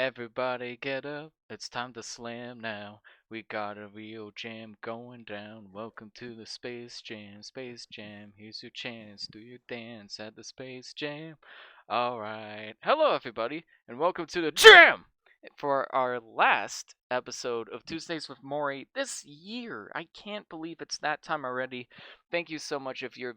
Everybody get up, it's time to slam now. We got a real jam going down. Welcome to the Space Jam, Space Jam. Here's your chance, do your dance at the Space Jam. Alright. Hello, everybody, and welcome to the Jam! For our last episode of Tuesdays with Moire this year. I can't believe it's that time already. Thank you so much if you've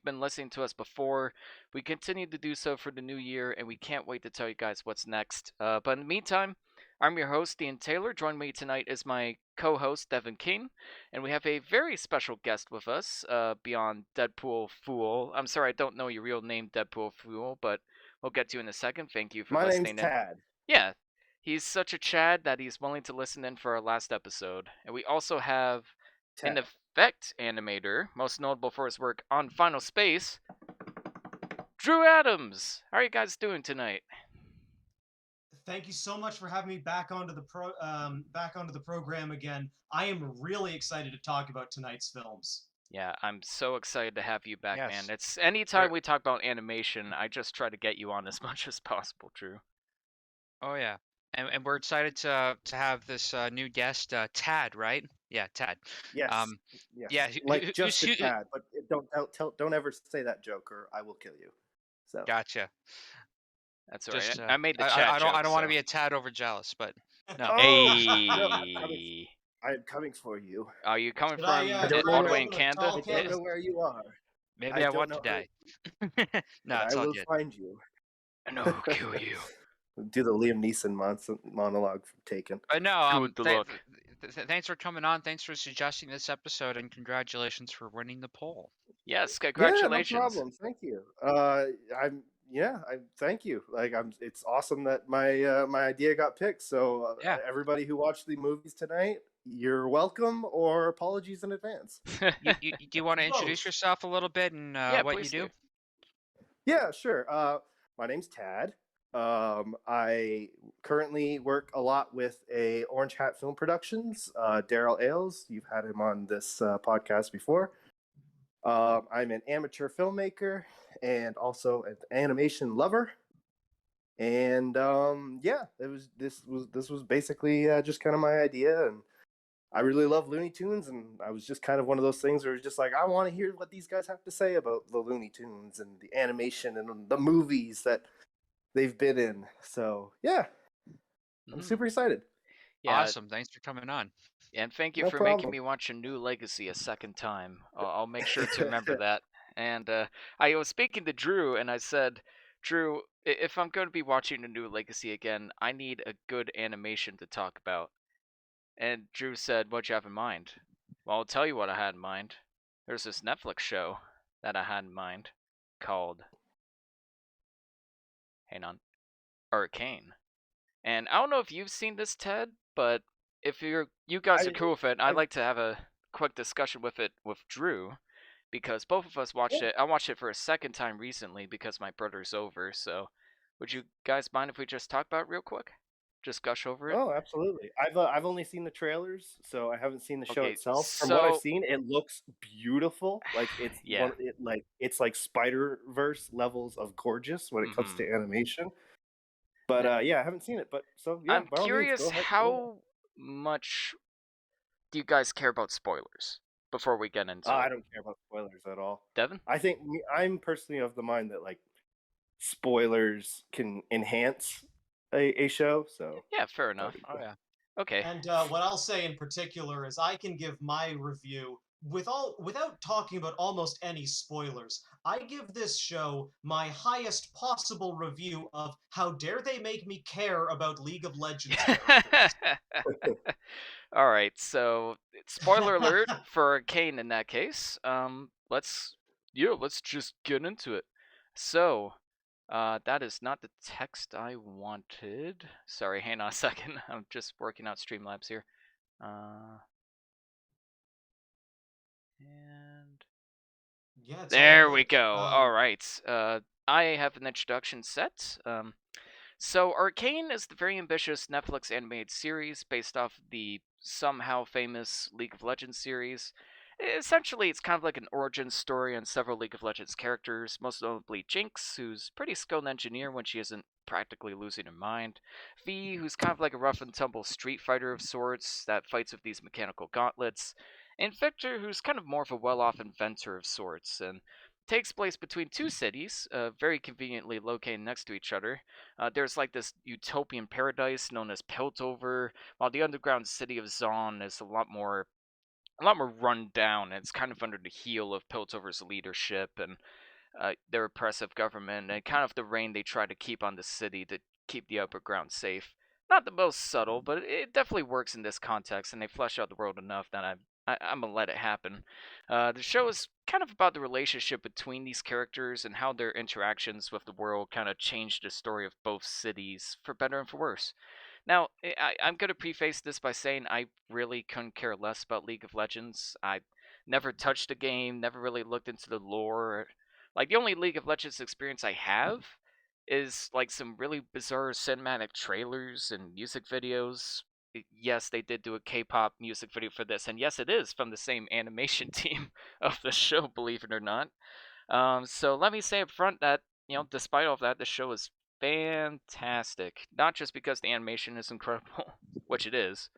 been listening to us before. We continue to do so for the new year, and we can't wait to tell you guys what's next. But in the meantime, I'm your host, Ian Taylor. Joining me tonight is my co-host, Devon King, and we have a very special guest with us, beyond Deadpool Fool. I'm sorry, I don't know your real name, Deadpool Fool, but we'll get to you in a second. Thank you for My name's listening in. Tad. Yeah, he's such a Chad that he's willing to listen in for our last episode. And we also have an Tad. effect animator, most notable for his work on Final Space, Drew Adams. How are you guys doing tonight? Thank you so much for having me back onto the program again. I am really excited to talk about tonight's films. Yeah, I'm so excited to have you back, man. Yes. It's anytime we talk about animation, I just try to get you on as much as possible, Drew. Oh yeah. And we're excited to have this new guest, Tad, right? Yeah, Tad. Yes. Um, Yes. yeah, Like just a who's- Tad, but don't ever say that joke or I will kill you. So Gotcha. That's all right. Just I made the I chat don't joke, want to so. be a tad over jealous, but no. Hey! I'm coming for you. Are you coming Should from I don't all know the way in what a Canada? tall I kid don't know where you are. Maybe I I don't want to know die. No, but it's I all will good. find you. And I'll kill you. Do the Liam Neeson monologue from Taken. But no, Good luck. thanks for coming on. Thanks for suggesting this episode, and congratulations for winning the poll. Yes, Yeah, congratulations. no problem. Thank you. I thank you. It's awesome that my idea got picked. So Yeah. everybody who watched the movies tonight, you're welcome, or apologies in advance. Do you want to introduce Both. yourself a little bit and Yeah, what you please do? do. Yeah, sure. My name's Tad. I currently work a lot with a Orange Hat Film Productions. Daryl Ailes, you've had him on this podcast before. I'm an amateur filmmaker and also an animation lover. And yeah, this was basically just kind of my idea, and I really love Looney Tunes, and I was just kind of one of those things where it's just like I want to hear what these guys have to say about the Looney Tunes and the animation and the movies that they've been in. So yeah, I'm super excited. Yeah, Awesome. Thanks for coming on. and thank you No for making problem. me watch a new Legacy a second time. I'll make sure to remember that. And I was speaking to Drew, and I said, Drew, if I'm going to be watching a new Legacy again, I need a good animation to talk about. And Drew said, "What'd you have in mind?" Well, I'll tell you what I had in mind. There's this Netflix show that I had in mind called, hang on, Arcane. And I don't know if you've seen this, Ted, but if you guys are cool with it, I'd I've- like to have a quick discussion with it with Drew, because both of us watched Yeah. it. I watched it for a second time recently because my brother's over. So, would you guys mind if we just talk about it real quick? Just gush over it. Oh, absolutely. I've only seen the trailers, so I haven't seen the show Okay, itself. From what I've so seen, it looks beautiful. Like yeah. it's like Spider-Verse levels of gorgeous when it comes Mhm. to animation. But yeah, I haven't seen it. But so yeah, I'm by all means, curious, go ahead. how much do you guys care about spoilers before we get into I it? don't care about spoilers at all. Devon? I think I'm personally of the mind that like spoilers can enhance a show. So Yeah, fair enough. Oh yeah. Okay. And what I'll say in particular is I can give my review without talking about almost any spoilers. I give this show my highest possible review of how dare they make me care about League of Legends characters. All right, so spoiler alert for Arcane in that case. Let's just get into it. So, that is not the text I wanted. Sorry, hang on a second. I'm just working out Streamlabs here. And Yeah, it's all there good. we go. All right. I have an introduction set. So Arcane is the very ambitious Netflix animated series based off the somehow famous League of Legends series, Essentially, it's kind of like an origin story on several League of Legends characters, most notably Jinx, who's a pretty skilled engineer when she isn't practically losing her mind. V, who's kind of like a rough and tumble street fighter of sorts that fights with these mechanical gauntlets. And Victor, who's kind of more of a well off inventor of sorts, and takes place between two cities, very conveniently located next to each other. There's like this utopian paradise known as Piltover, while the underground city of Zaun is a lot more run down. It's kind of under the heel of Piltover's leadership and their oppressive government, and kind of the reign they try to keep on the city to keep the upper ground safe. Not the most subtle, but it definitely works in this context, and they flesh out the world enough that I'm gonna let it happen. The show is kind of about the relationship between these characters and how their interactions with the world kind of change the story of both cities for better and for worse. Now, I'm going to preface this by saying I really couldn't care less about League of Legends. I never touched the game, never really looked into the lore. Like, the only League of Legends experience I have is like some really bizarre cinematic trailers and music videos. Yes, they did do a K-pop music video for this, and yes, it is from the same animation team of the show, believe it or not. So let me say up front that, despite all of that, the show is fantastic. Not just because the animation is incredible, which it is,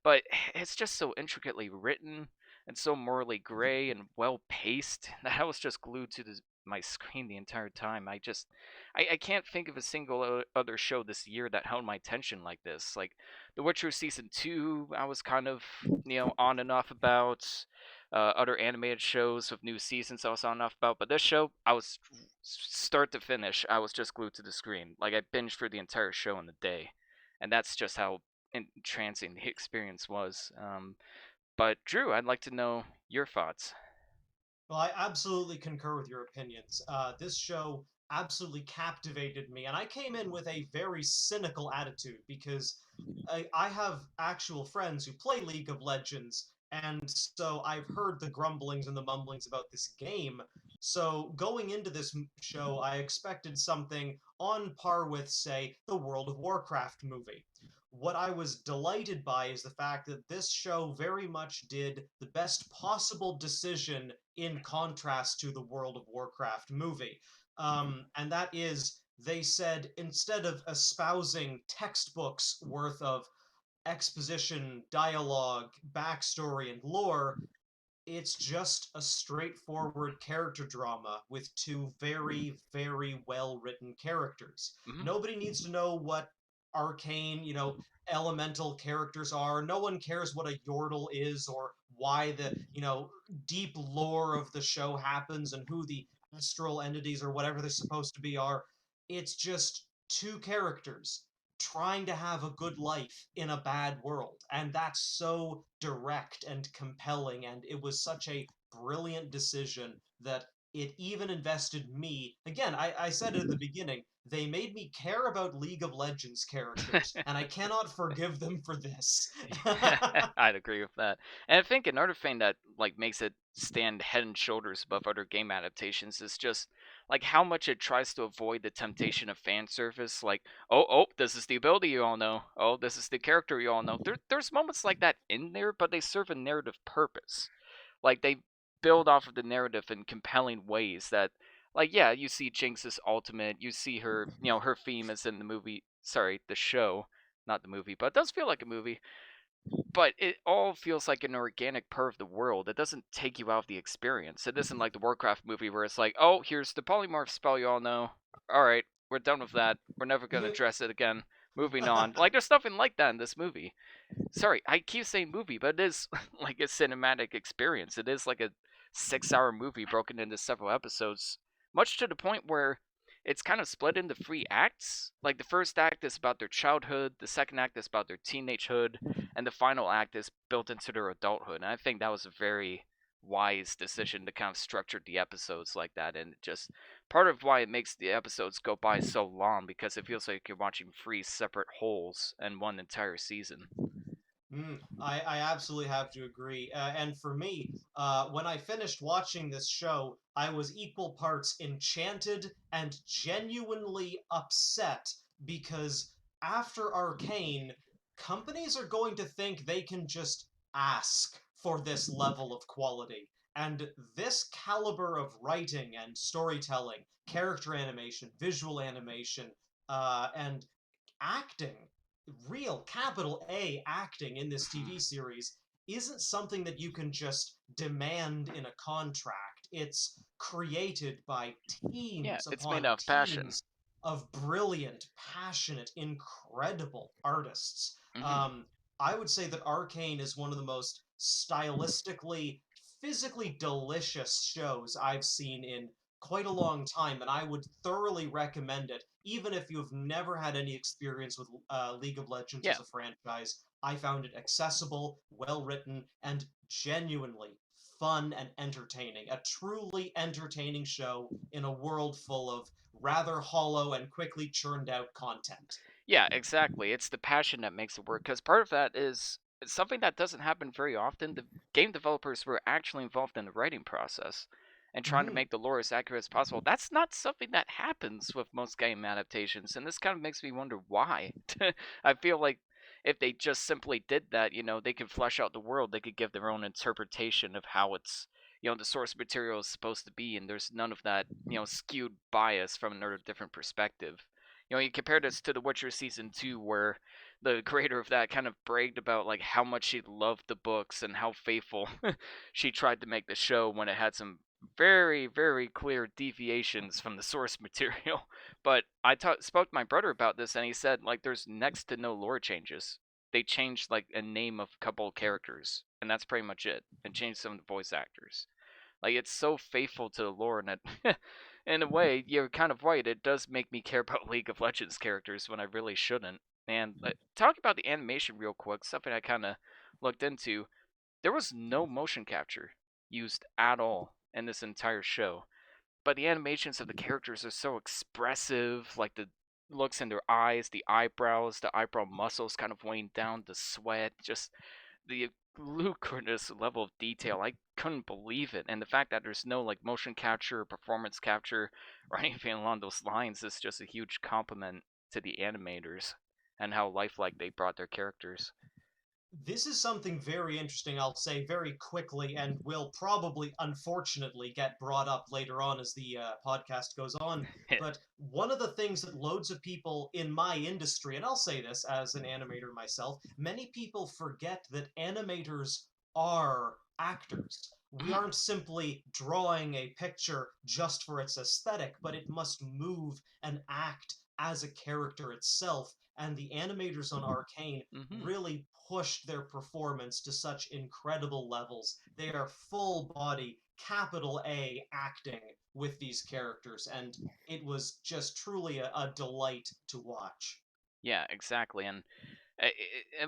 but it's just so intricately written and so morally gray and well paced that I was just glued to my screen the entire time. I can't think of a single other show this year that held my attention like this. Like The Witcher season 2, I was kind of on and off about. Other animated shows with new seasons I was on and off about, but this show I was start to finish. I was just glued to the screen. Like I binged through the entire show in a day, and that's just how entrancing the experience was. But Drew, I'd like to know your thoughts. Well, I absolutely concur with your opinions. This show absolutely captivated me, and I came in with a very cynical attitude because I have actual friends who play League of Legends, and so I've heard the grumblings and the mumblings about this game. So going into this show, I expected something on par with, say, the World of Warcraft movie. What I was delighted by is the fact that this show very much did the best possible decision in contrast to the World of Warcraft movie. And that is, they said instead of espousing textbooks worth of exposition, dialogue, backstory, and lore, it's just a straightforward character drama with two very, very well written characters. Mm-hmm. Nobody needs to know what arcane, elemental characters are. No one cares what a yordle is or why the, deep lore of the show happens and who the astral entities or whatever they're supposed to be are. It's just two characters trying to have a good life in a bad world. And that's so direct and compelling. And it was such a brilliant decision that it even invested me. Again, I said it at the beginning, they made me care about League of Legends characters, and I cannot forgive them for this. I'd agree with that. And I think another thing that like makes it stand head and shoulders above other game adaptations is just like how much it tries to avoid the temptation of fan service. Like, oh, this is the ability you all know. Oh, this is the character you all know. There's moments like that in there, but they serve a narrative purpose. Like they build off of the narrative in compelling ways that, like, yeah, you see Jinx's ultimate, you see her, her theme is in the movie. Sorry, the show, not the movie, but it does feel like a movie, but it all feels like an organic part of the world. It doesn't take you out of the experience. It isn't like the Warcraft movie where it's like, oh, here's the polymorph spell you all know. All right, we're done with that. We're never gonna address it again. Moving on. Like there's nothing like that in this movie. Sorry, I keep saying movie, but it is like a cinematic experience. It is like a 6-hour movie broken into several episodes, much to the point where it's kind of split into 3 acts. Like the first act is about their childhood, the second act is about their teenagehood, and the final act is built into their adulthood. And I think that was a very wise decision to kind of structure the episodes like that, and just part of why it makes the episodes go by so long, because it feels like you're watching 3 separate wholes in one entire season. I absolutely have to agree. And for me, when I finished watching this show, I was equal parts enchanted and genuinely upset because after Arcane, companies are going to think they can just ask for this level of quality. And this caliber of writing and storytelling, character animation, visual animation, and acting, real capital A acting in this TV series, isn't something that you can just demand in a contract. It's created by Yeah, teams it's made upon out of passion. teams of brilliant, passionate, incredible artists. Hmm. Um, I would say that Arcane is one of the most stylistically, physically delicious shows I've seen in quite a long time, and I would thoroughly recommend it, even if you've never had any experience with League of Legends Yeah, as a franchise. I found it accessible, well written, and genuinely fun and entertaining. A truly entertaining show in a world full of rather hollow and quickly churned out content. yeah, exactly. It's the passion that makes it work. Because part of that is something that doesn't happen very often. The game developers were actually involved in the writing process and trying to Mm-hmm. make the lore as accurate as possible. That's not something that happens with most game adaptations, and this kind of makes me wonder why. I feel like if they just simply did that, they could flesh out the world. They could give their own interpretation of how the source material is supposed to be, and there's none of that, skewed bias from another different perspective. You compare this to The Witcher season 2, where the creator of that kind of bragged about like how much she loved the books and how faithful she tried to make the show when it had some very, very clear deviations from the source material. But spoke to my brother about this, and he said like there's next to no lore changes. They changed like a name of a couple of characters, and that's pretty much it. And changed some of the voice actors. Like it's so faithful to the lore, and it, in a way, you're kind of right. It does make me care about League of Legends characters when I really shouldn't. And talk about the animation real quick. Something I kind of looked into. There was no motion capture used at all in this entire show, but the animations of the characters are so expressive. Like the looks in their eyes, the eyebrows, the eyebrow muscles kind of weighing down, the sweat, just the ludicrous level of detail. I couldn't believe it, and the fact that there's no like motion capture, or performance capture, or anything along those lines is just a huge compliment to the animators and how lifelike they brought their characters. This is something very interesting, I'll say very quickly, and will probably, unfortunately, get brought up later on as the podcast goes on. But one of the things that loads of people in my industry, and I'll say this as an animator myself, many people forget that animators are actors. We Mhm. aren't simply drawing a picture just for its aesthetic, but it must move and act as a character itself. And the animators on Arcane Mhm. really pushed their performance to such incredible levels. They are full body, capital A acting with these characters, and it was just truly a delight to watch. Yeah, exactly. And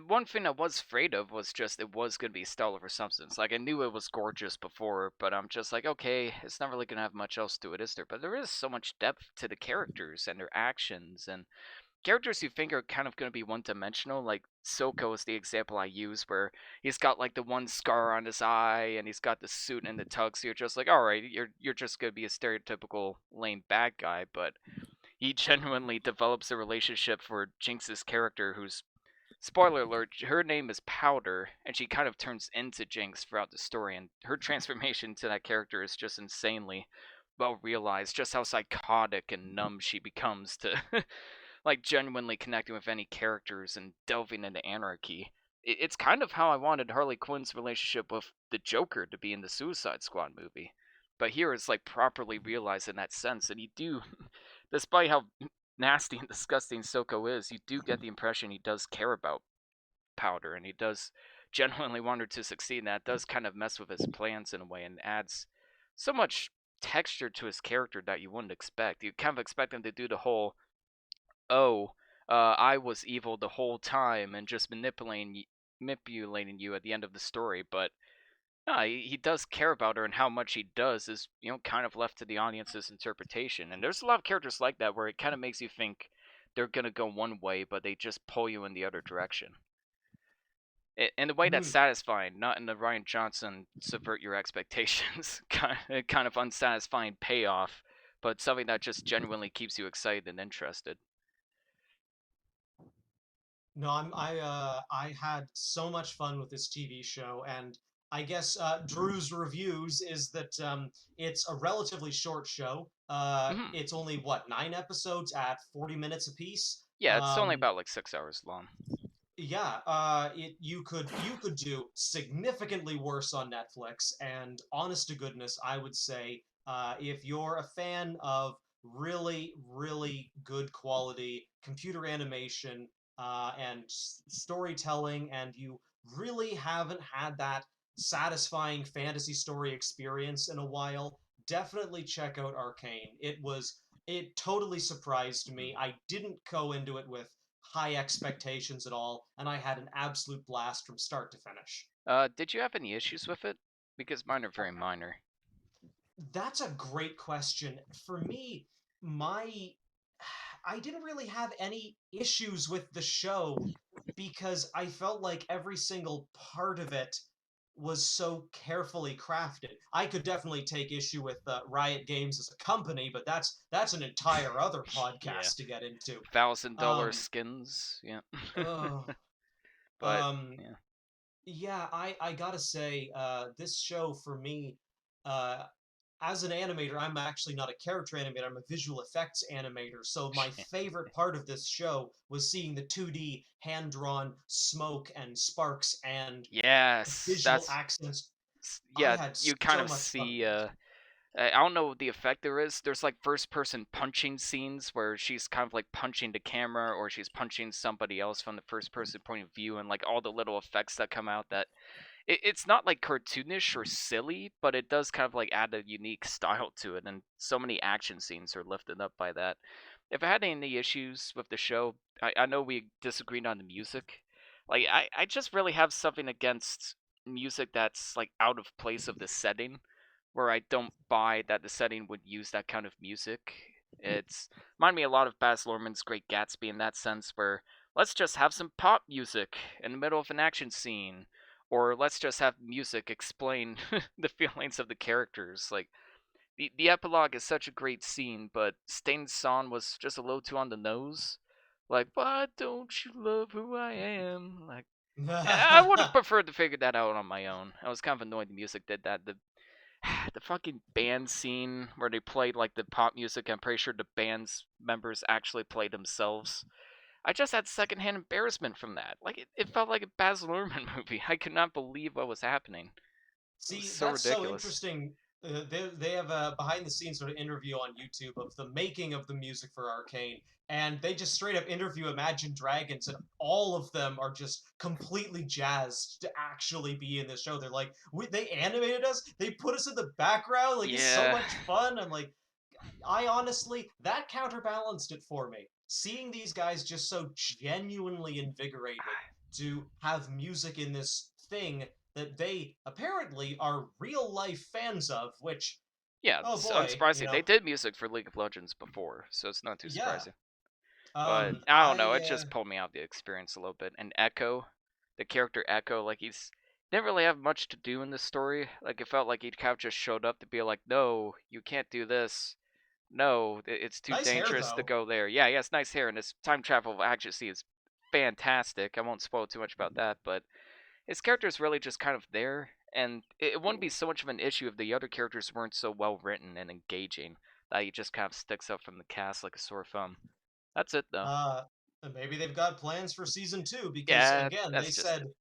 one thing I was afraid of was just it was going to be style over substance. Like I knew it was gorgeous before, but I'm just like, okay, it's not really going to have much else to it, is there? But there is so much depth to the characters and their actions, and characters you think are kind of going to be one-dimensional. Like Soko is the example I use, where he's got like the one scar on his eye, and he's got the suit and the tux. So you're just like, all right, you're just going to be a stereotypical lame bad guy, but he genuinely develops a relationship for Jinx's character, who's, spoiler alert, her name is Powder, and she kind of turns into Jinx throughout the story, and her transformation to that character is just insanely well realized. Just how psychotic and numb she becomes to like genuinely connecting with any characters and delving into anarchy. It's kind of how I wanted Harley Quinn's relationship with the Joker to be in the Suicide Squad movie. But here it's like properly realized in that sense, and you do, despite how nasty and disgusting Soko is, you do get the impression he does care about Powder, and he does genuinely want her to succeed, and that does kind of mess with his plans in a way and adds so much texture to his character that you wouldn't expect. You kind of expect him to do the whole, oh, I was evil the whole time and just manipulating you at the end of the story, but no, he does care about her, and how much he does is, kind of left to the audience's interpretation. And there's a lot of characters like that where it kind of makes you think they're gonna go one way, but they just pull you in the other direction. In a way that's Hmm. satisfying, not in the Ryan Johnson subvert your expectations kind of unsatisfying payoff, but something that just genuinely keeps you excited and interested. No, I had so much fun with this TV show, and I guess Drew's reviews is that it's a relatively short show. Hmm. It's only what 9 episodes at 40 minutes apiece. Yeah, it's only about like 6 hours long. Yeah, you could do significantly worse on Netflix, and honest to goodness, I would say if you're a fan of really, really good quality computer animation and storytelling, and you really haven't had that satisfying fantasy story experience in a while, definitely check out Arcane. It totally surprised me. I didn't go into it with high expectations at all, and I had an absolute blast from start to finish. Did you have any issues with it? Because mine are very minor. That's a great question. For me, my I didn't really have any issues with the show because I felt like every single part of it was so carefully crafted. I could definitely take issue with Riot Games as a company, but that's an entire other Yeah, podcast to get into. $1,000 Um, skins. Yeah. oh, But um, yeah. Yeah, I gotta say, this show for me, uh, as an animator, I'm actually not a character animator, I'm a visual effects animator. So my favorite part of this show was seeing the 2D hand-drawn smoke and sparks and Yes, visual that's accents. I yeah. had You kind so of much fun with see. that. I don't know what the effect there is. There's like first person punching scenes where she's kind of like punching the camera or she's punching somebody else from the first person point of view, and like all the little effects that come out that it's not like cartoonish or silly, but it does kind of like add a unique style to it, and so many action scenes are lifted up by that. If I had any issues with the show, I know we disagreed on the music. Like I just really have something against music that's like out of place of the setting, where I don't buy that the setting would use that kind of music. It's remind me a lot of Baz Luhrmann's Great Gatsby in that sense, where let's just have some pop music in the middle of an action scene, or let's just have music explain the feelings of the characters. Like the epilogue is such a great scene, but Stain's song was just a little too on the nose. Like, why don't you love who I am? Like, I would have preferred to figure that out on my own. I was kind of annoyed the music did that. The fucking band scene where they played like the pop music, I'm pretty sure the band's members actually played themselves. I just had secondhand embarrassment from that. Like it felt like a Baz Luhrmann movie. I could not believe what was happening. It was See, so that's so ridiculous. interesting. They have a behind the scenes sort of interview on YouTube of the making of the music for Arcane, and they just straight up interview Imagine Dragons, and all of them are just completely jazzed to actually be in this show. They're like, they animated us, they put us in the background, like it's so Yeah. much fun. I'm like, I honestly, that counterbalanced it for me. Seeing these guys just so genuinely invigorated to have music in this thing that they apparently are real life fans of, which, Yeah, oh it's boy, unsurprising. They did music for League of Legends before, so it's not too yeah. surprising. But I don't know, I, it just pulled me out of the experience a little bit. And Echo, the character Echo, like he didn't really have much to do in the story. Like it felt like he kind of just showed up to be like, no, you can't do this. No, it's too nice hair dangerous to though. go there. Yeah, he has nice hair, and his time travel accuracy is fantastic. I won't spoil too much about that, but his character is really just kind of there, and it wouldn't be so much of an issue if the other characters weren't so well written and engaging that he just kind of sticks up from the cast like a sore thumb. That's it, though. Uh, Maybe they've got plans for season two because Yeah, again, they that's just said, it.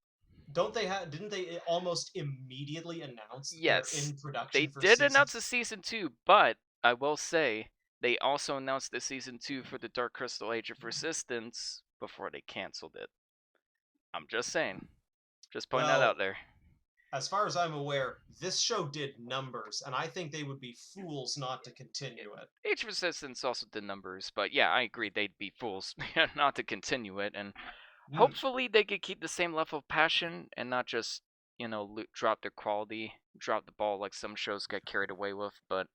don't they have? Didn't they almost immediately announce that they're Yes, in they production for did season? announce a season 2, but I will say they also announced the season 2 for the Dark Crystal Age of Resistance before they canceled it. I'm just saying. Just putting that out Well, there. as far as I'm aware, this show did numbers, and I think they would be fools not to continue it. Age of Resistance also did numbers, but yeah, I agree they'd be fools not to continue it, and Hmm. hopefully they could keep the same level of passion and not just, drop their quality, drop the ball like some shows get carried away with, but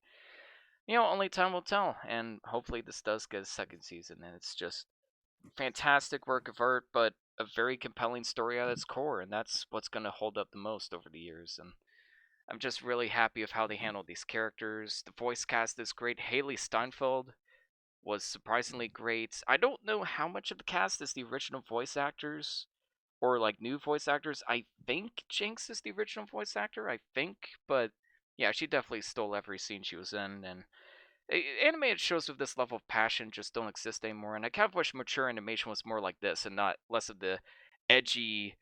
only time will tell, and hopefully this does get a second season, and it's just fantastic work of art, but a very compelling story at its core, and that's what's going to hold up the most over the years. And I'm just really happy of how they handled these characters. The voice cast is great. Haley Steinfeld was surprisingly great. I don't know how much of the cast is the original voice actors or like new voice actors. I think Jinx is the original voice actor. I think, but yeah, she definitely stole every scene she was in, and animated shows with this level of passion just don't exist anymore. And I kind of wish mature animation was more like this, and not less of the edgy,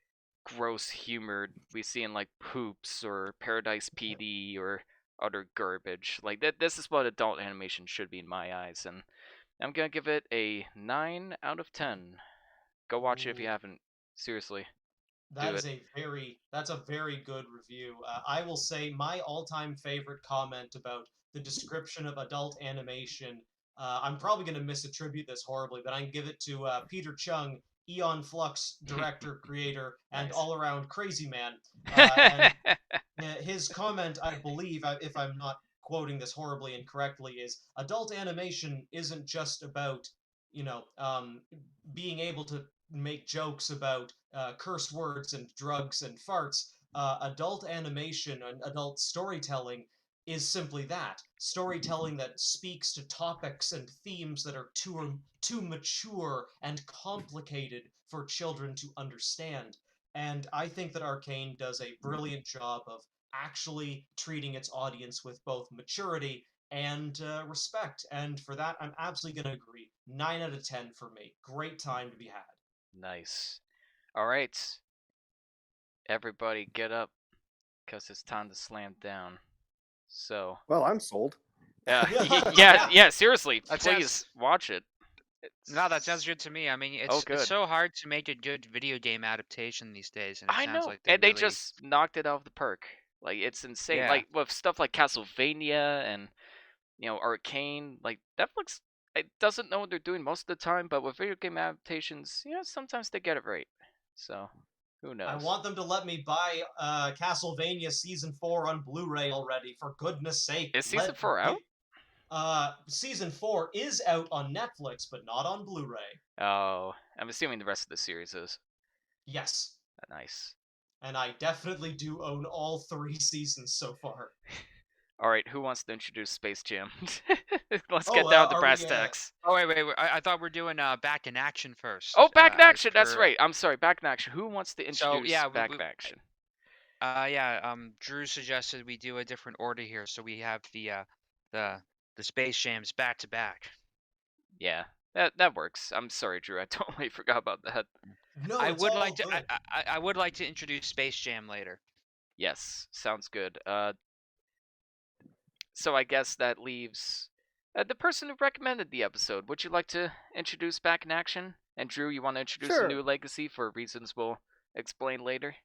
gross humor we see in like Poops or Paradise PD or other garbage. Like that, this is what adult animation should be in my eyes, and I'm gonna give it a 9 out of 10. Go watch it if you Ooh. haven't. Seriously, do That it. is that's a very good review. I will say my all-time favorite comment about the description of adult animation. I'm probably going to misattribute this horribly, but I can give it to Peter Chung, Eon Flux director, creator, and Nice. all-around crazy man. And his comment, I believe, if I'm not quoting this horribly incorrectly, is adult animation isn't just about, you know, being able to make jokes about curse words and drugs and farts. Adult animation and adult storytelling is simply that storytelling that speaks to topics and themes that are too mature and complicated for children to understand. And I think that Arcane does a brilliant job of actually treating its audience with both maturity and respect. And for that, I'm absolutely going to agree. 9 out of 10 for me. Great time to be had. Nice. All right, everybody, get up, cause it's time to slam down. So, Well, I'm sold. yeah. Seriously, That please sounds watch it. no, that sounds good to me. I mean, Oh, it's good. so hard to make a good video game adaptation these days, and it I sounds know, like they and they really, just knocked it out of the park. Like it's insane. yeah. Like with stuff like Castlevania and Arcane. Like Netflix, it doesn't know what they're doing most of the time, but with video game adaptations, sometimes they get it right. So who I knows? want them to let me buy Castlevania Season 4 on Blu-ray already, for goodness sake. Is season 4 out? Season 4 is out on Netflix, but not on Blu-ray. Oh, I'm assuming the rest of the series is. Yes. Nice. And I definitely do own all 3 seasons so far. All right, who wants to introduce Space Jam? Let's Oh, get down to are brass we, tacks. Oh wait. I thought we're doing Back in Action first. Oh, Back in As Action. That's per. right. I'm sorry, Back in Action. Who wants to So introduce yeah, Back in Action? Drew suggested we do a different order here, so we have the the Space Jams back to back. Yeah, that works. I'm sorry, Drew. I totally forgot about that. No, I it's would all like to. good. I would like to introduce Space Jam later. Yes, sounds good. So I guess that leaves the person who recommended the episode. Would you like to introduce Back in Action? And Drew, you want to introduce a Sure. new legacy for reasons we'll explain later?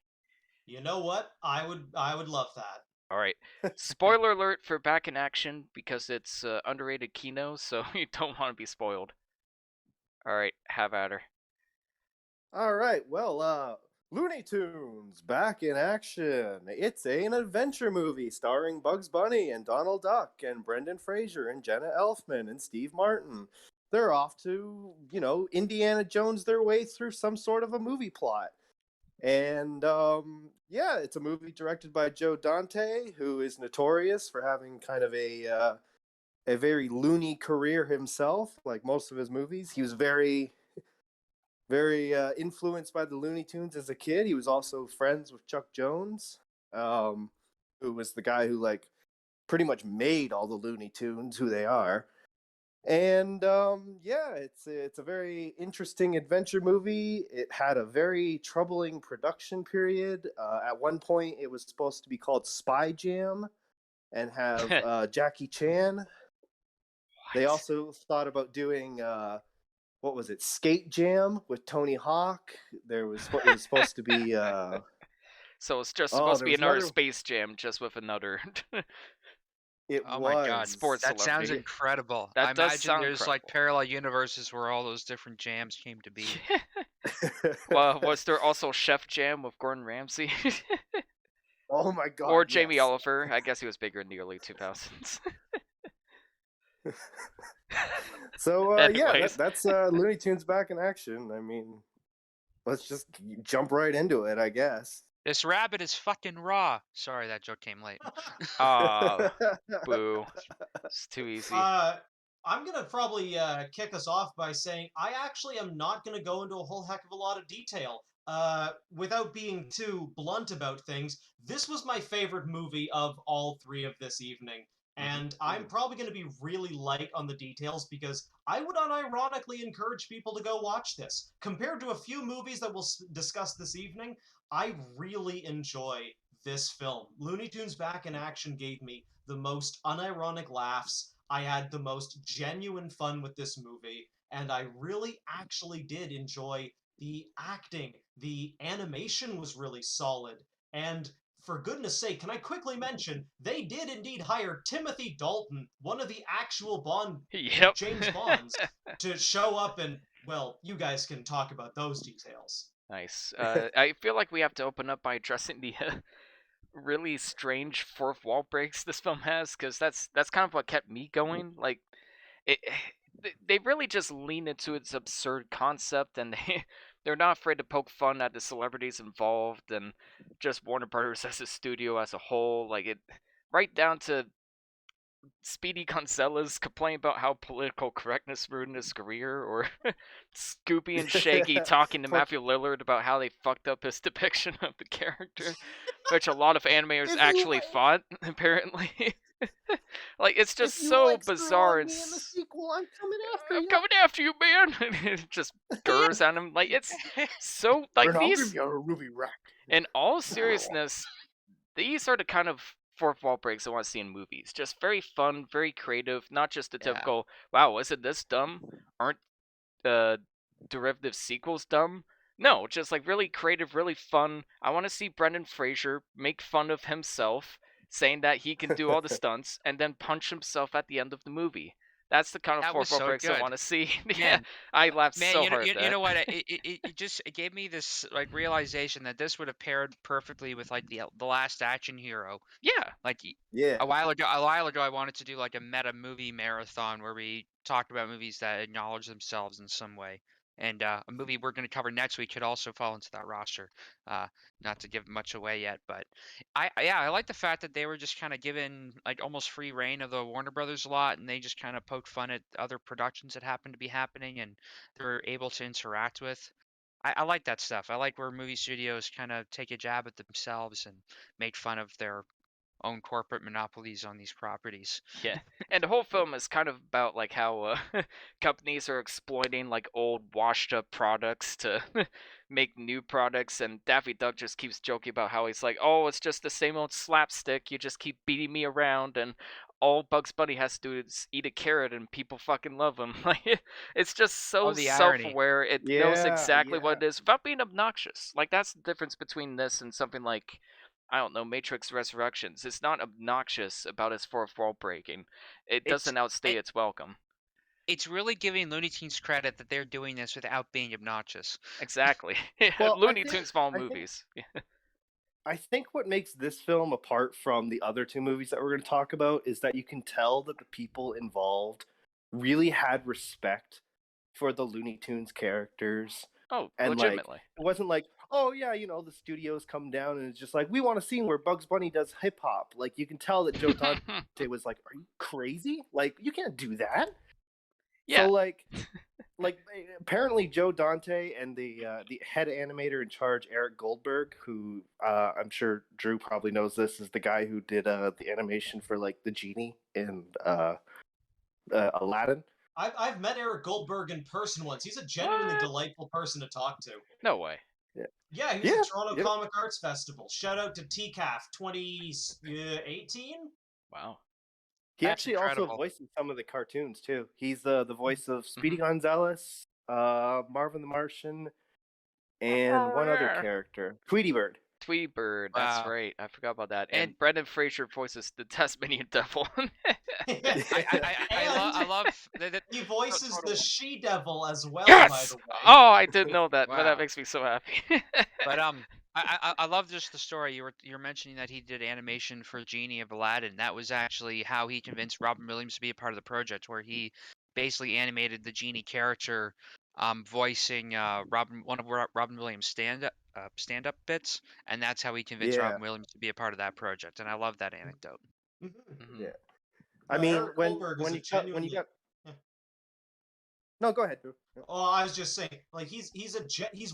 You know what? I would love that. All right. Spoiler alert for Back in Action because it's underrated Kino, so you don't want to be spoiled. All right, have at her. All right. Well, Looney Tunes Back in Action. It's an adventure movie starring Bugs Bunny and Donald Duck and Brendan Fraser and Jenna Elfman and Steve Martin. They're off to, Indiana Jones their way through some sort of a movie plot. And yeah, it's a movie directed by Joe Dante, who is notorious for having kind of a very loony career himself. Like most of his movies, he was very influenced by the Looney Tunes as a kid. He was also friends with Chuck Jones, who was the guy who pretty much made all the Looney Tunes who they are. And yeah, it's a very interesting adventure movie. It had a very troubling production period. At one point, it was supposed to be called Spy Jam and have Jackie Chan. They also thought about doing what was it, Skate Jam with Tony Hawk. It was supposed to be. So it's just supposed to there be was another another. Space Jam, just with another It Oh my God, sports was. that sounds celebrity. incredible. I That does imagine sound there's like incredible. parallel universes where all those different jams came to be. Well, was there also Chef Jam with Gordon Ramsay? Oh my God! Or Jamie yes. Oliver? I guess he was bigger in the early 2000s. So yeah, Anyways. that's Looney Tunes Back in Action. I mean, let's just jump right into it, I guess. This rabbit is fucking raw. Sorry, that joke came late. Ah, boo. It's too easy. I'm gonna probably kick us off by saying I actually am not gonna go into a whole heck of a lot of detail. without being too blunt about things, this was my favorite movie of all three of this evening. And I'm probably going to be really light on the details because I would unironically encourage people to go watch this. Compared to a few movies that we'll discuss this evening, I really enjoy this film. Looney Tunes Back in Action gave me the most unironic laughs. I had the most genuine fun with this movie, and I really actually did enjoy the acting. The animation was really solid, and for goodness sake, can I quickly mention they did indeed hire Timothy Dalton, one of the actual Yep. James Bonds, to show up and, well, you guys can talk about those details. Nice. I feel like we have to open up by addressing the really strange fourth wall breaks this film has, because that's kind of what kept me going. Like, it, they really just lean into its absurd concept, and they're not afraid to poke fun at the celebrities involved, and just Warner Brothers as a studio as a whole. Like, it right down to Speedy Gonzalez complaining about how political correctness ruined his career, or Scoopy and Shaggy talking to Matthew Lillard about how they fucked up his depiction of the character, which a lot of animators actually thought, apparently. Like, it's just so bizarre and sequel, I'm coming after I'm you. coming after you, man. It just gurs at him. Like, it's so like I'll give these. you a ruby rack. In all seriousness, these are the kind of fourth wall breaks I want to see in movies. Just very fun, very creative, not just the Yeah. typical, wow, isn't this dumb? Aren't derivative sequels dumb? No, just like really creative, really fun. I want to see Brendan Fraser make fun of himself, saying that he can do all the stunts, and then punch himself at the end of the movie. That's the kind of That was fourth wall so breaks I good. want to see. Yeah, Man, I laughed man, so you know, hard you, at you that. know what? It gave me this like realization that this would have paired perfectly with like the Last Action Hero. Yeah, Like Yeah. a while ago, I wanted to do like a meta movie marathon where we talked about movies that acknowledge themselves in some way. And a movie we're going to cover next week could also fall into that roster. Uh, not to give much away yet, but I like the fact that they were just kind of given like almost free reign of the Warner Brothers a lot, and they just kind of poked fun at other productions that happened to be happening, and they were able to interact with. I like that stuff. I like where movie studios kind of take a jab at themselves and make fun of their own corporate monopolies on these properties. yeah. And the whole film is kind of about like how companies are exploiting like old washed up products to make new products, and Daffy Duck just keeps joking about how he's like, "Oh, it's just the same old slapstick. You just keep beating me around, and all Bugs Bunny has to do is eat a carrot and people fucking love him." Like, it's just so Oh, the irony. self-aware. It knows Yeah, exactly yeah. what it is without being obnoxious. Like, that's the difference between this and something like, I don't know, Matrix Resurrections. It's not obnoxious about its fourth wall breaking. It It's doesn't outstay it, its welcome. it's really giving Looney Tunes credit that they're doing this without being obnoxious. Exactly. Well, Looney Tunes fall I think movies. I think what makes this film apart from the other two movies that we're going to talk about is that you can tell that the people involved really had respect for the Looney Tunes characters. Oh, And like, legitimately. it wasn't like, oh yeah, the studios come down and it's just like, we want a scene where Bugs Bunny does hip hop. Like, you can tell that Joe Dante was like, are you crazy? Like, you can't do that. Yeah. So like apparently Joe Dante and the head animator in charge, Eric Goldberg, who I'm sure Drew probably knows this, is the guy who did the animation for like the genie in Aladdin. I've met Eric Goldberg in person once. He's a genuinely What? delightful person to talk to. No way. Yeah, he was Yeah, at Toronto yeah. Comic Arts Festival. Shout out to TCAF 2018. Wow. He That's actually also incredible. voices some of the cartoons too. He's the voice of Speedy Gonzalez, Marvin the Martian, and one other character, Tweety Bird. Tweety Bird, that's Wow. right. I forgot about that. And And Brendan Fraser voices the Tasmanian Devil. I love that He voices total- the She-Devil as well, Yes! by the way. Oh, I didn't know that, but Wow. that makes me so happy. But I love just the story. You're mentioning that he did animation for Genie of Aladdin. That was actually how he convinced Robin Williams to be a part of the project, where he basically animated the Genie character, voicing one of Robin Williams' stand-up bits, and that's how he convinced Yeah. Robin Williams to be a part of that project. And I love that anecdote. Mhm. Mhm. Yeah. No, I mean, Eric Goldberg is when a you cut when genuinely. you got No, go ahead. Oh, I was just saying, like he's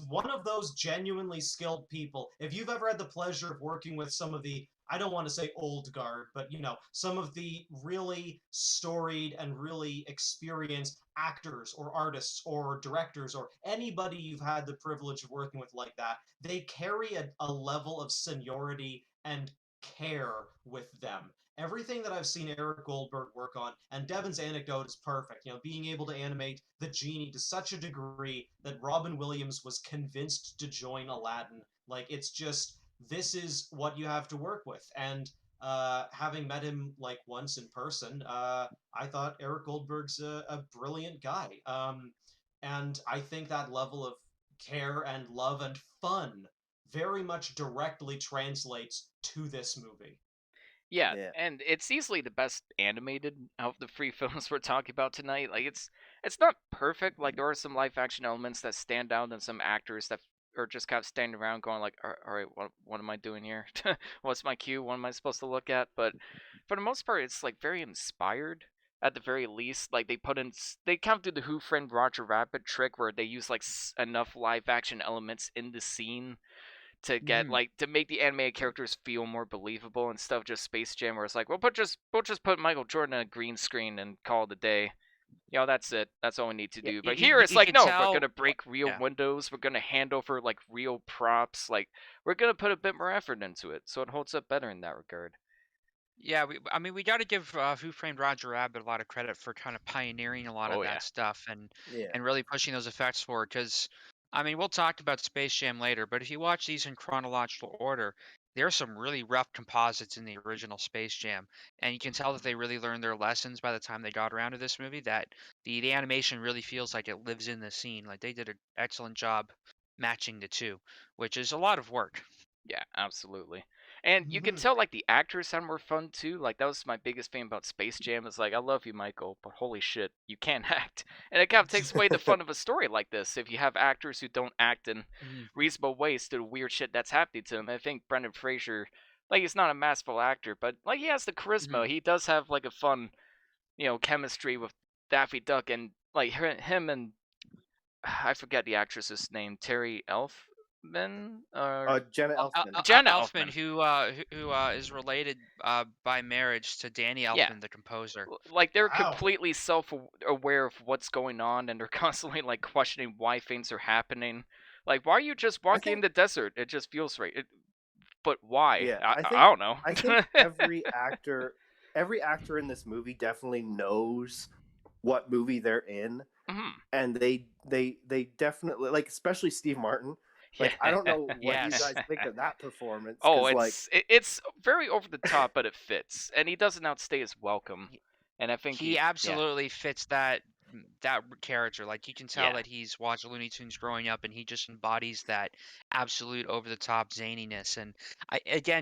one of those genuinely skilled people. If you've ever had the pleasure of working with some of the, I don't want to say old guard, but some of the really storied and really experienced actors or artists or directors or anybody you've had the privilege of working with like that, they carry a level of seniority and care with them. Everything that I've seen Eric Goldberg work on, and Devon's anecdote is perfect. Being able to animate the genie to such a degree that Robin Williams was convinced to join Aladdin. Like, it's just, this is what you have to work with. And having met him like once in person, I thought Eric Goldberg's a brilliant guy. And I think that level of care and love and fun very much directly translates to this movie. Yeah, Yeah. and it's easily the best animated out of the three films we're talking about tonight. Like it's not perfect. Like there are some live action elements that stand out, and some actors that are just kind of standing around going like, all right, what am I doing here? What's my cue? What am I supposed to look at? But for the most part, it's like very inspired. At the very least, like they kind of do the Who Framed Roger Rabbit trick where they use like enough live action elements in the scene to get Mhm. like to make the animated characters feel more believable instead of just Space Jam where it's like we'll just put Michael Jordan on a green screen and call it a day. That's it. That's all we need to Yeah, do. you, But you, here you it's you like can no, we're tell. gonna break real Yeah. windows. We're gonna hand over like real props. Like we're gonna put a bit more effort into it, so it holds up better in that regard. Yeah, I mean, we got to give Who Framed Roger Rabbit a lot of credit for kind of pioneering a lot of Oh yeah, that stuff and Yeah. really pushing those effects forward. Because, I mean, we'll talk about Space Jam later, but if you watch these in chronological order, there are some really rough composites in the original Space Jam, and you can tell that they really learned their lessons by the time they got around to this movie. That the animation really feels like it lives in the scene. Like they did an excellent job matching the two, which is a lot of work. yeah, absolutely. And you could Mhm. tell like the actors sound more fun too. Like that was my biggest thing about Space Jam. Is like I love you, Michael, but holy shit, you can't act. And it kind of takes away the fun of a story like this if you have actors who don't act in Mhm. reasonable ways to the weird shit that's happening to them. I think Brendan Fraser, like he's not a masterful actor, but like he has the charisma. Mhm. He does have like a fun, chemistry with Daffy Duck and like him and I forget the actress's name, Terry Elfman or Jenna Elfman. Jenna Elfman, Elfman. who is related by marriage to Danny Yeah, Elfman, the composer. like they're Wow. completely self-aware of what's going on and they're constantly like questioning why things are happening. Like why are you just I walking in think the desert? It just feels right. But why? yeah, I don't know. I think every actor in this movie definitely knows what movie they're in, Mhm. and they definitely, like, especially Steve Martin. Like, I don't Yeah. know what you Yes. guys think of that performance, Oh, because like, it's very over the top, but it fits, and he doesn't outstay his welcome. And I think He yeah, absolutely fits that character. Like you can tell yeah, that he's watched Looney Tunes growing up, and he just embodies that absolute over the top zaniness. And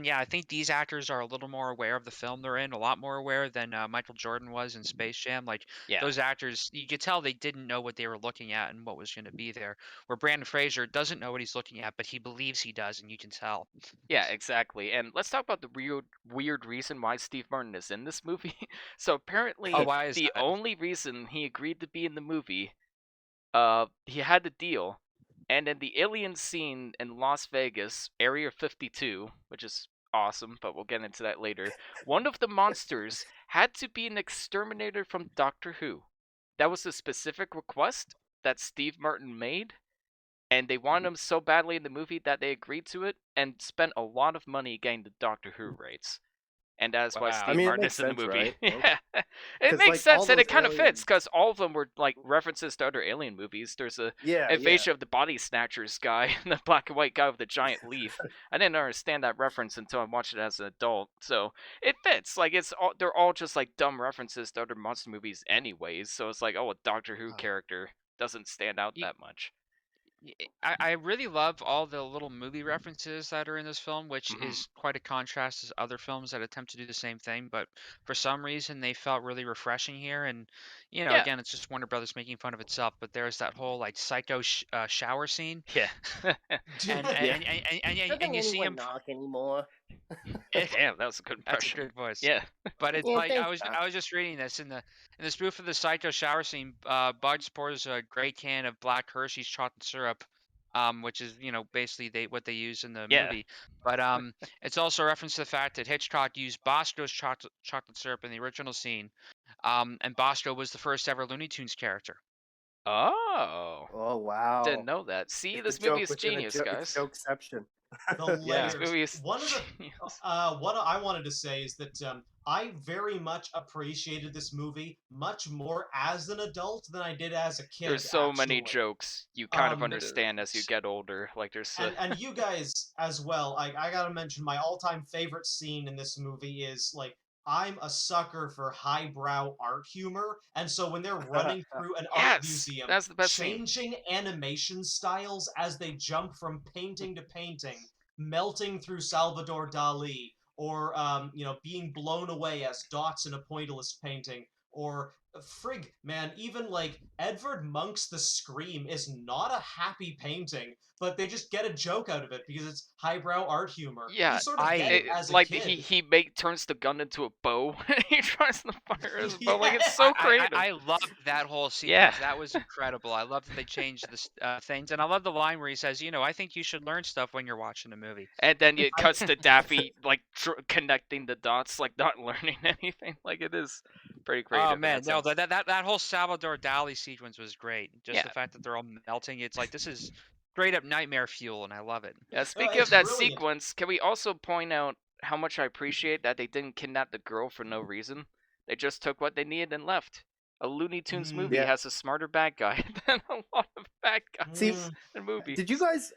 yeah, I think these actors are a little more aware of the film they're in, a lot more aware than Michael Jordan was in Space Jam. Like yeah. those actors, you could tell they didn't know what they were looking at and what was going to be there. Where Brandon Fraser doesn't know what he's looking at, but he believes he does, and you can tell. Yeah, exactly. And let's talk about the real weird reason why Steve Martin is in this movie. So Oh, apparently, why is the that? only reason he agreed to be in the movie, he had the deal, and in the alien scene in Las Vegas, Area 52, which is awesome, but we'll get into that later. One of the monsters had to be an exterminator from Doctor Who. That was a specific request that Steve Martin made, and they wanted him so badly in the movie that they agreed to it and spent a lot of money getting the Doctor Who rights. And that's why I Wow. Steve mean, it Martin makes is in the sense, movie. right? Yeah, it Because makes like all sense and those it kind of fits aliens, because all of them were like references to other alien movies. There's a yeah, yeah. invasion of the body snatchers guy and the black and white guy with the giant leaf. I didn't understand that reference until I watched it as an adult. So it fits. Like they're all just like dumb references to other monster movies anyways. So it's like, oh, a Doctor Who Wow. character doesn't stand out You, that much. I really love all the little movie references that are in this film, which Hmm. is quite a contrast to other films that attempt to do the same thing. But for some reason, they felt really refreshing here. And Yeah, again, it's just Warner Brothers making fun of itself. But there's that whole like psycho shower scene, yeah. and Yeah. and and, and, and, and Doesn't and you see anyone him. knock anymore? Damn, that was a good That's a impression. good voice. Yeah. But it's Yeah, like thanks, I was just reading this in the spoof of the Psycho shower scene. Bugs pours a great can of black Hershey's chocolate syrup, which is basically what they use in the Yeah. movie. But it's also a reference to the fact that Hitchcock used Bosco's chocolate syrup in the original scene, and Bosco was the first ever Looney Tunes character. Oh, Oh wow! didn't know that. See, It's a this movie joke is within a genius, joke. It's guys. jokeception. The Yeah, this layers. movie is One of the genius. what I wanted to say is that I very much appreciated this movie much more as an adult than I did as a kid. There's so actually. many jokes you kind of Um, understand as you get older. Like there's and you guys as well. I gotta mention my all-time favorite scene in this movie is like I'm a sucker for highbrow art humor, and so when they're running through an art yes, museum, that's the best scene. changing animation styles as they jump from painting to painting, melting through Salvador Dali, or being blown away as dots in a pointillist painting, or frig, man, even like Edvard Munch's The Scream is not a happy painting, but they just get a joke out of it because it's highbrow art humor. Yeah, You sort of get it as a like kid. he turns the gun into a bow. He tries to fire his bow. Like it's Yeah. so creative. I loved that whole Yeah. sequence. That was incredible. I love that they changed the things, and I love the line where he says, I think you should learn stuff when you're watching a movie. And then it cuts to Daffy like connecting the dots, like not learning anything. Like it is pretty creative. Oh man, no, sense. that whole Salvador Dali sequence was great. Just Yeah. the fact that they're all melting, it's like this is straight up nightmare fuel, and I love it. Yeah, speaking it's of that brilliant. sequence, can we also point out how much I appreciate that they didn't kidnap the girl for no reason? They just took what they needed and left. A Looney Tunes movie Yeah. has a smarter bad guy than a lot of bad guys See, in movies. Did you guys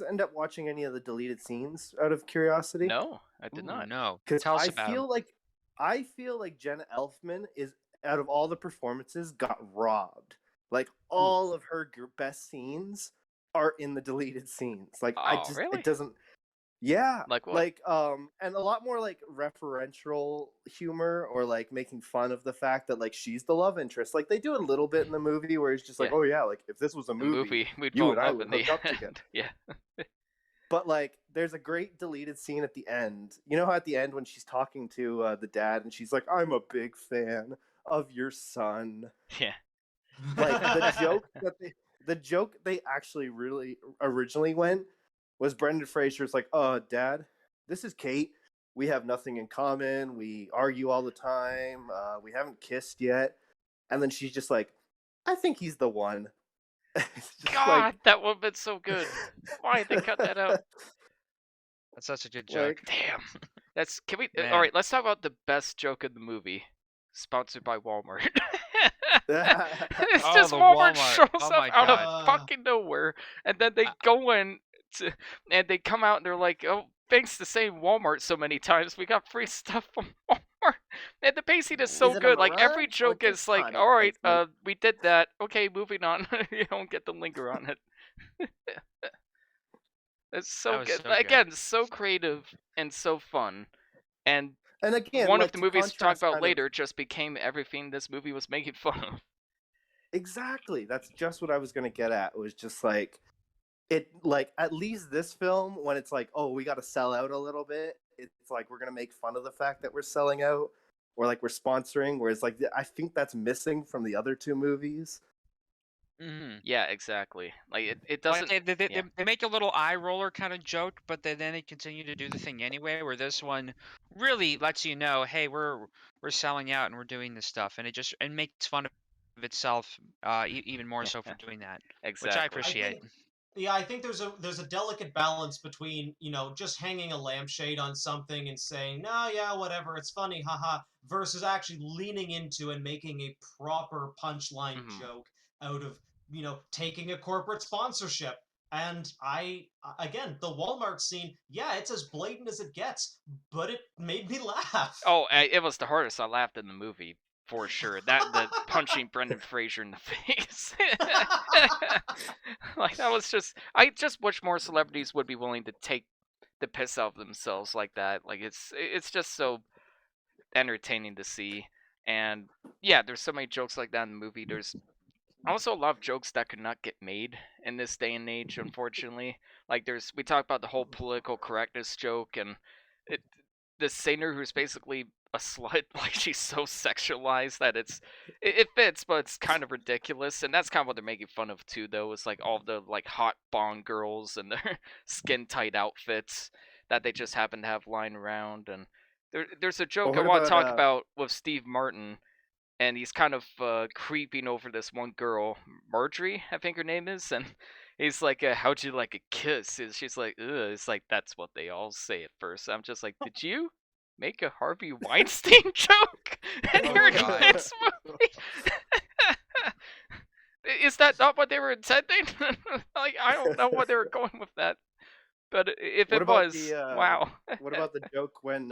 end up watching any of the deleted scenes out of curiosity? No, I did Ooh, not. No, Because tell us I about feel 'em. like Jenna Elfman is, out of all the performances, got robbed. Like all of her best scenes are in the deleted scenes. Like really? it doesn't. Yeah, Like what? and a lot more like referential humor, or like making fun of the fact that like she's the love interest. Like they do a little bit in the movie where it's just like, Yeah. oh yeah, like if this was a The movie, we'd you fall and in I love would in the hook up end. together. Yeah. But like, there's a great deleted scene at the end. You know how at the end when she's talking to the dad and she's like, "I'm a big fan of your son." Yeah. Like the joke they actually really originally went was Brendan Fraser's like, Dad, this is Kate. We have nothing in common. We argue all the time. We haven't kissed yet." And then she's just like, "I think he's the one." God, that would have been so good. Why did they cut that out? That's such a good joke. Damn. Can we? Man. All right, let's talk about the best joke in the movie. Sponsored by Walmart. It's Oh, just the Walmart Walmart. shows Oh up my out God. of fucking nowhere, and then they go in and they come out and they're like, "Oh, thanks to saying Walmart so many times, we got free stuff from Walmart." And the pacing is so Is it a good. Like every Mirage or joke is like, Discount "All right, placement? we did that. Okay, moving on." You don't get to linger on it. It's so was good. so good. Again, so creative and so fun. And again, one like, of the to movies to talk contrast about kind of- later just became everything this movie was making fun of. Exactly. That's just what I was gonna get at. It was just like it, like, at least this film, when it's like, oh, we got to sell out a little bit. It's like we're gonna make fun of the fact that we're selling out, or like we're sponsoring. Whereas like I think that's missing from the other two movies. Mm-hmm. Yeah, exactly. Like it Like doesn't. they make a little eye roller kind of joke, but then they continue to do the thing anyway. Where this one really lets you know, hey, we're selling out and we're doing this stuff, and it makes fun of itself even more so for doing that, Exactly. which I appreciate. I think there's a delicate balance between, just hanging a lampshade on something and saying, "No, yeah, whatever, it's funny, haha," versus actually leaning into and making a proper punchline joke out of, taking a corporate sponsorship. And again, the Walmart scene, yeah, it's as blatant as it gets, but it made me laugh. Oh, it was the hardest I laughed in the movie. For sure, the punching Brendan Fraser in the face, like that was just. I just wish more celebrities would be willing to take the piss out of themselves like that. Like it's just so entertaining to see, and yeah, there's so many jokes like that in the movie. There's Also a lot of jokes that could not get made in this day and age, unfortunately. Like we talk about the whole political correctness joke, and it the singer who's basically a slut, like she's so sexualized that it fits, but it's kind of ridiculous, and that's kind of what they're making fun of too. Though is like all the like hot Bond girls and their skin tight outfits that they just happen to have lying around, and there's a Well, joke I what want to about talk about with Steve Martin, and he's kind of creeping over this one girl, Marjorie, I think her name is, and he's like, "How'd you like a kiss?" And she's like, "Ugh." It's like that's what they all say at first. I'm just like, "Did you make a Harvey Weinstein joke in Oh, your God. kids movie?" Is that not what they were intending? Like, I don't know what they were going with that, but if What it about was, the wow. what about the joke when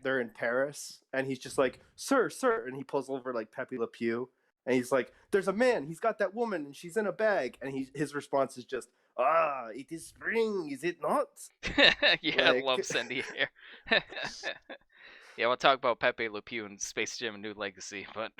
they're in Paris and he's just like, "Sir, sir," and he pulls over like Pepe Le Pew and he's like, "There's a man. He's got that woman and she's in a bag." And his response is just, "Ah, it is spring, is it not?" Yeah, I Like, love Cindy here. Yeah, we'll talk about Pepe Le Pew and Space Jam: A New Legacy, but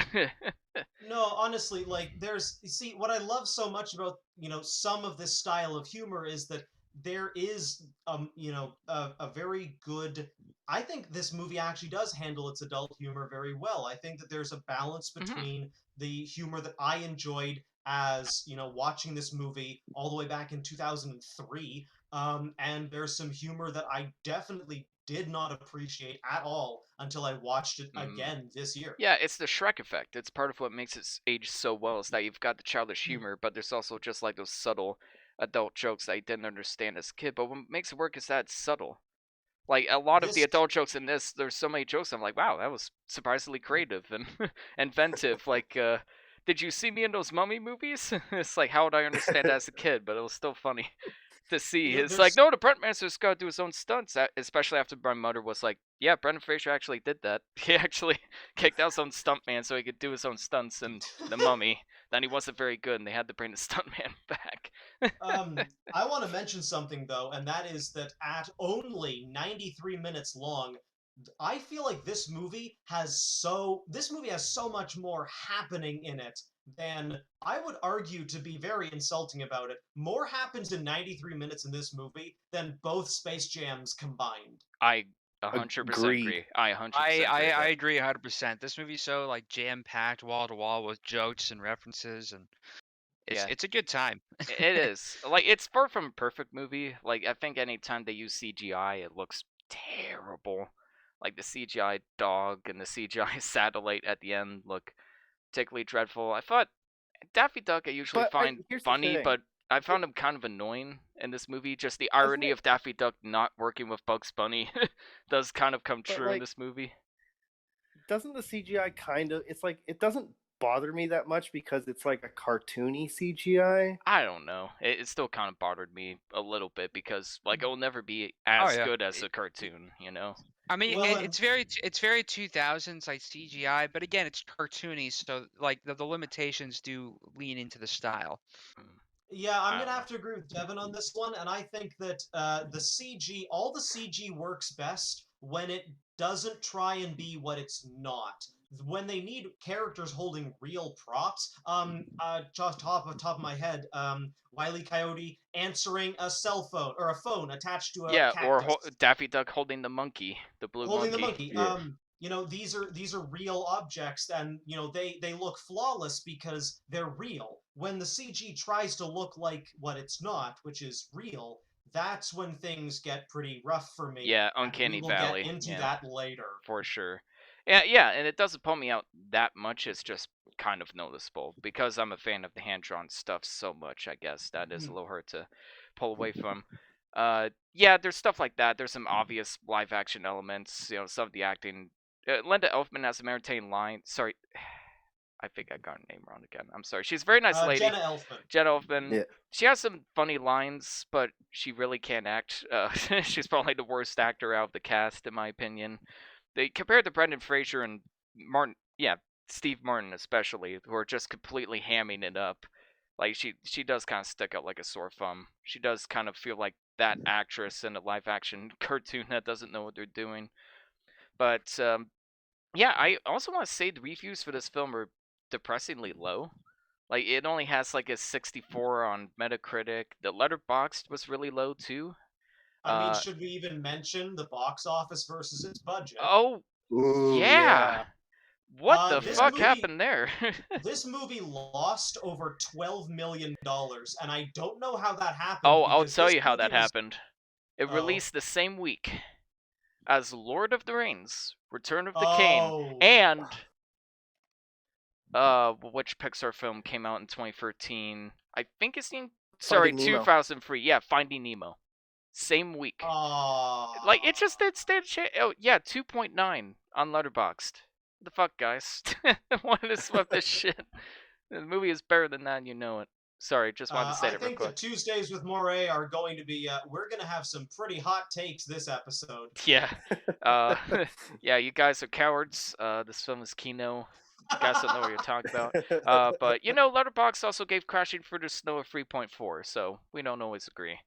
No, honestly, like there's you see what I love so much about, some of this style of humor is that there is a very good I think this movie actually does handle its adult humor very well. I think that there's a balance Mhm. between the humor that I enjoyed as, watching this movie all the way back in 2003, and there's some humor that I definitely did not appreciate at all until I watched it Mm. again this year. Yeah, it's the Shrek effect. It's part of what makes it age so well is that you've got the childish humor, but there's also just like those subtle adult jokes that I didn't understand as a kid. But what makes it work is that it's subtle. Like a lot of the This adult jokes in this, there's so many jokes. I'm like, wow, that was surprisingly creative and inventive. Like, did you see me in those mummy movies? It's like, how would I understand that as a kid? But it was still funny to see. It's like, there's no, the Brentmaster's got to do his own stunts. Especially after my mother was like, yeah, Brendan Fraser actually did that. He actually kicked out his own stuntman so he could do his own stunts in The Mummy. Then he wasn't very good, and they had to bring the stuntman back. I want to mention something though, and that is that at only 93 minutes long, I feel like this movie has so much more happening in it than I would argue, to be very insulting about it. More happens in 93 minutes in this movie than both Space Jams combined. I 100% agreed. agree. I 100% I agree with I that. agree 100%. This movie's so like jam packed wall to wall with jokes and references, and it's Yeah, it's a good time. it is. Like, it's far from a perfect movie. Like, I think anytime they use CGI, it looks terrible. Like, the CGI dog and the CGI satellite at the end look particularly dreadful. I thought Daffy Duck I usually find Here's the funny, thing. but I found him kind of annoying in this movie. Just the Doesn't irony it? of Daffy Duck not working with Bugs Bunny does kind of come But true in like, this movie. doesn't the CGI kind of? It's like it doesn't bother me that much because it's like a cartoony CGI. I don't know. It still kind of bothered me a little bit because like it'll never be Oh as yeah. good as a cartoon, you know. I mean, Well, it's very 2000s like CGI, but again, it's cartoony, so like the limitations do lean into the style. Mm, yeah, I'm I gonna don't know. have to agree with Devon on this one, and I think that all the CG works best when it doesn't try and be what it's not. When they need characters holding real props, just top of my head, Wile E. Coyote answering a cell phone or a phone attached to a Yeah, or cactus, Daffy Duck holding the monkey, the blue holding the monkey. monkey. Yeah. These are real objects, and they look flawless because they're real. When the CG tries to look like what it's not, which is real, that's when things get pretty rough for me, Yeah, and we Uncanny will get Valley. into Yeah, that later. for sure. Yeah, and it doesn't pull me out that much. It's just kind of noticeable because I'm a fan of the hand-drawn stuff so much. I guess that is a little hard to pull away from. Yeah, there's stuff like that. There's some obvious live-action elements. You know, some of the acting. Linda Elfman has a entertaining line. Sorry, I think I got her name wrong again. I'm sorry. She's a very nice lady. Jenna Elfman. Jenna Elfman. Yeah. She has some funny lines, but she really can't act. She's probably the worst actor out of the cast, in my opinion. They compared to Brendan Fraser and Martin, yeah, Steve Martin especially, who are just completely hamming it up. Like she does kind of stick out like a sore thumb. She does kind of feel like that actress in a live action cartoon that doesn't know what they're doing. But yeah, I also want to say the reviews for this film are depressingly low. Like it only has like a 64 on Metacritic. The Letterboxd was really low too. I mean, Uh should we even mention the box office versus its budget? oh Ooh, yeah. yeah. What the This Yeah. fuck movie happened there? this movie lost over $12 million, and I don't know how that happened Oh, I'll because tell this you how movie that was. happened. It Oh, released the same week as Lord of the Rings, Return of the King, oh, and which Pixar film came out in 2013? I think it's in Finding Nemo. 2003. Yeah, Finding Nemo. Same week. Like it just oh yeah, 2.9 on Letterboxd. The fuck, guys? What is with this shit? The movie is better than that, and you know it. Sorry, just wanted to say I that real think the quick. Tuesdays with Moire are going to be. We're going to have some pretty hot takes this episode. Yeah. Uh, yeah, you guys are cowards. This film is Kino. You guys don't know what you're talking about. But you know, Letterboxd also gave Crashing Through the Snow a 3.4, so we don't always agree.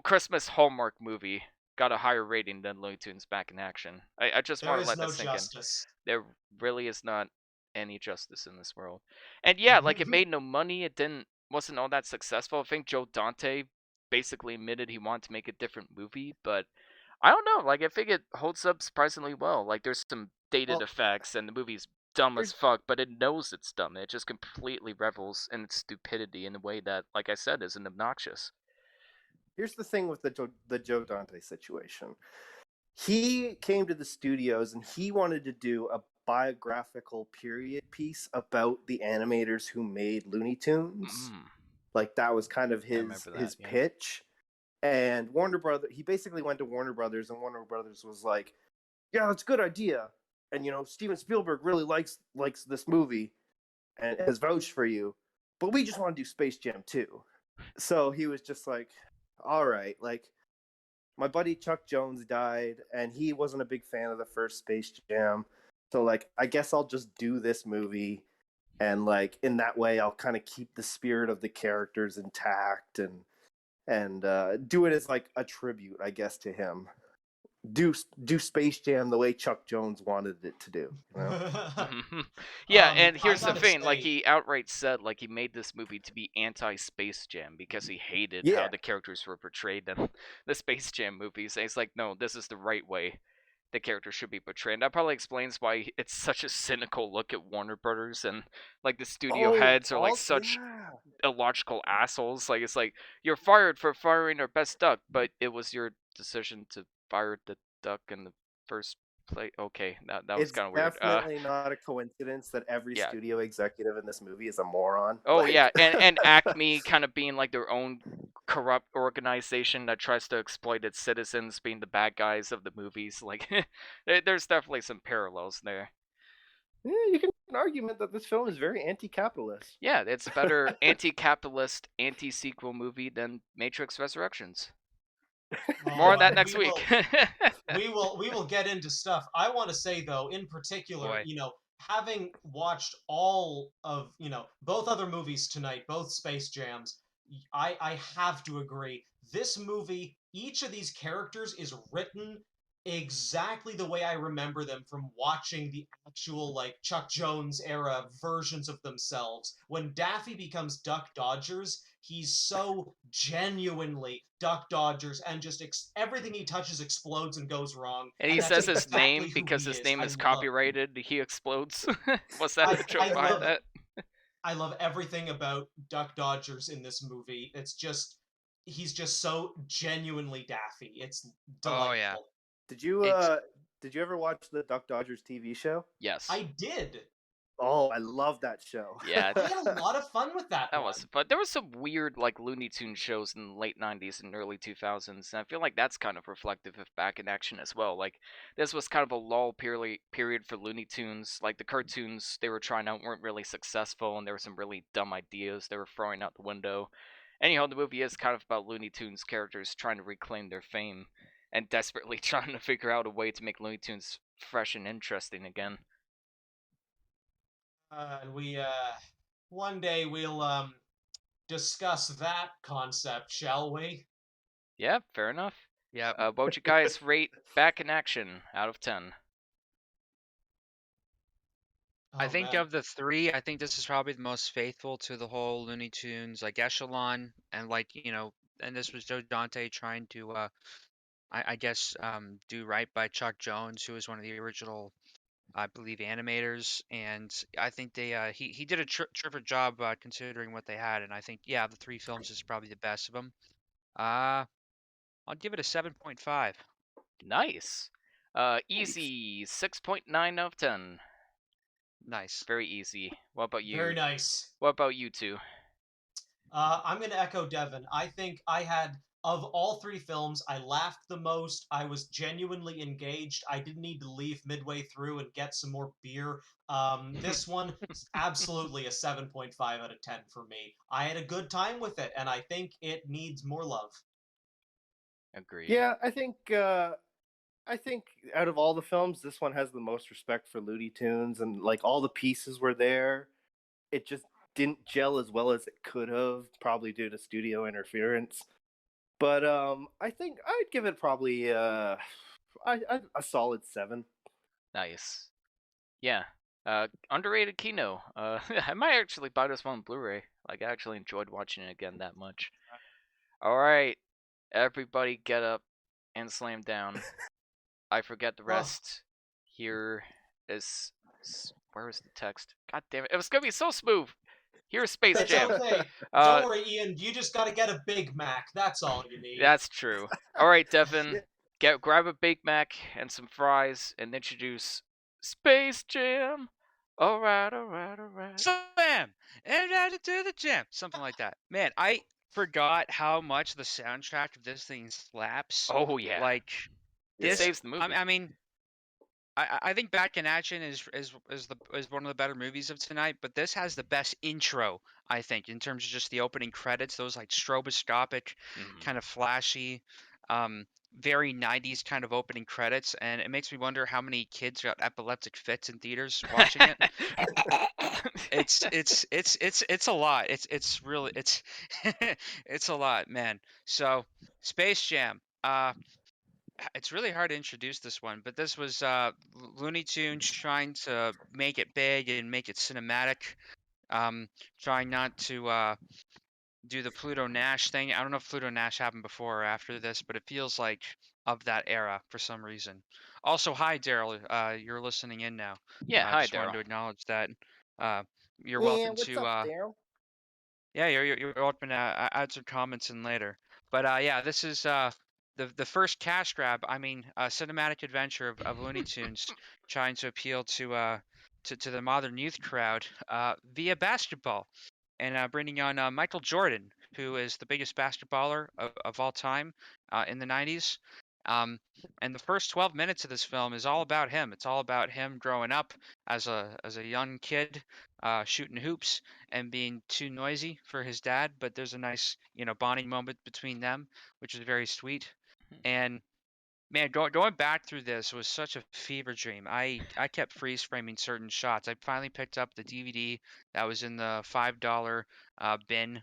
Christmas Hallmark movie got a higher rating than Looney Tunes Back in Action. I just There want to is let that no sink in. justice. There really is not any justice in this world. And yeah, like it made no money. It wasn't all that successful. I think Joe Dante basically admitted he wanted to make a different movie, but I don't know. Like I think it holds up surprisingly well. Like there's some dated Well, effects, and the movie's dumb as here's fuck, but it knows it's dumb. It just completely revels in its stupidity in a way that, like I said, isn't obnoxious. here's the thing with the Joe Dante situation. He came to the studios and he wanted to do a biographical period piece about the animators who made Looney Tunes. Like that was kind of I remember that, his yeah. pitch. And he basically went to Warner Brothers, and Warner Brothers was like, "Yeah, that's a good idea." And Steven Spielberg really likes this movie and has vouched for you, but we just want to do Space Jam too. So he was just like, "All right, like." My buddy Chuck Jones died, and he wasn't a big fan of the first Space Jam. So, like, I guess I'll just do this movie, and like in that way, I'll kind of keep the spirit of the characters intact, and do it as like a tribute, I guess, to him. Do Space Jam the way Chuck Jones wanted it to do. Yeah, and I here's the gotta thing, like say, he outright said like he made this movie to be anti-Space Jam because he hated how Yeah. the characters were portrayed in the Space Jam movies. And he's like, no, this is the right way the characters should be portrayed. And that probably explains why it's such a cynical look at Warner Brothers, and like the studio heads are like such illogical assholes. Like it's like, you're fired for firing our best duck, but it was your decision to fire the duck in the first place. Okay, that was It's kind of weird. definitely not a coincidence that every Yeah. studio executive in this movie is a moron. Oh Like- yeah, and Acme kind of being like their own corrupt organization that tries to exploit its citizens, being the bad guys of the movies. Like there's definitely some parallels there. Yeah, you can make an argument that this film is very anti-capitalist. Yeah, it's a better anti-capitalist, anti-sequel movie than Matrix Resurrections. More on that next week. we will get into stuff. I want to say though, in particular, Boy. Having watched all of both other movies tonight, both Space Jams, I have to agree. This movie, each of these characters is written exactly the way I remember them from watching the actual like Chuck Jones era versions of themselves. When Daffy becomes Duck Dodgers, he's so genuinely Duck Dodgers, and just everything he touches explodes and goes wrong. And he that's says his exactly name who because he his name I is love- copyrighted. He explodes. What's that the joke behind that? I love everything about Duck Dodgers in this movie. He's just so genuinely Daffy. It's delightful. Oh, yeah. Did you ever watch the Duck Dodgers TV show? Yes. I did. Oh, I love that show. Yeah. I had a lot of fun with that. That was, but there was some weird like Looney Tunes shows in the late '90s and early 2000s, and I feel like that's kind of reflective of Back in Action as well. Like this was kind of a lull period for Looney Tunes. Like the cartoons they were trying out weren't really successful, and there were some really dumb ideas they were throwing out the window. Anyhow, the movie is kind of about Looney Tunes characters trying to reclaim their fame and desperately trying to figure out a way to make Looney Tunes fresh and interesting again. And we one day we'll discuss that concept, shall we? Yeah, fair enough. Yep. What would you guys rate Back in Action out of 10? I Oh think man. of the three, I think this is probably the most faithful to the whole Looney Tunes like echelon, and and this was Joe Dante trying to, I guess, do right by Chuck Jones, who was one of the original, I believe, animators, and I think he did a terrific job considering what they had, and I think yeah, the three films is probably the best of them. Uh, I'll give it a 7.5. Nice. Nice. Easy 6.9 out of 10. Nice. Very easy. What about Very you? nice. What about you two? I'm going to echo Devon. I think I had, of all three films, I laughed the most. I was genuinely engaged. I didn't need to leave midway through and get some more beer. This one is absolutely a 7.5 out of 10 for me. I had a good time with it, and I think it needs more love. Agreed. Yeah, I think out of all the films, this one has the most respect for Looney Tunes, and like all the pieces were there. It just didn't gel as well as it could have, probably due to studio interference. But I think I'd give it probably a solid 7. Nice. Yeah. Underrated Kino. I might actually buy this one on Blu-ray. Like, I actually enjoyed watching it again that much. All right, everybody, get up and slam down. I forget the Oh, rest. Here is where is the text? God damn it! It was gonna be so smooth. Here's Space it's Jam. okay. Don't Uh, worry, Ian. You just got to get a Big Mac. That's all you need. that's true. All right, Devin, Yeah. grab a Big Mac and some fries and introduce Space Jam. All right, all right, all right. Slam and add it to the jam, something like that. Man, I forgot how much the soundtrack of this thing slaps. Oh yeah, Like it Yeah. this, saves the movie. I mean, I think Back in Action is one of the better movies of tonight, but this has the best intro, I think, in terms of just the opening credits. Those like stroboscopic, Mhm. kind of flashy, um, very 90s kind of opening credits, and it makes me wonder how many kids got epileptic fits in theaters watching it. It's a lot. It's really it's a lot, man. So Space Jam. It's really hard to introduce this one, but this was Looney Tunes trying to make it big and make it cinematic. Um, trying not to do the Pluto Nash thing. I don't know if Pluto Nash happened before or after this, but it feels like of that era for some reason. Also, hi Daryl, you're listening in now. Yeah, hi, Just wanted Daryl. to acknowledge that. You're Yeah, welcome what's to up, Daryl? yeah, you're welcome to add some comments in later. But yeah, this is the first cash grab. I mean, cinematic adventure of Looney Tunes trying to appeal to the modern youth crowd via basketball, and bringing on Michael Jordan, who is the biggest basketballer of all time in the 90s. Um, and the first 12 minutes of this film is all about him. It's all about him growing up as a young kid, shooting hoops and being too noisy for his dad. But there's a nice, bonding moment between them, which is very sweet. And man, going back through this was such a fever dream. I kept freeze framing certain shots. I finally picked up the DVD that was in the $5 bin,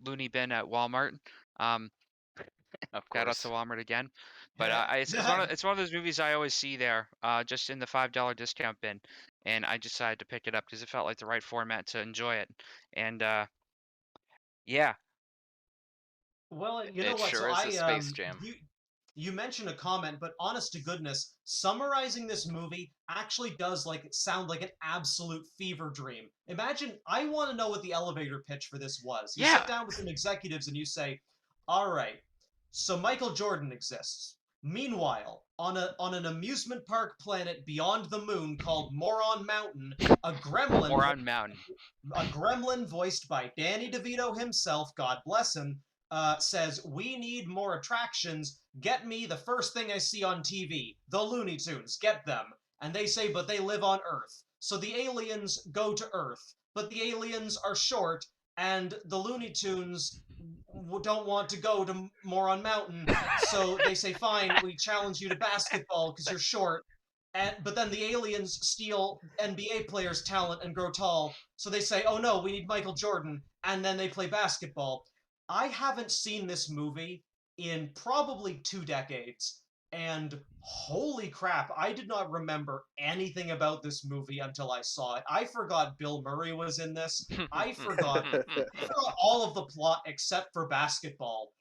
Looney bin at Walmart. Um, Of Shout out to course. Walmart again. But Yeah. it's one of those movies I always see there, just in the $5 discount bin, and I decided to pick it up because it felt like the right format to enjoy it. And yeah, Well, you know It what? So sure is a Space Jam. you mentioned a comment, but honest to goodness, summarizing this movie actually does like sound like an absolute fever dream. Imagine, I want to know what the elevator pitch for this was. You sit Yeah. down with some executives and you say, "All right, so Michael Jordan exists. Meanwhile, on an amusement park planet beyond the moon called Moron Mountain, a gremlin Moron Mountain. a gremlin voiced by Danny DeVito himself, God bless him, says, "We need more attractions. Get me the first thing I see on TV, the Looney Tunes. Get them." And they say, "But they live on Earth." So the aliens go to Earth, but the aliens are short, and the Looney Tunes don't want to go to Moron Mountain. So they say, "Fine, we challenge you to basketball because you're short." But then the aliens steal NBA players' talent and grow tall. So they say, "Oh no, we need Michael Jordan," and then they play basketball. I haven't seen this movie in probably 2 decades, And holy crap, I did not remember anything about this movie until I saw it. I forgot Bill Murray was in this. I forgot all of the plot except for basketball.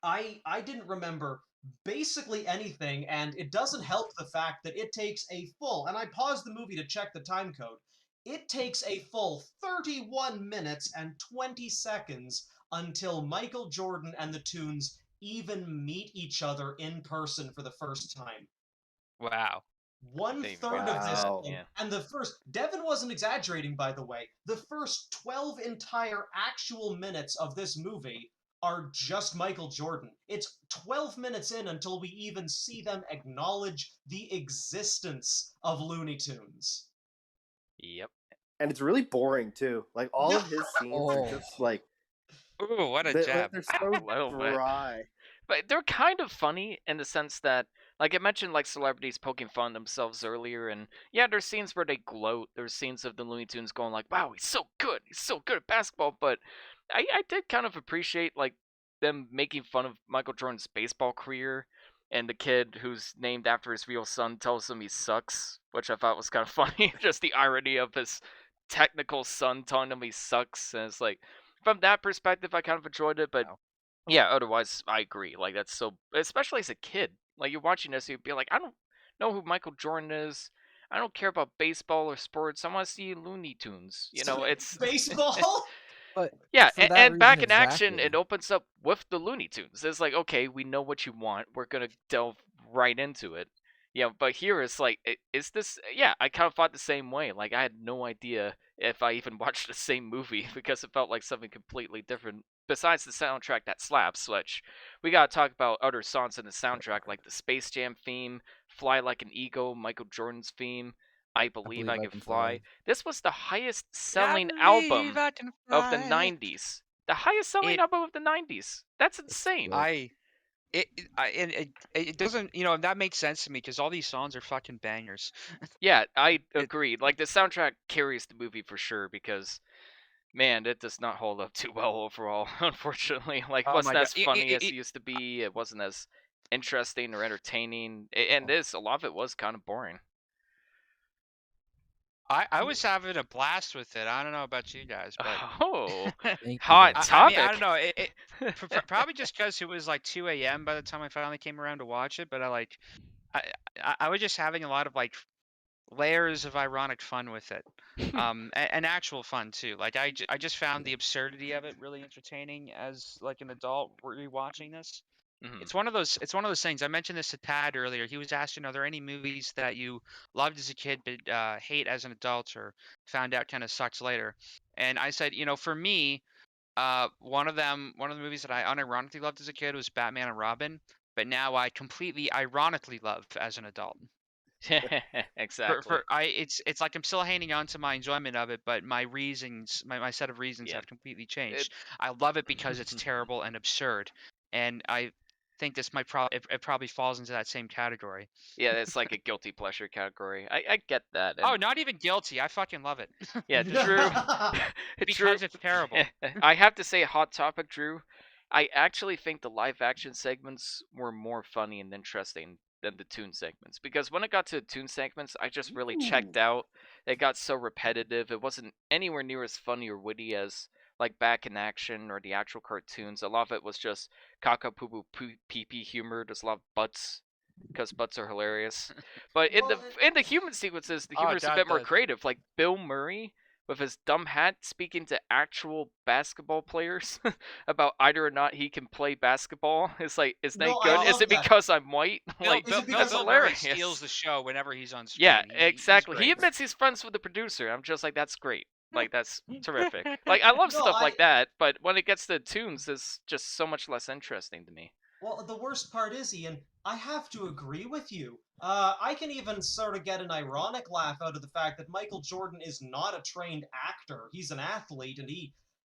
I didn't remember basically anything, and it doesn't help the fact that it takes a full, and I paused the movie to check the time code. It takes a full 31 minutes and 20 seconds until Michael Jordan and the Tunes even meet each other in person for the first time. Wow. One They even third got of to this that, Wow. film, yeah. and the first, Devon wasn't exaggerating, by the way. The first 12 entire actual minutes of this movie are just Michael Jordan. It's 12 minutes in until we even see them acknowledge the existence of Looney Tunes. Yep. And it's really boring too. Like all of his scenes are just like Ooh, what a jab. they're so A little bit. dry. But they're kind of funny in the sense that, like I mentioned, like celebrities poking fun themselves earlier, and yeah, there's scenes where they gloat. There's scenes of the Looney Tunes going like, "Wow, he's so good at basketball." But I did kind of appreciate like them making fun of Michael Jordan's baseball career, and the kid who's named after his real son tells him he sucks, which I thought was kind of funny. Just the irony of his technical son telling him he sucks, and it's like from that perspective, I kind of enjoyed it, but Wow. yeah, otherwise I agree. Like that's so, especially as a kid, like you're watching this, you'd be like, I don't know who Michael Jordan is. I don't care about baseball or sports. I want to see Looney Tunes. You know, it's Baseball? But yeah, for that and back reason in action, exactly. it opens up with the Looney Tunes. It's like, okay, we know what you want. We're gonna delve right into it. Yeah, but here it's like, is this? Yeah, I kind of thought the same way. Like I had no idea if I even watched the same movie because it felt like something completely different. Besides the soundtrack that slaps, which we gotta talk about other songs in the soundtrack, like the Space Jam theme, "Fly Like an Eagle," Michael Jordan's theme, "I I Believe believe I I Can can Fly." fly. This was the highest I selling believe album I can of the fly. 90s. The highest selling It, album of the 90s. That's That's insane. good. it doesn't, that makes sense to me because all these songs are fucking bangers. Yeah, I It, agree. Like the soundtrack carries the movie for sure because man, it does not hold up too well overall, unfortunately. Like it oh wasn't my god. as funny as it used to be. It wasn't as interesting or entertaining. And this, a lot of it was kind of boring. I was having a blast with it. I don't know about you guys, but Oh, Thank you, hot Devin. I mean, I don't topic. know. Probably just because it was like 2 a.m. by the time I finally came around to watch it. But I, I was just having a lot of like layers of ironic fun with it, and actual fun too. Like I just found the absurdity of it really entertaining as like an adult rewatching this. Mhm. It's one of those things. I mentioned this to Tad earlier. He was asking, are there any movies that you loved as a kid but hate as an adult or found out kind of sucks later? And I said, for me, one of the movies that I unironically loved as a kid was Batman and Robin, but now I completely ironically love as an adult. Exactly. It's like I'm still hanging on to my enjoyment of it, but my reasons, my set of reasons Yeah. have completely changed. I love it because it's terrible and absurd, and I think this might it probably falls into that same category. Yeah, it's like a guilty pleasure category. I get that. Oh, And not even guilty. I fucking love it. yeah, Just Drew. Drew. because it's terrible. I have to say, hot topic, Drew. I actually think the live action segments were more funny and interesting than the tune segments because when it got to the tune segments, I just really checked out. It got so repetitive. It wasn't anywhere near as funny or witty as like Back in Action or the actual cartoons. A lot of it was just caca poo poo pee pee humor. There's a lot of butts because butts are hilarious. But in Well, the human sequences, the Oh, humor is a bit more the creative. Like Bill Murray with his dumb hat speaking to actual basketball players about either or not he can play basketball. It's like, isn't no, that I good? Is love it that. because I'm white? Like Is it because Bill I'm Murray hilarious. steals the show whenever he's on screen. Yeah, He's exactly. He great. admits he's friends with the producer. I'm just like, that's great. Like that's terrific. Like I love No, stuff like that, but when it gets to tunes, it's just so much less interesting to me. Well, the worst part is, Ian, I have to agree with you. I can even sort of get an ironic laugh out of the fact that Michael Jordan is not a trained actor. He's an athlete, and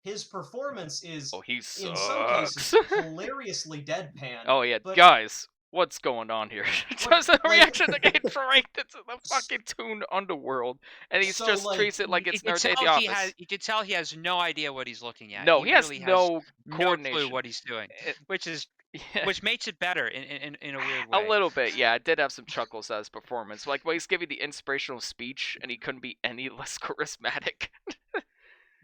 his performance is, Oh, he in some sucks. cases, hilariously deadpan. Oh yeah, But guys, what's going on here? Just a like, reaction to get dragged into the fucking tune underworld, and he's so just like, treats it like You it's could Nerd Day at the tell office. you could tell he has no idea what he's looking at. No, He he has really has no no clue coordination. what he's doing, It- which is Yeah. which makes it better in a weird A way. little bit, yeah. It did have some chuckles at his performance. Like when he's giving the inspirational speech and he couldn't be any less charismatic.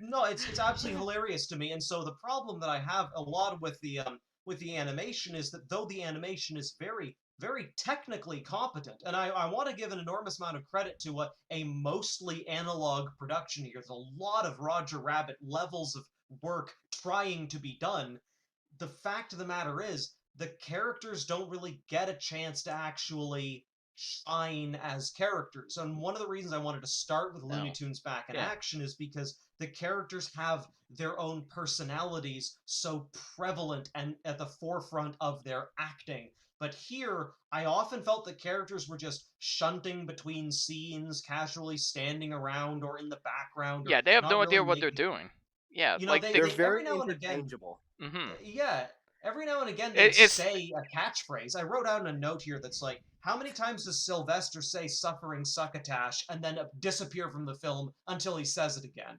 No, it's absolutely hilarious to me. And so the problem that I have a lot with the animation is that though the animation is very technically competent, and I want to give an enormous amount of credit to a mostly analog production here. There's a lot of Roger Rabbit levels of work trying to be done. The fact of the matter is the characters don't really get a chance to actually shine as characters. And one of the reasons I wanted to start with Looney No. Tunes Back in Yeah. Action is because the characters have their own personalities so prevalent and at the forefront of their acting. But here, I often felt the characters were just shunting between scenes, casually standing around or in the background, or Yeah, they have not no really idea what they're making. doing. Yeah, You know, like they, the They're they every very now and again, interchangeable. yeah, every now and again they'd it's say a catchphrase. I wrote out a note here that's like, how many times does Sylvester say "suffering succotash" and then disappear from the film until he says it again?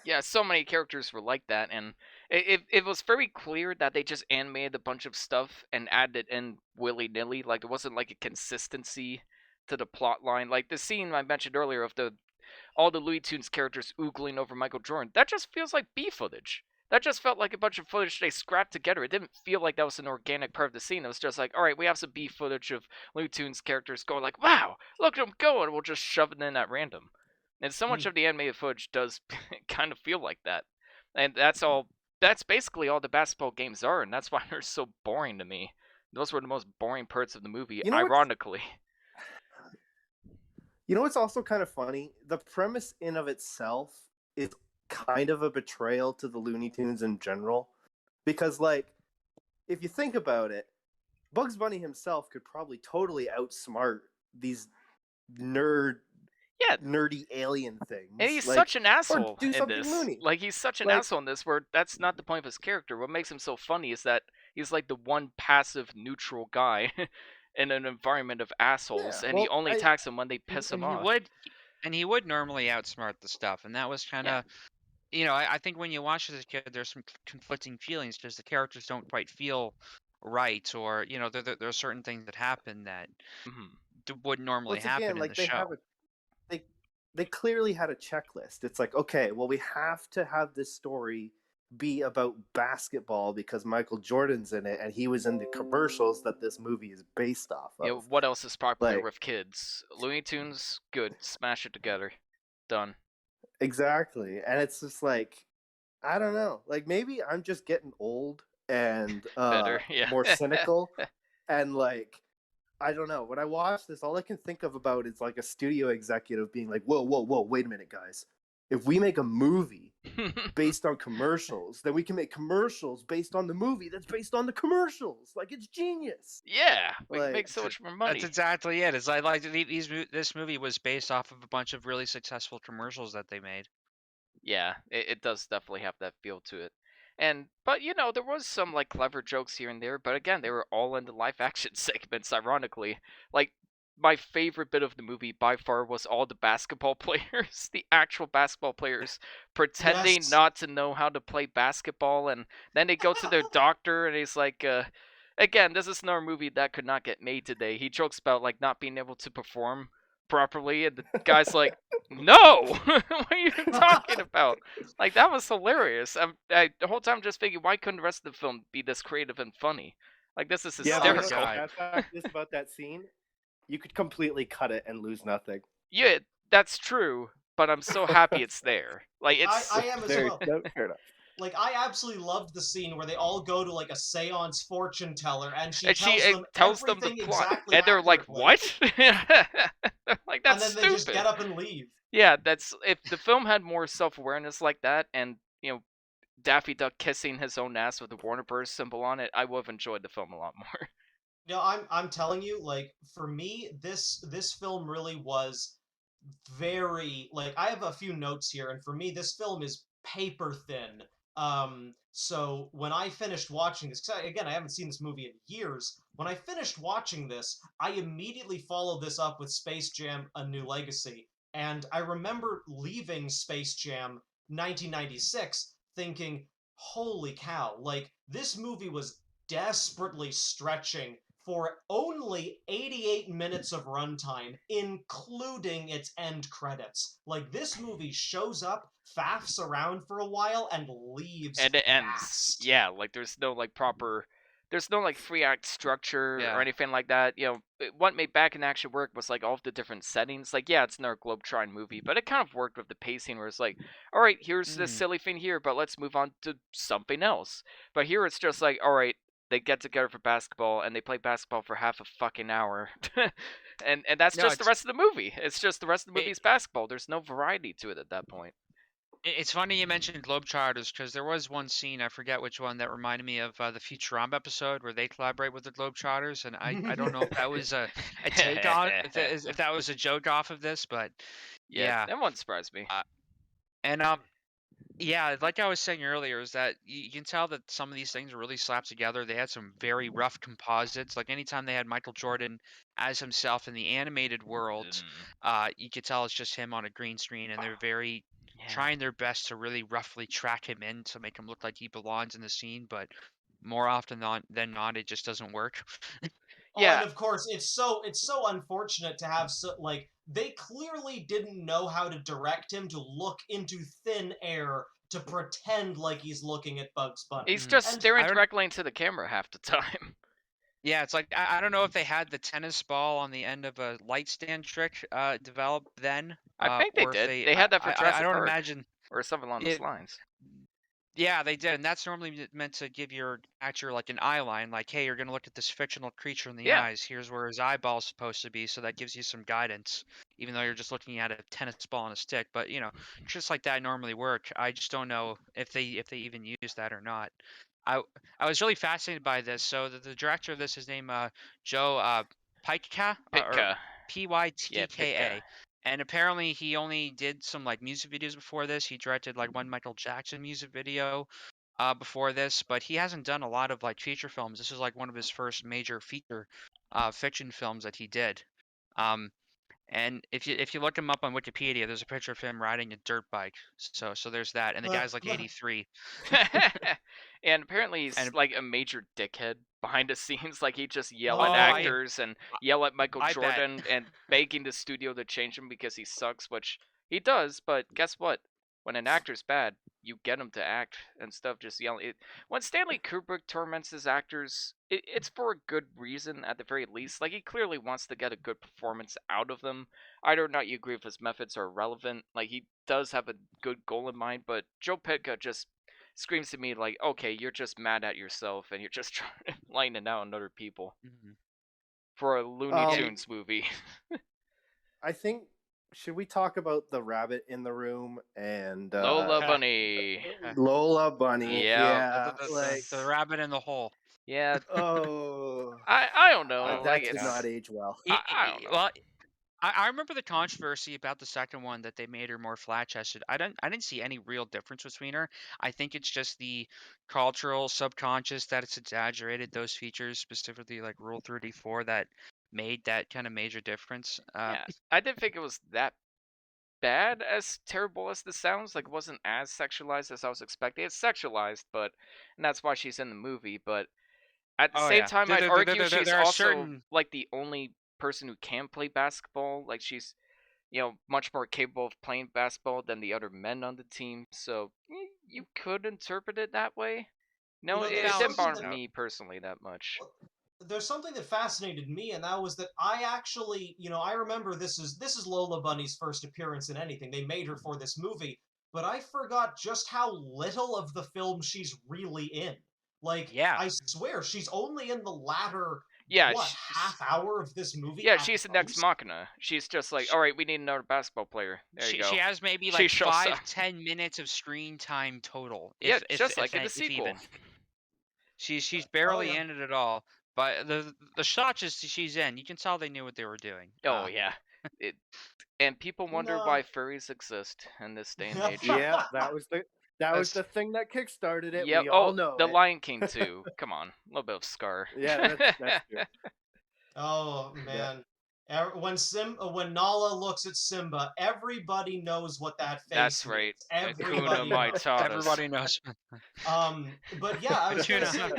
yeah, so many characters were like that, and it was very clear that they just animated a bunch of stuff and added it in willy nilly. Like there wasn't like a consistency to the plot line. Like the scene I mentioned earlier of the all the Looney Tunes characters oogling over Michael Jordan. That just feels like B footage. That just felt like a bunch of footage they scrapped together. It didn't feel like that was an organic part of the scene. It was just like, all right, we have some B footage of Looney Tunes characters going like, wow, look at them go, and we'll just shove it in at random. And so much Hmm. of the animated footage does kind of feel like that. And that's all. That's basically all the basketball games are, and that's why they're so boring to me. Those were the most boring parts of the movie, You know what's ironically. You know what's also kind of funny? The premise in of itself is kind of a betrayal to the Looney Tunes in general. Because, like, if you think about it, Bugs Bunny himself could probably totally outsmart these nerd Yeah, nerdy alien things. and he's like, such an or asshole do in something this. loony. Like he's such an Like, asshole in this where that's not the point of his character. What makes him so funny is that he's like the one passive neutral guy in an environment of assholes, yeah, and he well, only attacks them when they piss him And he off. would, and he would normally outsmart the stuff, and that was kind Yeah. of, I think when you watch as a kid, there's some conflicting feelings because the characters don't quite feel right, or there are certain things that happen that Mhm. wouldn't normally once again, happen in like the they have show. they they clearly had a checklist. It's like, okay, well, we have to have this story be about basketball because Michael Jordan's in it and he was in the commercials that this movie is based off You of. know, what else is popular Like, with kids? Looney Tunes, good. Smash it together. Done. exactly. And it's just like, I don't know. Like, maybe I'm just getting old and Better, yeah. more cynical. And, like, I don't know. When I watch this, all I can think of about is like a studio executive being like, whoa, whoa, whoa, wait a minute, guys. If we make a movie based on commercials, then we can make commercials based on the movie that's based on the commercials. Like, it's genius. Yeah, we can Like, make so much more That's money. exactly it. It's like this movie was based off of a bunch of really successful commercials that they made. Yeah, it does definitely have that feel to it. But there was some like clever jokes here and there, but again, they were all in the live action segments, ironically. Like my favorite bit of the movie by far was all the basketball players, the actual basketball players pretending Yes. not to know how to play basketball, and then they go to their doctor and he's like again, this is another movie that could not get made today. He jokes about like not being able to perform properly, and the guy's like, "No, what are you talking about?" Like that was hilarious. I the whole time just thinking, why couldn't the rest of the film be this creative and funny? Like this is yeah, Oh, but you know hysterical. what the sad fact is about that scene? You could completely cut it and lose nothing. Yeah, that's true, but I'm so happy it's there. Like it's I am as There, well. no, fair enough. Like, I absolutely loved the scene where they all go to like a seance fortune teller and she and she tells them tells them the everything plot, exactly and they're like, accurately, "What?" Like and that's then they just stupid. get up and leave. Yeah, that's if the film had more self-awareness like that, and Daffy Duck kissing his own ass with the Warner Bros. Symbol on it, I would have enjoyed the film a lot more. No, I'm telling you, like, for me, this film really was very, like, I have a few notes here, and for me, this film is paper thin. So when I finished watching this, 'cause again, I haven't seen this movie in years. When I finished watching this, I immediately followed this up with Space Jam: A New Legacy, and I remember leaving Space Jam 1996 thinking, "Holy cow! Like, this movie was desperately stretching for only 88 minutes of runtime, including its end credits. Like, this movie shows up, faffs around for a while, and leaves And it ends. fast. Yeah, like there's no like proper, there's no like 3 act structure or Yeah. anything like that. What made Back in Action work was like all of the different settings. Like, yeah, it's another Globetrotting movie, but it kind of worked with the pacing where it's like, all right, here's this silly thing here, but let's move on to something else. But here it's just like, all right, they get together for basketball and they play basketball for half a fucking hour. and that's No, just the rest of the movie. It's just the rest of the movie's basketball. There's no variety to it at that point. It's funny you mentioned Globetrotters because there was one scene, I forget which one, that reminded me of the Futurama episode where they collaborate with the Globetrotters, and I don't know if that was a take on if that was a joke off of this, but yeah. That won't surprise me. And yeah, like I was saying earlier, is that you can tell that some of these things are really slapped together. They had some very rough composites. Like anytime they had Michael Jordan as himself in the animated world, you could tell it's just him on a green screen, and they're very trying their best to really roughly track him in to make him look like he belongs in the scene. But more often than not, it just doesn't work. Yeah, and of course, it's so unfortunate to have they clearly didn't know how to direct him to look into thin air to pretend like he's looking at Bugs Bunny. He's just staring directly into the camera half the time. Yeah, it's like I don't know if they had the tennis ball on the end of a light stand trick developed then. I think they did. They had that for Jurassic I don't Park, imagine or something along those lines. Yeah, they did, and that's normally meant to give your actor like an eye line, like, hey, you're gonna look at this fictional creature in the eyes. Here's where his eyeball's supposed to be, so that gives you some guidance, even though you're just looking at a tennis ball on a stick. But tricks like that normally work. I just don't know if they even use that or not. I was really fascinated by this. So the director of this is named Joe Pytka, or Pytka. And apparently he only did some like music videos before this. He directed like one Michael Jackson music video before this, but he hasn't done a lot of like feature films. This is like one of his first major feature fiction films that he did. And if you look him up on Wikipedia, there's a picture of him riding a dirt bike. So there's that, and the guy's like 83. And apparently he's like a major dickhead behind the scenes. Like he just yell at actors and yell at Michael Jordan and begging the studio to change him because he sucks, which he does. But guess what? When an actor's bad, you get him to act and stuff. Just yelling. When Stanley Kubrick torments his actors, it's for a good reason at the very least. Like he clearly wants to get a good performance out of them. I don't know you agree if his methods are relevant. Like he does have a good goal in mind, but Joe Pytka just screams to me like, okay, you're just mad at yourself and you're just trying to line it out on other people for a Looney Tunes movie. I think, should we talk about the rabbit in the room and Lola Bunny? Lola Bunny, yeah, the rabbit in the hole. Yeah. Oh, I don't know. That did not age well. I don't know. Well, I remember the controversy about the second one, that they made her more flat-chested. I didn't see any real difference between her. I think it's just the cultural subconscious that it's exaggerated those features, specifically like Rule 34, that made that kind of major difference. Yeah, I didn't think it was that bad, as terrible as this sounds. Like it wasn't as sexualized as I was expecting. It's sexualized, and that's why she's in the movie. But at the same time, I'd argue she's also like the only person who can play basketball. Like she's much more capable of playing basketball than the other men on the team, so you could interpret it that way. No, it didn't bother me personally that much. There's something that fascinated me, and that was that I actually, I remember this is Lola Bunny's first appearance in anything. They made her for this movie, but I forgot just how little of the film she's really in. Like, I swear, she's only in the latter half hour of this movie? Yeah, she's the next Machina. She's just like, all right, we need another basketball player. There you go. She has maybe like 5-10 minutes of screen time total. Just like in the sequel. Even. She's barely in it at all. But the shots she's in, you can tell they knew what they were doing. Oh yeah. And people wonder why furries exist in this day and age. Yeah, that was the thing that kickstarted it. Yep. We all know The it. Lion King too. Come on, a little bit of Scar. Yeah, that's true. Oh man, when Nala looks at Simba, everybody knows what that face. That's right. Everybody knows. But yeah, I was gonna say,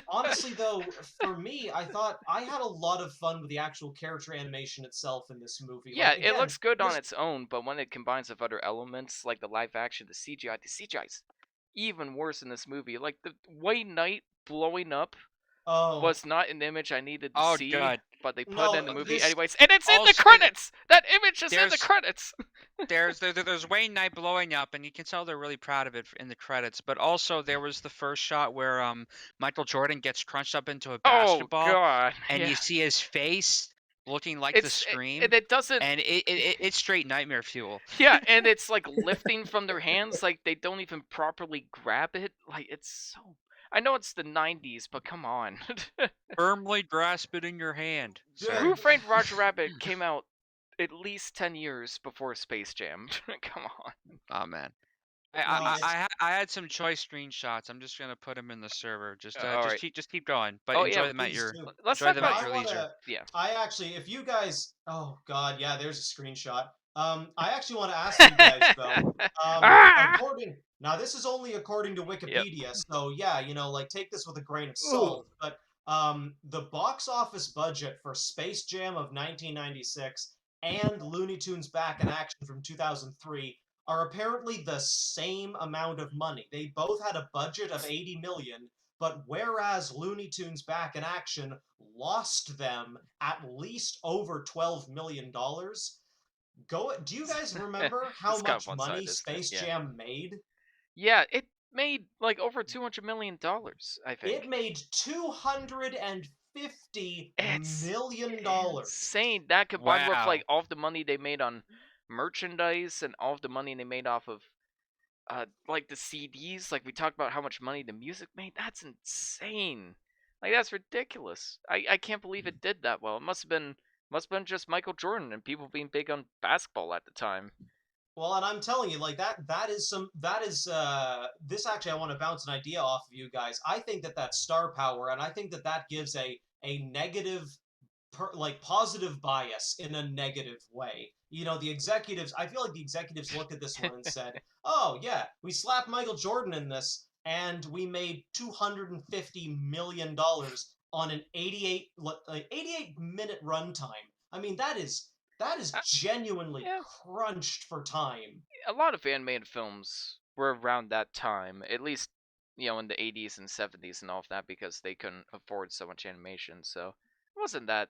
Honestly, though, for me, I thought I had a lot of fun with the actual character animation itself in this movie. Yeah, Like, it again, looks good on this. its own, but when it combines with other elements like the live action, the CGI's even worse in this movie. Like the White Knight blowing up Oh, was not an image I needed to Oh see, god. but they put it in no, the movie this. anyways, and it's in the Also, credits. That image is in the there's credits. there's Wayne Knight blowing up, and you can tell they're really proud of it in the credits. But also, there was the first shot where Michael Jordan gets crunched up into a Oh basketball, god, and yeah. you see his face looking like the It's Scream, it doesn't. and it's straight nightmare fuel. Yeah, and it's like lifting from their hands, like they don't even properly grab it. Like it's so. I know it's the '90s, but come on. Firmly grasp it in your hand, sir. Who Framed Roger Rabbit came out at least 10 years before Space Jam. Come on. Oh man. No, I had some choice screenshots. I'm just gonna put them in the server. All right. Just keep going, but Oh yeah. enjoy them at please your do. Let's enjoy talk them No, about. at I your want leisure. to. Yeah. I actually, if you guys, oh God, yeah, there's a screenshot. I actually want to ask you guys though. Ah! According now, this is only according to Yep. Wikipedia, so yeah, like take this with a grain of Ooh. salt. But the box office budget for Space Jam of 1996 and Looney Tunes Back in Action from 2003 are apparently the same amount of money. They both had a budget of 80 million, but whereas Looney Tunes Back in Action lost them at least over $12 million, do you guys remember how It's kind of much one money side, isn't it? Space Yeah. Jam made? Yeah, it made like over $200 million, I It think. made $250 It's million. insane. That combined with Wow. like all of the money they made on merchandise and all of the money they made off of like the CDs, like we talked about how much money the music made. That's insane. Like that's ridiculous. I can't believe it did that well. It must have been just Michael Jordan and people being big on basketball at the time. Well, and I'm telling you, like this actually I want to bounce an idea off of you guys. I think that that's star power, and I think that that gives a negative like positive bias in a negative way. The executives, I feel like the executives looked at this one and said, "Oh yeah, we slapped Michael Jordan in this and we made $250 million on an 88-minute runtime." I mean, that is Uh, genuinely yeah, crunched for time. a lot of animated films were around that time, at least in the 80s and 70s and all of that because they couldn't afford so much animation. So it wasn't that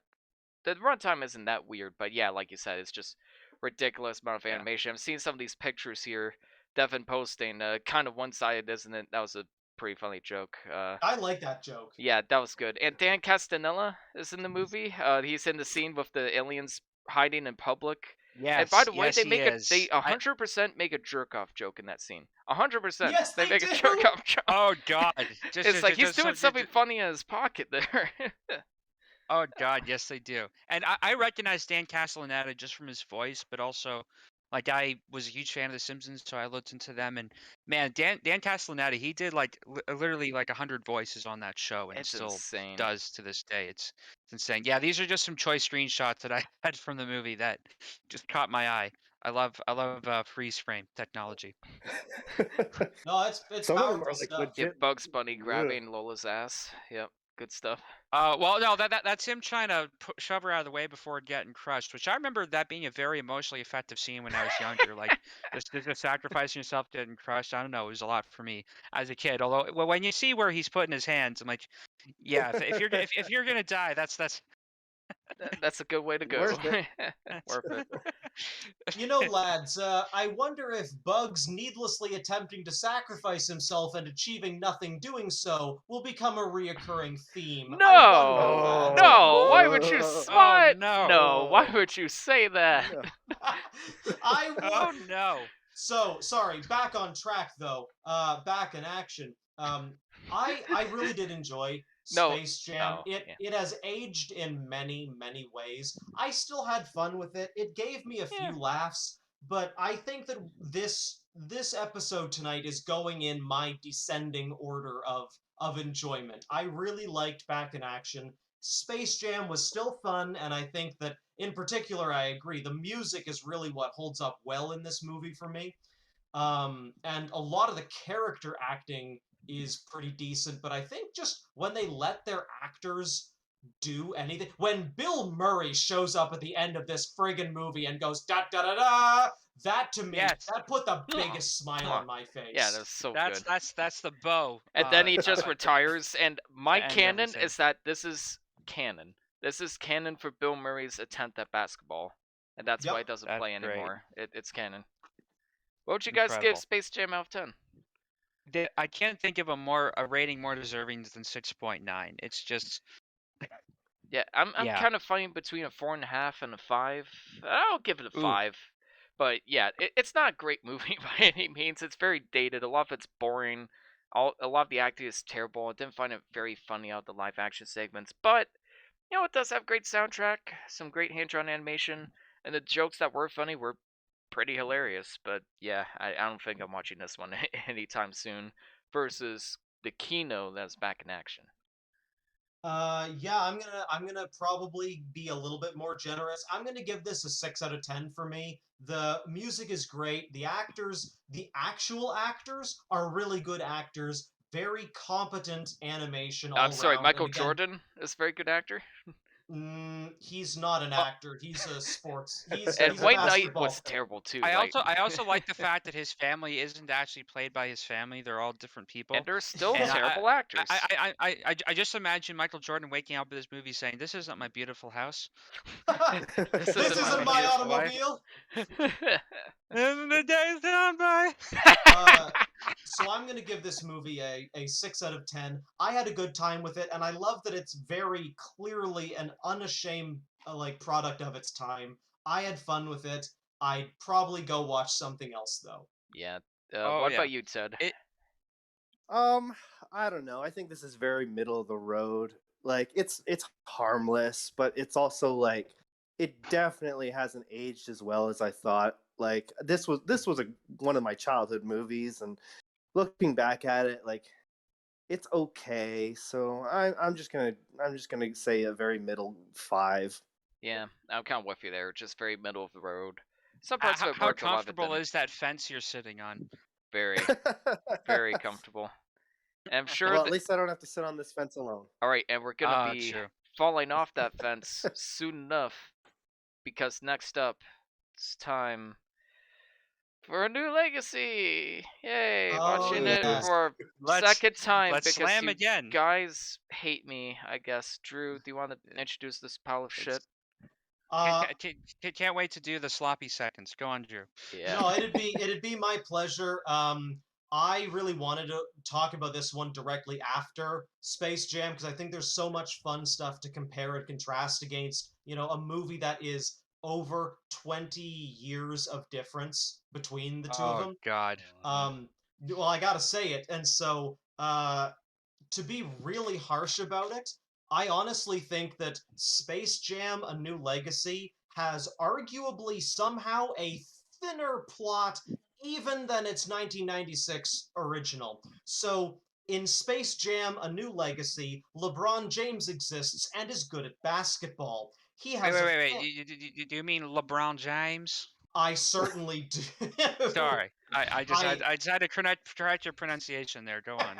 the runtime isn't that weird, but yeah, like you said, it's just ridiculous amount of Yeah. animation. I'm seeing some of these pictures here, Devon posting, kind of one-sided, isn't it? That was a pretty funny joke. I like that joke. Yeah, that was good. And Dan Castanella is in the movie. He's in the scene with the aliens hiding in public. And by Yes, the way, yes, he they is. 100% make a jerk off joke in that scene. 100%, Yes, they they make a do. jerk off joke. Oh God. It's like he's doing something funny in his pocket there. Oh God, yes they do. And I recognize Dan Castellaneta just from his voice, but also like I was a huge fan of The Simpsons, so I looked into them. And man, Dan Castellaneta, he did like literally like 100 voices on that show, and It's still insane. does to this day. It's insane. Yeah, these are just some choice screenshots that I had from the movie that just caught my eye. I love freeze frame technology. No, it's Some of them powerful are like stuff. Yeah, legit. Bugs Bunny Ugh. grabbing Lola's ass. Yep, good stuff. Well, no, that's him trying to shove her out of the way before getting crushed, which I remember that being a very emotionally effective scene when I was younger. Like, just sacrificing yourself, getting crushed. I don't know, it was a lot for me as a kid. Although, well, when you see where he's putting his hands, I'm like, yeah, if you're gonna die, that's That's a good way to go. Worth it. Worth it. Lads, I wonder if Bugs needlessly attempting to sacrifice himself and achieving nothing doing so will become a reoccurring theme. No, I wonder, no. Why would you? Oh, What? no. No. Why would you say that? No. I Oh wonder. no. So sorry. Back on track though. Back in action. I really did enjoy No. Space Jam. Oh, It yeah. it has aged in many ways. I still had fun with it. It gave me a Yeah. few laughs, but I think that this episode tonight is going in my descending order of enjoyment. I really liked Back in Action. Space Jam was still fun, and I think that in particular I agree. The music is really what holds up well in this movie for me. And a lot of the character acting is pretty decent, but I think just when they let their actors do anything, when Bill Murray shows up at the end of this friggin' movie and goes da da da da, that to me, Yes, that put the biggest smile on my Yeah, face. that's so that's good. that's the bow. And then he just retires. And my to end canon everything. is that this is canon. This is canon for Bill Murray's attempt at basketball, and that's why Yep. it doesn't That's play great. anymore. It's canon. What would you guys give Incredible. Space Jam out of 10? I can't think of a rating more deserving than 6.9. It's just Yeah, I'm yeah. kind of fighting between a 4.5 and a 5. I'll give it a Ooh. 5. But yeah, it's not a great movie by any means. It's very dated. A lot of it's boring. A lot of the acting is terrible. I didn't find it very funny out the live action segments. But it does have great soundtrack, some great hand drawn animation, and the jokes that were funny were pretty hilarious. But yeah, I don't think I'm watching this one anytime soon. Versus the Kino that's back in action. Yeah, I'm gonna probably be a little bit more generous. I'm gonna give this a 6 out of 10 for me. The music is great. The actors, the actual actors, are really good actors. Very competent animation I'm all sorry, round. And Michael again, Jordan is a very good actor. he's not an Oh, actor. He's a sports. He's and he's a White Knight basketball was player. terrible too. I Like, also like the fact that his family isn't actually played by his family. They're all different and people. they're still And terrible actors. I just imagine Michael Jordan waking up with this movie saying, "This isn't my beautiful house. This This isn't isn't my my beautiful wife. automobile. And the day's gone by." So I'm gonna give this movie a 6 out of 10. I had a good time with it, and I love that it's very clearly an unashamed like product of its time. I had fun with it. I'd probably go watch something else though. Yeah. Oh What yeah. about you, Ted? It I don't know. I think this is very middle of the road. Like it's harmless, but it's also like it definitely hasn't aged as well as I thought. Like this was one of my childhood movies, and looking back at it, like it's okay. So I'm just gonna say a very middle 5. Yeah, I'm kind of with you there. Just very middle of the road. Some parts of it how worked, a lot of it comfortable didn't. is that fence you're sitting on? Very, very comfortable. And I'm sure Well, at that. least I don't have to sit on this fence alone. All right, and we're gonna Oh, be true. falling off that fence soon enough, because next up, it's time for a new legacy. Yay! Oh Watching it yes. for Let's second time let's because slam you again. guys hate me. I guess. Drew, do you want to introduce this pile of shit? Uh, Can't wait to do the sloppy seconds. Go on, Drew. Yeah. no, it'd be my pleasure. I really wanted to talk about this one directly after Space Jam because I think there's so much fun stuff to compare and contrast against, a movie that is over 20 years of difference between the two of Oh them. God. Well, I gotta say it, and so to be really harsh about it, I honestly think that Space Jam: A New Legacy has arguably somehow a thinner plot even than its 1996 original. So, in Space Jam: A New Legacy, LeBron James exists and is good at basketball. He Wait, has wait, a wait, wait. Do you mean LeBron James? I certainly do. Sorry, I just I I decided to correct your pronunciation there. Go on.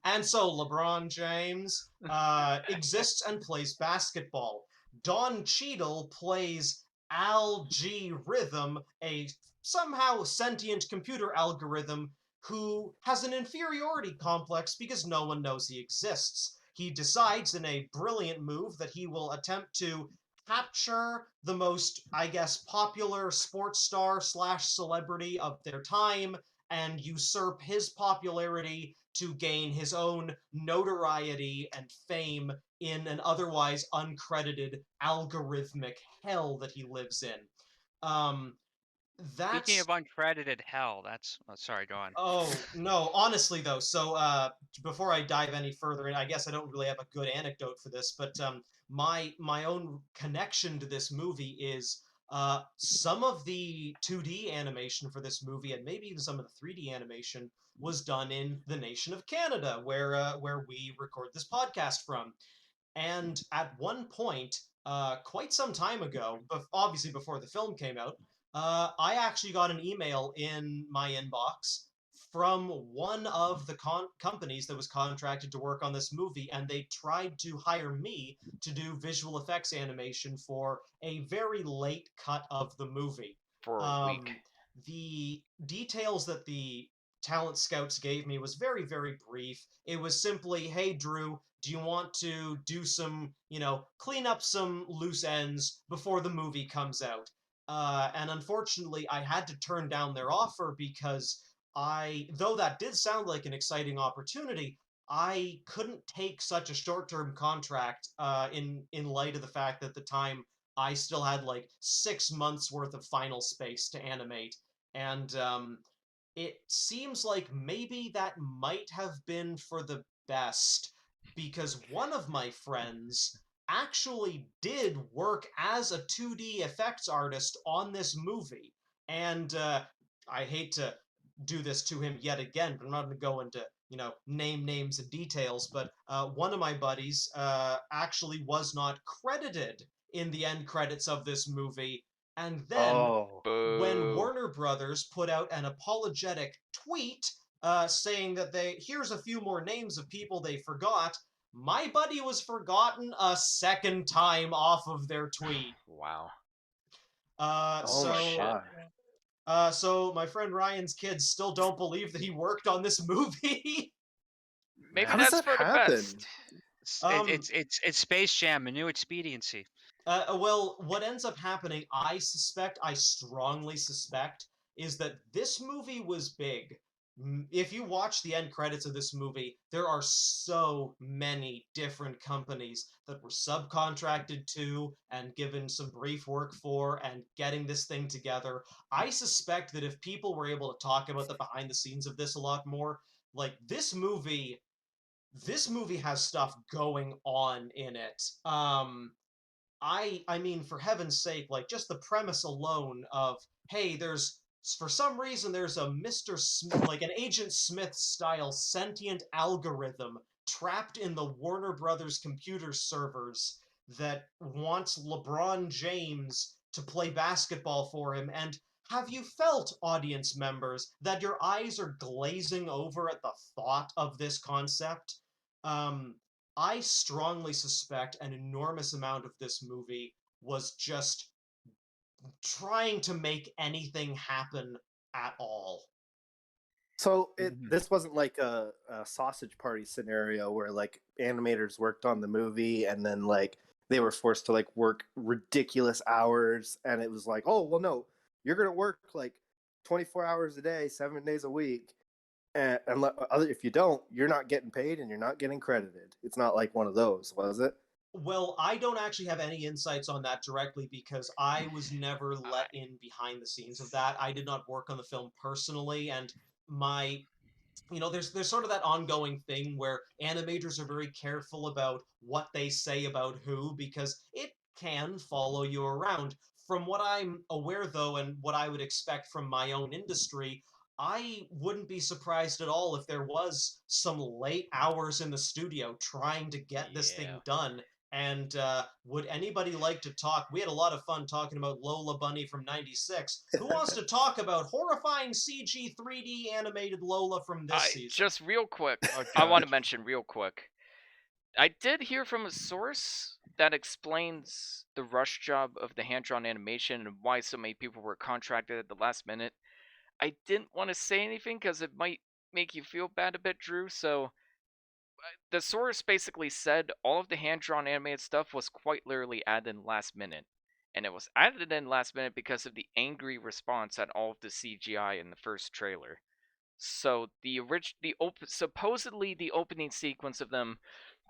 And so LeBron James exists and plays basketball. Don Cheadle plays Al G Rhythm, a somehow sentient computer algorithm who has an inferiority complex because no one knows he exists. He decides in a brilliant move that he will attempt to capture the most, I guess, popular sports star slash celebrity of their time and usurp his popularity to gain his own notoriety and fame in an otherwise uncredited algorithmic hell that he lives in. Um, Speaking of that's uncredited hell, that's sorry. Go on. Oh no, honestly though. So before I dive any further, and I guess I don't really have a good anecdote for this, but my own connection to this movie is some of the 2D animation for this movie, and maybe even some of the 3D animation, was done in the nation of Canada, where we record this podcast from. And at one point, quite some time ago, obviously before the film came out, I actually got an email in my inbox from one of the companies that was contracted to work on this movie, and they tried to hire me to do visual effects animation for a very late cut of the movie. For a week. The details that the talent scouts gave me was very, very brief. It was simply, hey, Drew, do you want to do some, clean up some loose ends before the movie comes out? And unfortunately, I had to turn down their offer because though that did sound like an exciting opportunity, I couldn't take such a short-term contract in light of the fact that at the time I still had like 6 months worth of final space to animate, and it seems like maybe that might have been for the best because one of my friends actually did work as a 2D effects artist on this movie. And I hate to do this to him yet again, but I'm not going to go into, name names and details. But one of my buddies actually was not credited in the end credits of this movie. And then Oh, when Boo. Warner Brothers put out an apologetic tweet saying that here's a few more names of people they forgot, my buddy was forgotten a second time off of their tweet. Wow. Uh, oh my so, Shit. so my friend Ryan's kids still don't believe that he worked on this movie. Maybe How does that's that for the happen? best. It's Space Jam, a new expediency. Well, what ends up happening, I strongly suspect, is that this movie was big. If you watch the end credits of this movie, there are so many different companies that were subcontracted to and given some brief work for and getting this thing together. I suspect that if people were able to talk about the behind the scenes of this a lot more, like this movie has stuff going on in it. I mean, for heaven's sake, like just the premise alone of, hey, there's for some reason there's a like an Agent Smith style sentient algorithm trapped in the Warner Brothers computer servers that wants LeBron James to play basketball for him. And have you felt, audience members, that your eyes are glazing over at the thought of this concept? Um, I strongly suspect an enormous amount of this movie was just trying to make anything happen at all. So Mhm. this wasn't like a sausage party scenario where like animators worked on the movie and then like they were forced to like work ridiculous hours and it was like, oh well no, you're gonna work like 24 hours a day, 7 days a week, and if you don't, you're not getting paid and you're not getting credited. It's not like one of those, was it? Well, I don't actually have any insights on that directly because I was never let in behind the scenes of that. I did not work on the film personally, and my there's sort of that ongoing thing where animators are very careful about what they say about who because it can follow you around. From what I'm aware, though, and what I would expect from my own industry, I wouldn't be surprised at all if there was some late hours in the studio trying to get this Yeah. thing done. And would anybody like to talk? We had a lot of fun talking about Lola Bunny from '96. Who wants to talk about horrifying CG 3D animated Lola from this season? Just real quick, Oh, I want God. to mention real quick. I did hear from a source that explains the rush job of the hand-drawn animation and why so many people were contracted at the last minute. I didn't want to say anything because it might make you feel bad a bit, Drew. So the source basically said all of the hand-drawn animated stuff was quite literally added in last minute. And it was added in last minute because of the angry response at all of the CGI in the first trailer. So supposedly the opening sequence of them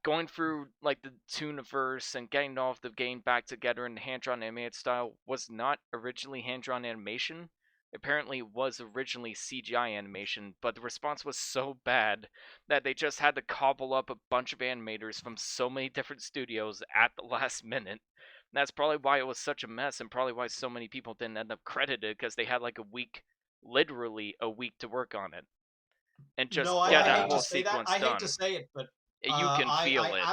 going through like the Tooniverse and getting all of the game back together in the hand-drawn animated style was not originally hand-drawn animation. Apparently it was originally CGI animation, but the response was so bad that they just had to cobble up a bunch of animators from so many different studios at the last minute. That's probably why it was such a mess and probably why so many people didn't end up credited because they had like a week, literally a week to work on it and just No, get I that hate to whole Wow. say that. sequence I hate to done. say it, but You can feel it.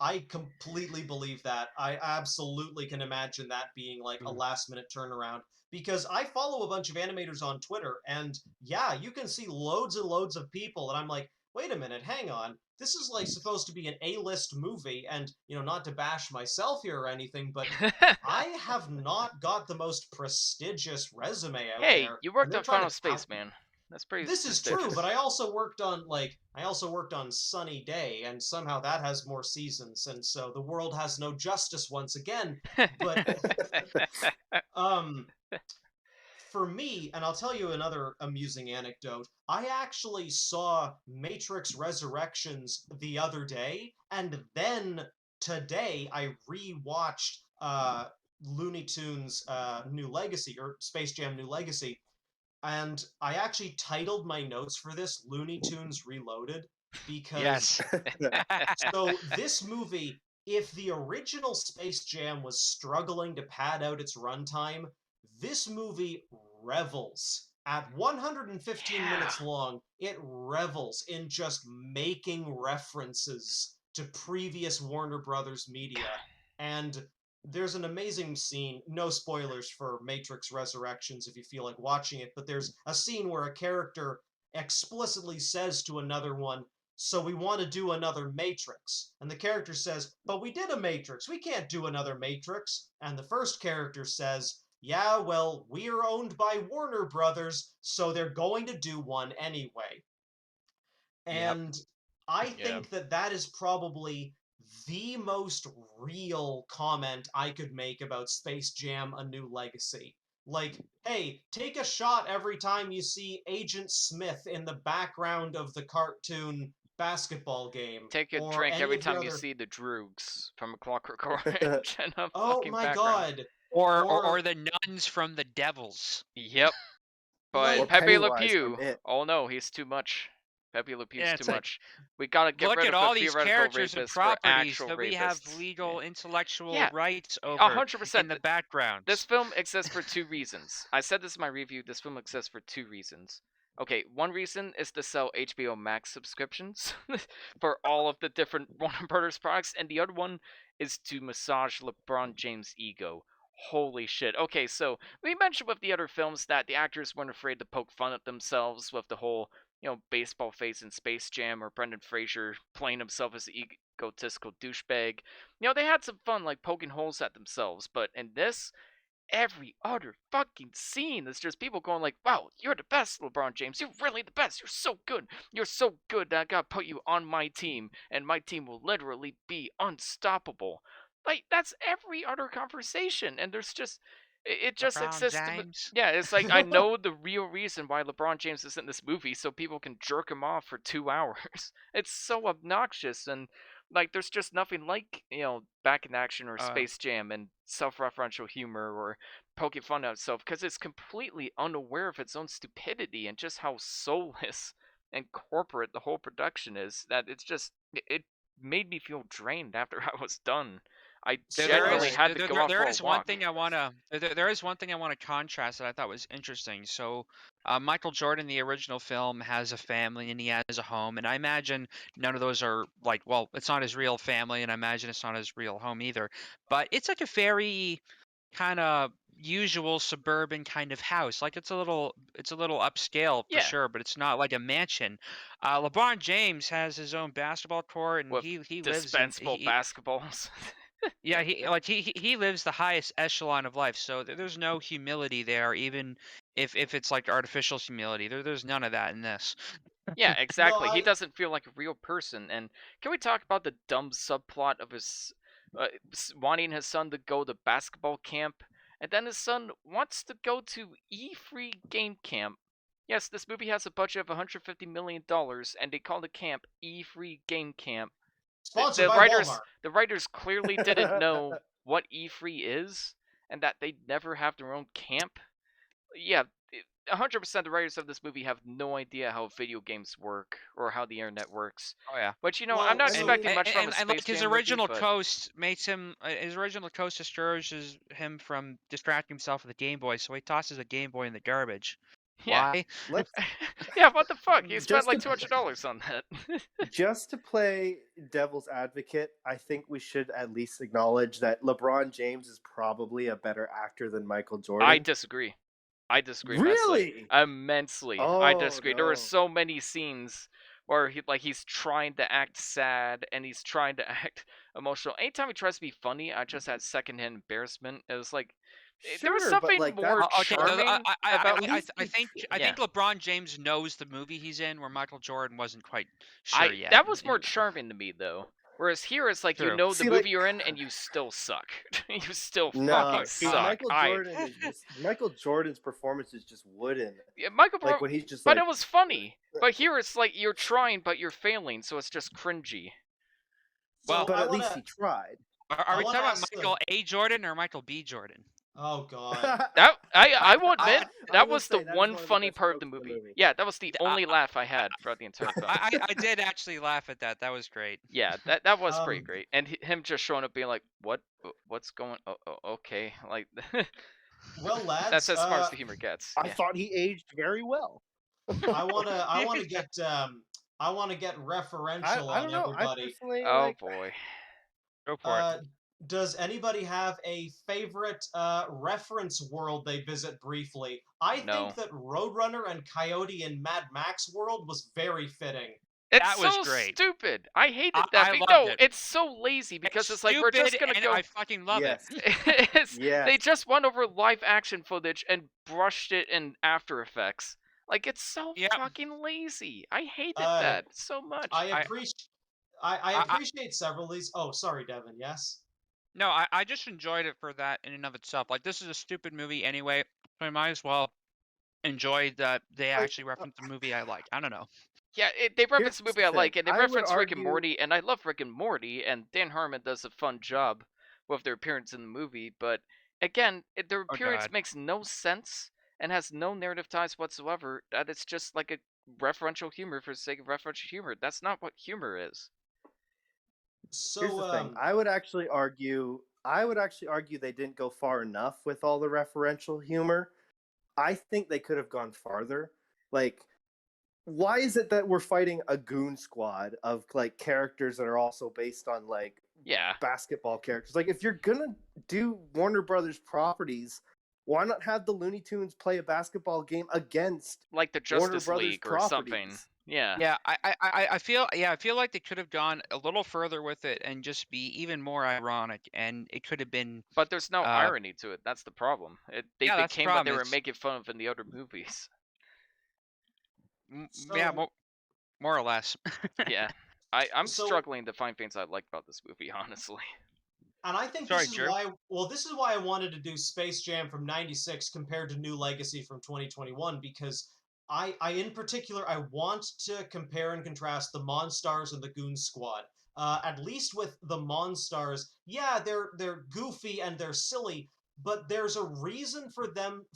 I completely believe that. I absolutely can imagine that being like a last minute turnaround. because I follow a bunch of animators on Twitter, and yeah, you can see loads and loads of people, and I'm like, wait a minute, hang on. This is like supposed to be an A-list movie, and not to bash myself here or anything, but I have not got the most prestigious resume out Hey, there, you and worked they're on trying Final to tout Space, me. man. That's pretty This is true, prestigious. but I also worked on Sunny Day, and somehow that has more seasons, and so the world has no justice once again. But um, for me, and I'll tell you another amusing anecdote, I actually saw Matrix Resurrections the other day, and then today I rewatched Looney Tunes New Legacy, or Space Jam New Legacy, and I actually titled my notes for this Looney Tunes Reloaded because Yes. so this movie, if the original Space Jam was struggling to pad out its runtime, this movie revels. At 115 Yeah. minutes long, it revels in just making references to previous Warner Brothers media. And there's an amazing scene, no spoilers for Matrix Resurrections if you feel like watching it, but there's a scene where a character explicitly says to another one, so we want to do another Matrix. And the character says, but we did a Matrix. We can't do another Matrix. And the first character says, yeah, well, we're owned by Warner Brothers, so they're going to do one anyway. Yep. And I Yeah. think that is probably the most real comment I could make about Space Jam: A New Legacy. Like, hey, take a shot every time you see Agent Smith in the background of the cartoon basketball game. Take a Or drink any every of the time you other. see the Droogs from A Clockwork Orange in a Oh fucking my background. god. Or Or, the nuns from the Devils. Yep. But Or like, Pepe Le Pennywise Pew, from It. oh no, he's too much. Pepe Le Pew's Yeah, too it's like, much. We gotta get look rid at of the all these theoretical characters and rapists for properties actual that we have rapists. legal, intellectual Yeah, rights a over 100%. in the background. This film exists for two reasons. I said this in my review. This film exists for two reasons. Okay, one reason is to sell HBO Max subscriptions for all of the different Warner Brothers products, and the other one is to massage LeBron James' ego. Holy shit. Okay, so we mentioned with the other films that the actors weren't afraid to poke fun at themselves with the whole, baseball face in Space Jam, or Brendan Fraser playing himself as an egotistical douchebag. They had some fun, like poking holes at themselves, but in this, every other fucking scene is just people going like, wow, you're the best, LeBron James. You're really the best. You're so good. You're so good that I gotta put you on my team, and my team will literally be unstoppable. Like, that's every other conversation, and there's just, it just LeBron exists. James. Yeah, it's like, I know the real reason why LeBron James is in this movie, so people can jerk him off for 2 hours. It's so obnoxious, and like, there's just nothing like, Back in Action or Uh, Space Jam and self-referential humor or poking fun at itself, because it's completely unaware of its own stupidity and just how soulless and corporate the whole production is, that it's just, it made me feel drained after I was done. I There, so, there genuinely is had to go out there for a is one walk. thing I wanna there is one thing I want to contrast that I thought was interesting. So, Michael Jordan, the original film, has a family and he has a home, and I imagine none of those are like, well, it's not his real family, and I imagine it's not his real home either. But it's like a very kind of usual suburban kind of house. Like it's a little upscale for Yeah, sure, but it's not like a mansion. LeBron James has his own basketball court, and with he lives in dispensable he basketballs. yeah, he lives the highest echelon of life, so there's no humility there, even if it's like artificial humility. There's none of that in this. Yeah, no, exactly. He I. doesn't feel like a real person. And can we talk about the dumb subplot of his wanting his son to go to basketball camp, and then his son wants to go to E-free game camp? Yes, this movie has a budget of $150 million, and they call the camp E-free game camp. The, Sponsored the by writers Walmart. the writers clearly didn't know what E-free is, and that they'd never have their own camp. Yeah, 100% the writers of this movie have no idea how video games work or how the internet works. Oh yeah. But I'm Well, not I so expecting mean, much from a And Space like his Jam movie, original but coast makes him his original coast discourages him from distracting himself with a Game Boy, so he tosses a Game Boy in the garbage. Yeah. Why? Let's Yeah, what the fuck? You spent just like to, $200 on that. just to play devil's advocate. I think we should at least acknowledge that LeBron James is probably a better actor than Michael I Jordan. disagree. I disagree immensely. Really? Immensely. I Oh disagree. There were no. so many scenes where he's trying to act sad and he's trying to act emotional. Anytime he tries to be funny, I just had secondhand embarrassment. It was like there was Sure, but something like more that's Okay, so charming about. I think Yeah, LeBron James knows the movie he's in, where Michael Jordan wasn't quite sure I yet. that was more charming to me though. Whereas here it's like you True. know the see like movie you're in and you still suck. You still no. fucking See, suck. Michael Jordan's performance is just wooden. Yeah, Like when he's just but like, it was funny. But here it's like you're trying, but you're failing, so it's just cringy. Well, So but I at want least he to. tried. are we wanna talking about ask Michael A. Jordan or Michael B. Jordan? Oh God. That I will I- admit I that will was the say that is one one of the funny best part of jokes the in the movie. movie. Yeah, that was the I, only laugh I had throughout the entire film. I did actually laugh at that. That was great. Yeah, that was pretty Um, great. And him just showing up being like, what's going? Okay, like well, that's lads, as smart as the humor gets. I Yeah. thought he aged very well. I wanna get referential I on don't know. I everybody. personally Oh like. boy. Go for it. Does anybody have a favorite reference world they visit briefly? I No. think that Roadrunner and Coyote in Mad Max world was very fitting. It's That was so great. stupid. I hated I that. loved No, it. it's so lazy because It's it's like we're just stupid, gonna and go. I fucking love Yes. it. They Yes. just went over live action footage and brushed it in After Effects. Like it's so Yeah. fucking lazy. I hated Uh, that so much. I I, appreciate I I appreciate several of these. Oh, sorry, Devon. Yes. no, I just enjoyed it for that in and of itself. Like, this is a stupid movie anyway, so I might as well enjoy that they Like, actually reference the movie I like. I don't know. Yeah, they reference here's the movie the I like, thing. and they I would reference Rick and argue. Morty, and I love Rick and Morty, and Dan Harmon does a fun job with their appearance in the movie. But again, their Oh appearance God. makes no sense and has no narrative ties whatsoever. That it's just like a referential humor for the sake of referential humor. That's not what humor is. Here's So the thing. I would actually argue. They didn't go far enough with all the referential humor. I think they could have gone farther. Like, why is it that we're fighting a goon squad of like characters that are also based on like Yeah, basketball characters? Like, if you're gonna do Warner Brothers properties, why not have the Looney Tunes play a basketball game against like the Warner Justice Brothers League or something. properties? Yeah. Yeah, I feel like they could have gone a little further with it and just be even more ironic, and it could have been. But there's no Uh, irony to it. That's the problem. They yeah, that's the became what they problem. were It's making fun of in the other movies. yeah, so more or less. Yeah. I'm so struggling to find things I like about this movie, honestly. and I think Sorry, this is Drew. why. Well, this is why I wanted to do Space Jam from '96 compared to New Legacy from 2021 because I in particular I want to compare and contrast the Monstars and the Goon Squad. At least with the Monstars, yeah, they're goofy and they're silly, but there's a reason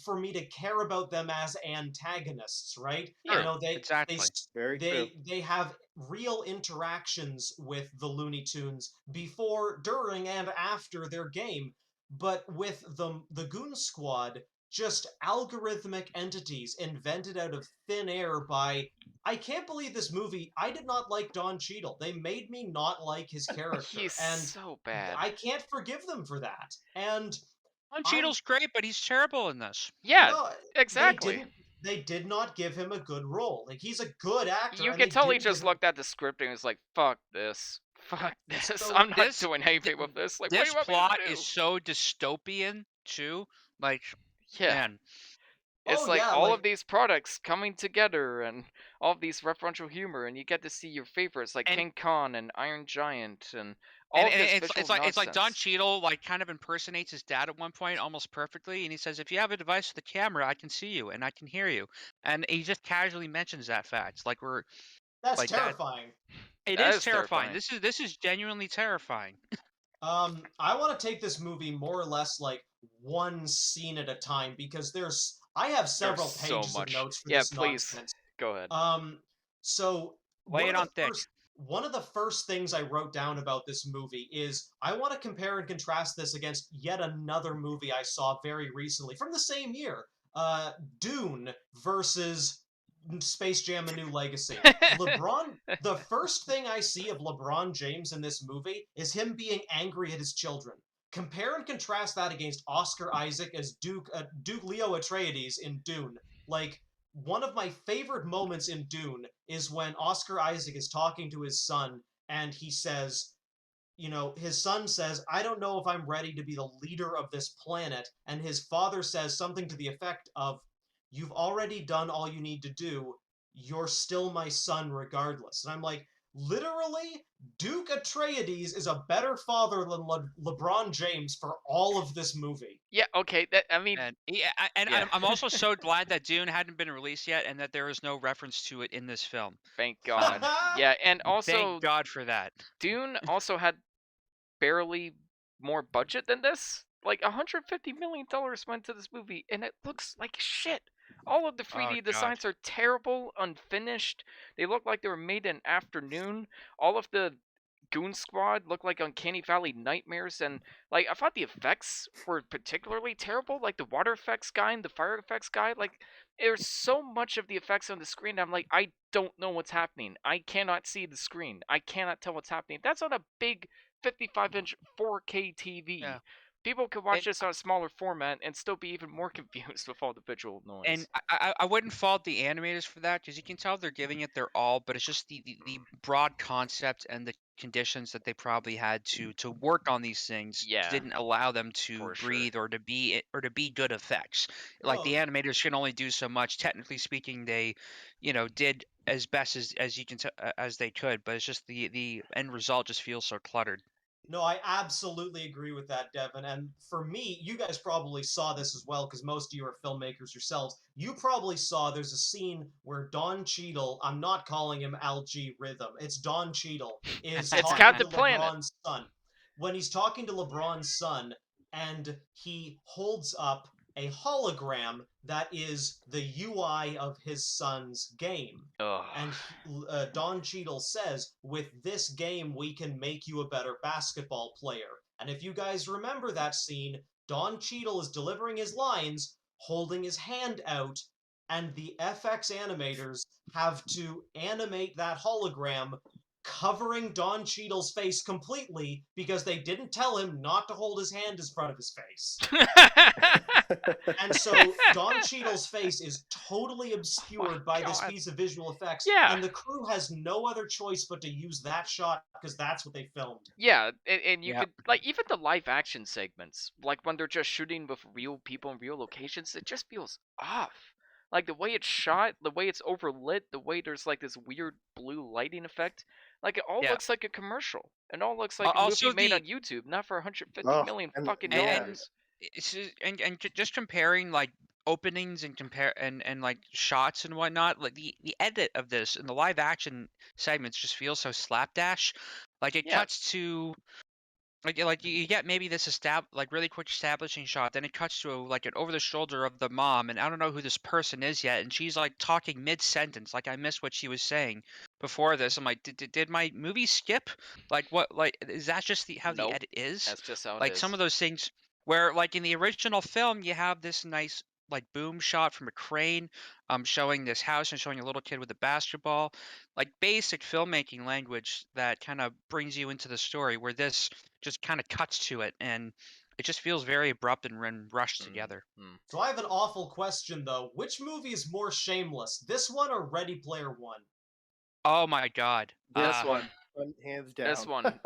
for me to care about them as antagonists, right? Yeah. You know, Exactly. Very true. they have real interactions with the Looney Tunes before, during, and after their game. But with the Goon Squad, just algorithmic entities invented out of thin air by. I can't believe this movie. I did not like Don Cheadle. They made me not like his character, He's and so bad. I can't forgive them for that. And Don I Cheadle's great, but he's terrible in this. Yeah, no, exactly. They did not give him a good role. Like he's a good actor. You and can they tell he didn't give just him. looked at the script and was like, "Fuck this, fuck this. So I'm not This doing anything with this. Like, what do this you want me plot to do?" is so dystopian too. Like, Yeah, man, it's Oh like yeah, all like of these products coming together and all of these referential humor, and you get to see your favorites like and King Kong and Iron Giant and all of this visual it's like Don nonsense. Cheadle like kind of impersonates his dad at one point almost perfectly, and he says, "If you have a device with a camera, I can see you and I can hear you," and he just casually mentions that fact. Like we're that's like that. terrifying. It That is is terrifying. terrifying. This is genuinely terrifying. I want to take this movie more or less like one scene at a time because I have several There's so pages of much. notes for Yeah, this please nonsense. go ahead. So Lay it on thick. one of the first things I wrote down about this movie is I want to compare and contrast this against yet another movie I saw very recently from the same year. Dune versus Space Jam: A New Legacy. The first thing I see of LeBron James in this movie is him being angry at his children. Compare and contrast that against Oscar Isaac as Duke Leo Atreides in Dune. Like, one of my favorite moments in Dune is when Oscar Isaac is talking to his son and he says, his son says, I don't know if I'm ready to be the leader of this planet. And his father says something to the effect of, you've already done all you need to do. You're still my son regardless. And I'm like, literally, Duke Atreides is a better father than LeBron James for all of this movie. Yeah, okay. I mean, And yeah. I'm also so glad that Dune hadn't been released yet, and that there is no reference to it in this film. Thank God. Yeah, and also Thank God for that. Dune also had barely more budget than this. Like $150 million went to this movie, and it looks like shit. All of the Oh 3D God. designs are terrible, unfinished. They look like they were made in afternoon. All of the Goon Squad look like Uncanny Valley nightmares, and like I thought the effects were particularly terrible. Like the water effects guy and the fire effects guy. Like there's so much of the effects on the screen. I'm like, I don't know what's happening. I cannot see the screen. I cannot tell what's happening. That's on a big 55-inch 4K TV. Yeah. People could watch And this on a smaller format and still be even more confused with all the visual noise. and I wouldn't fault the animators for that, because you can tell they're giving it their all, but it's just the broad concept and the conditions that they probably had to work on these things Yeah, didn't allow them to for sure. breathe or to be good effects. Like Oh, the animators can only do so much. Technically speaking, they, did as best as you can as they could, but it's just the end result just feels so cluttered. no, I absolutely agree with that, Devon. And for me, you guys probably saw this as well because most of you are filmmakers yourselves. You probably saw there's a scene where Don Cheadle, I'm not calling him LG Rhythm, it's Don Cheadle, is It's talking to Captain Planet. LeBron's son. When he's talking to LeBron's son, and he holds up a hologram that is the UI of his son's game. Ugh. And Don Cheadle says, with this game, we can make you a better basketball player. And if you guys remember that scene, Don Cheadle is delivering his lines, holding his hand out, and the FX animators have to animate that hologram covering Don Cheadle's face completely because they didn't tell him not to hold his hand in front of his face. And so Don Cheadle's face is totally obscured by this God. piece of visual effects, Yeah. and the crew has no other choice but to use that shot because that's what they filmed. Yeah, and you Yep. could like even the live action segments, like when they're just shooting with real people in real locations, it just feels off. Like the way it's shot, the way it's overlit, the way there's like this weird blue lighting effect, like it all Yeah. looks like a commercial. It all looks like a Also movie made the on YouTube, not for 150 Oh, million and fucking yeah. dollars. Just comparing like openings and like shots and whatnot, like the edit of this and the live action segments just feel so slapdash. Like it Yeah. cuts to like you get maybe this like really quick establishing shot, then it cuts to like an over the shoulder of the mom, and I don't know who this person is yet, and she's like talking mid sentence, like I missed what she was saying before this. I'm like, did my movie skip? Like what? Like is that just how the Nope. edit is? That's just how it Like is. some of those things where like in the original film you have this nice like boom shot from a crane showing this house and showing a little kid with a basketball, like basic filmmaking language that kind of brings you into the story, where this just kind of cuts to it and it just feels very abrupt and rushed together. So I have an awful question though. Which movie is more shameless, this one or Ready Player One? Oh my god. This one, hands down. This one.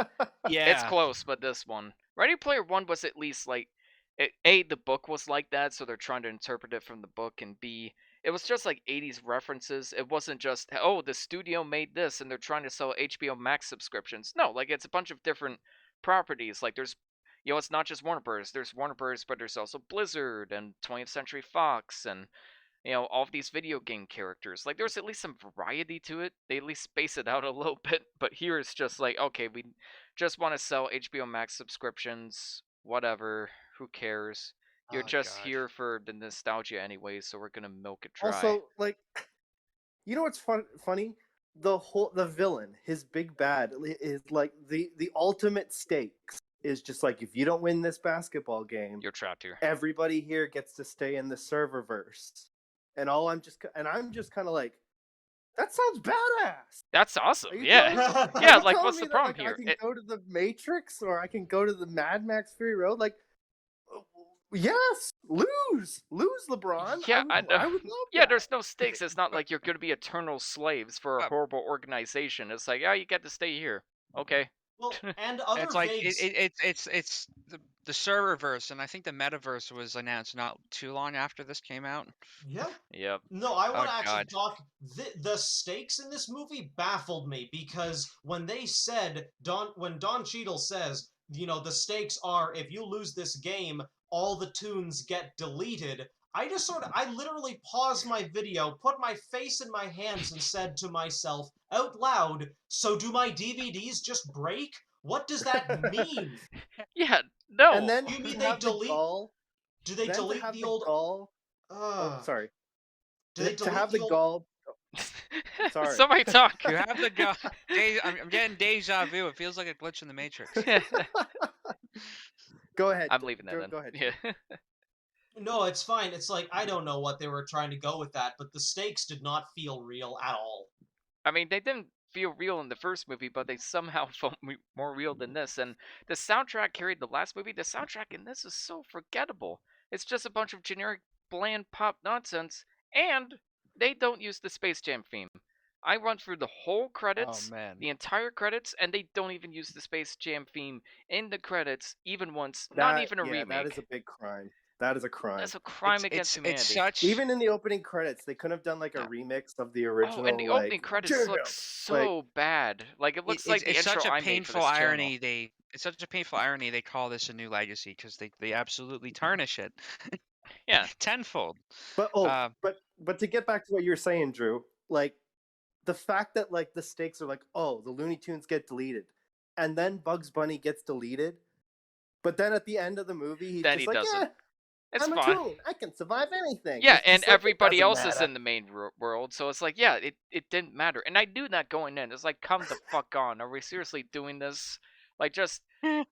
Yeah. It's close, but this one. Ready Player One was at least like, the book was like that, so they're trying to interpret it from the book, and B, it was just like 80s references. It wasn't just, oh, the studio made this and they're trying to sell HBO Max subscriptions. No, like it's a bunch of different properties. Like there's, it's not just Warner Bros. There's Warner Bros., but there's also Blizzard and 20th Century Fox and all of these video game characters. Like there's at least some variety to it. They at least space it out a little bit, but here it's just like, okay, we just want to sell HBO Max subscriptions, whatever, who cares? You're Oh just god. here for the nostalgia anyway, so we're gonna milk it dry. Also, like, you know what's funny? The villain, his big bad, is like the ultimate stakes. is just like, if you don't win this basketball game, You're trapped here. everybody here gets to stay in the serververse. And I'm just kind of like, that sounds badass. That's awesome. Are you Yeah. telling me, Yeah, are you like, telling what's me the that, problem like, I here? can go to the Matrix or I can go to the Mad Max Fury Road? Like, yes, lose, LeBron. Yeah, I know. I would love Yeah, that. there's no stakes. It's not like you're going to be eternal slaves for a Uh, horrible organization. It's like, oh, you get to stay here. Okay. Well, and other It's like vague it's the serververse, and I think the metaverse was announced not too long after this came out. yeah. Yep. No, I Oh want to actually God. talk. The stakes in this movie baffled me because when they said when Don Cheadle says, the stakes are if you lose this game, all the tunes get deleted. I literally paused my video, put my face in my hands, and said to myself out loud, "So do my DVDs just break? What does that mean? Yeah, And no. then You to mean they have the delete? gall, Do they then to delete have the the old? gall. Oh, Uh, sorry. do they To delete have the the old? gall. Sorry. Somebody talk. You have the go. I'm getting deja vu. It feels like a glitch in the Matrix. Go ahead. I'm leaving that Go, in. go ahead. Yeah. No, it's fine. It's like I don't know what they were trying to go with that, but the stakes did not feel real at all. I mean, they didn't feel real in the first movie, but they somehow felt more real than this. And the soundtrack carried the last movie. The soundtrack in this is so forgettable. It's just a bunch of generic, bland pop nonsense, and they don't use the Space Jam theme. I run through the whole Oh credits, man. the entire credits, and they don't even use the Space Jam theme in the credits, even once. Not That even a yeah, that remake. is a big crime. That is a crime. That's a crime against It's humanity. such. Even in the opening credits, they couldn't have done like a Yeah. remix of the Oh, original. and the opening like, credits Jam! look Like, so bad. Like, it looks like the It's intro such a I made for painful this channel. irony. It's such a painful irony they call this a new legacy because they absolutely tarnish it Yeah. tenfold. but but to get back to what you were saying, Drew, like the fact that like the stakes are like, oh, the Looney Tunes get deleted, and then Bugs Bunny gets deleted, but then at the end of the movie, he's Then just he like, doesn't. yeah, It's I'm a fine. toon. I can survive anything. Yeah, It's and just like, it everybody doesn't else is matter. in the main world, so it's like, yeah, it didn't matter. And I knew that going in. It's like, come the fuck on. Are we seriously doing this? Like, just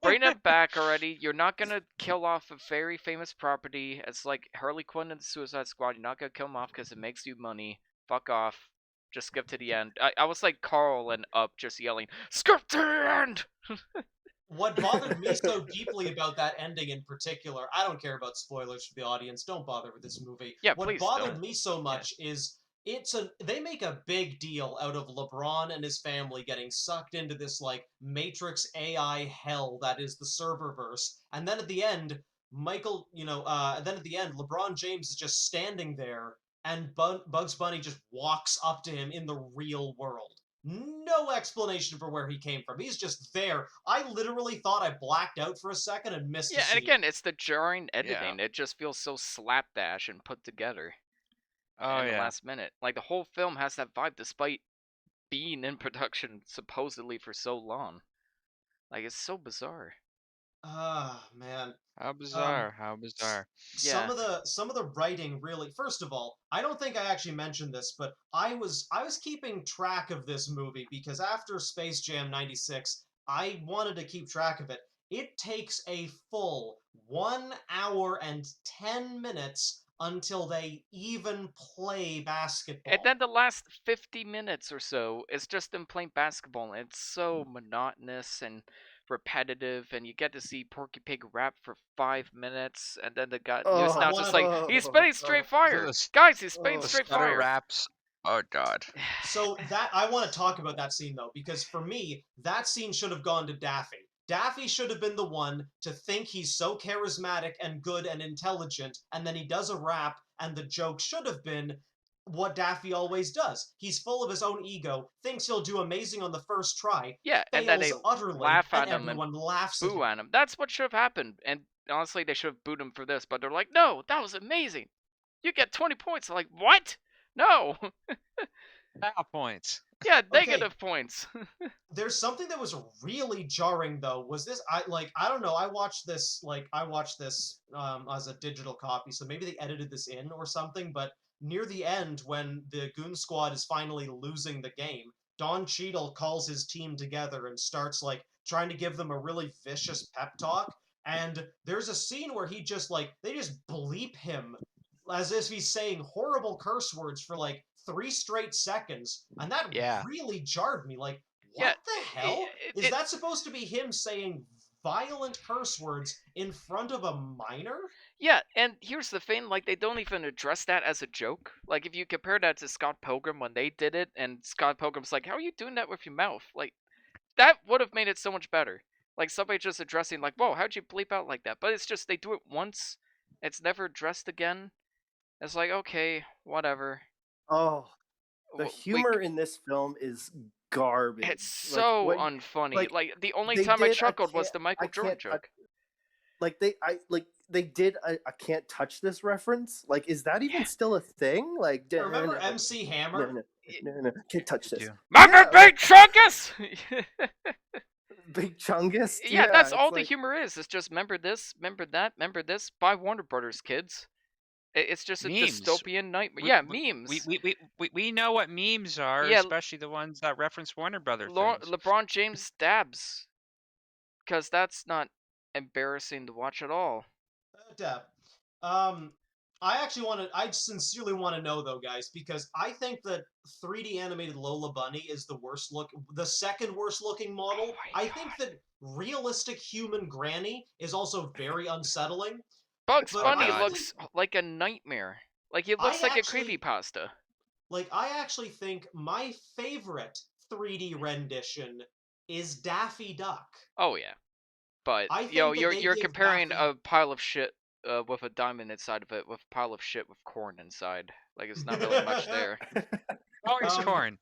bring them back already. You're not gonna kill off a very famous property. It's like Harley Quinn and the Suicide Squad. You're not gonna kill them off because it makes you money. Fuck off. Just skip to the end. I was like Carl and Up just yelling, skip to the end! What bothered me so deeply about that ending in particular, I don't care about spoilers for the audience, don't bother with this movie. Yeah, What please bothered don't. me so much is they make a big deal out of LeBron and his family getting sucked into this like Matrix AI hell that is the serververse. And then at the end, then at the end, LeBron James is just standing there and Bugs Bunny just walks up to him in the real world. No explanation for where he came from. He's just there. I literally thought I blacked out for a second and missed a Yeah, and scene. again, it's the jarring Yeah. editing. It just feels so slapdash and put together Oh in the yeah. last minute. Like, the whole film has that vibe despite being in production supposedly for so long. Like, it's so bizarre. Ah, man. How bizarre. How bizarre. Yeah. Some of the writing really, first of all, I don't think I actually mentioned this, but I was keeping track of this movie because after Space Jam 96, I wanted to keep track of it. It takes a full 1 hour and 10 minutes until they even play basketball. And then the last 50 minutes or so is just them playing basketball. And it's so monotonous and repetitive. And you get to see Porky Pig rap for 5 minutes. And then the guy, just now just like, he's spitting straight fire. Guys, he's spitting The straight stutter fire. raps. Oh god. So that I want to talk about that scene though, because for me, that scene should have gone to Daffy. Daffy should have been the one to think he's so charismatic and good and intelligent, and then he does a rap, and the joke should have been what Daffy always does. He's full of his own ego, thinks he'll do amazing on the first try, Yeah, and then they fails utterly, laugh at and him and everyone laughs at boo him. at him. That's what should have happened. And honestly, they should have booed him for this. But they're like, no, that was amazing. You get 20 points. I'm like, what? No. Foul points. Yeah, Okay. negative points. There's something that was really jarring though. Was this I don't know. I watched this as a digital copy, so maybe they edited this in or something, but near the end when the Goon Squad is finally losing the game, Don Cheadle calls his team together and starts like trying to give them a really vicious pep talk. And there's a scene where he just like they just bleep him as if he's saying horrible curse words for like 3 straight seconds, and that Yeah. really jarred me. Like, Yeah. what the hell? It, Is it, that supposed to be him saying violent curse words in front of a minor? Yeah, and here's the thing, like, they don't even address that as a joke. Like, if you compare that to Scott Pilgrim when they did it, and Scott Pilgrim's like, how are you doing that with your mouth? Like, that would have made it so much better. Like, somebody just addressing, like, whoa, how'd you bleep out like that? But it's just, they do it once, it's never addressed again. It's like, okay, whatever. Oh, the We, humor in this film is garbage. it's Like so what? unfunny. Like Like, the only they time I did. chuckled was the I Michael Jordan can't. joke. They did. I can't touch this reference. Like, is that even still a thing? Like, Remember MC Hammer? no, can't touch this. Remember Yeah, Big Chungus? Big Chungus. Yeah, that's all it's the like, humor is. It's just remember this, remember that, remember this by Warner Brothers, kids. It's just a Memes. dystopian nightmare. We, Yeah, we, memes. we know what memes are, Yeah, especially the ones that reference Warner Brother things. LeBron James dabs, because that's not embarrassing to watch at all. Deb. I sincerely want to know though, guys, because I think that 3D animated Lola Bunny is the second worst looking model. I think that realistic human Granny is also very unsettling. Bugs But Bunny I looks like a nightmare. Like, he looks like a creepypasta. I actually think my favorite 3D rendition is Daffy Duck. Oh yeah, but I think you're comparing a pile of shit with a diamond inside of it with a pile of shit with corn inside. Like, it's not really much there. Always corn.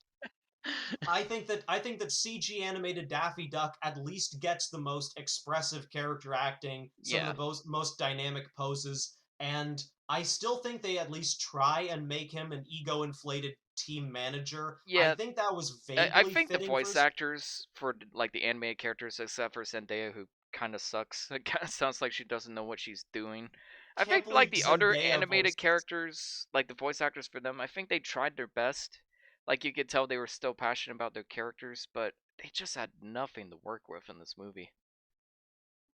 I think that CG animated Daffy Duck at least gets the most expressive character acting, some of the most dynamic poses, and I still think they at least try and make him an ego-inflated team manager. Yeah, I think that was vaguely I think the fitting voice actors for like the animated characters, except for Zendaya, who kind of sucks. It kind of sounds like she doesn't know what she's doing. I think like the other animated characters, like the voice actors for them, I think they tried their best. Like, you could tell they were still passionate about their characters, but they just had nothing to work with in this movie.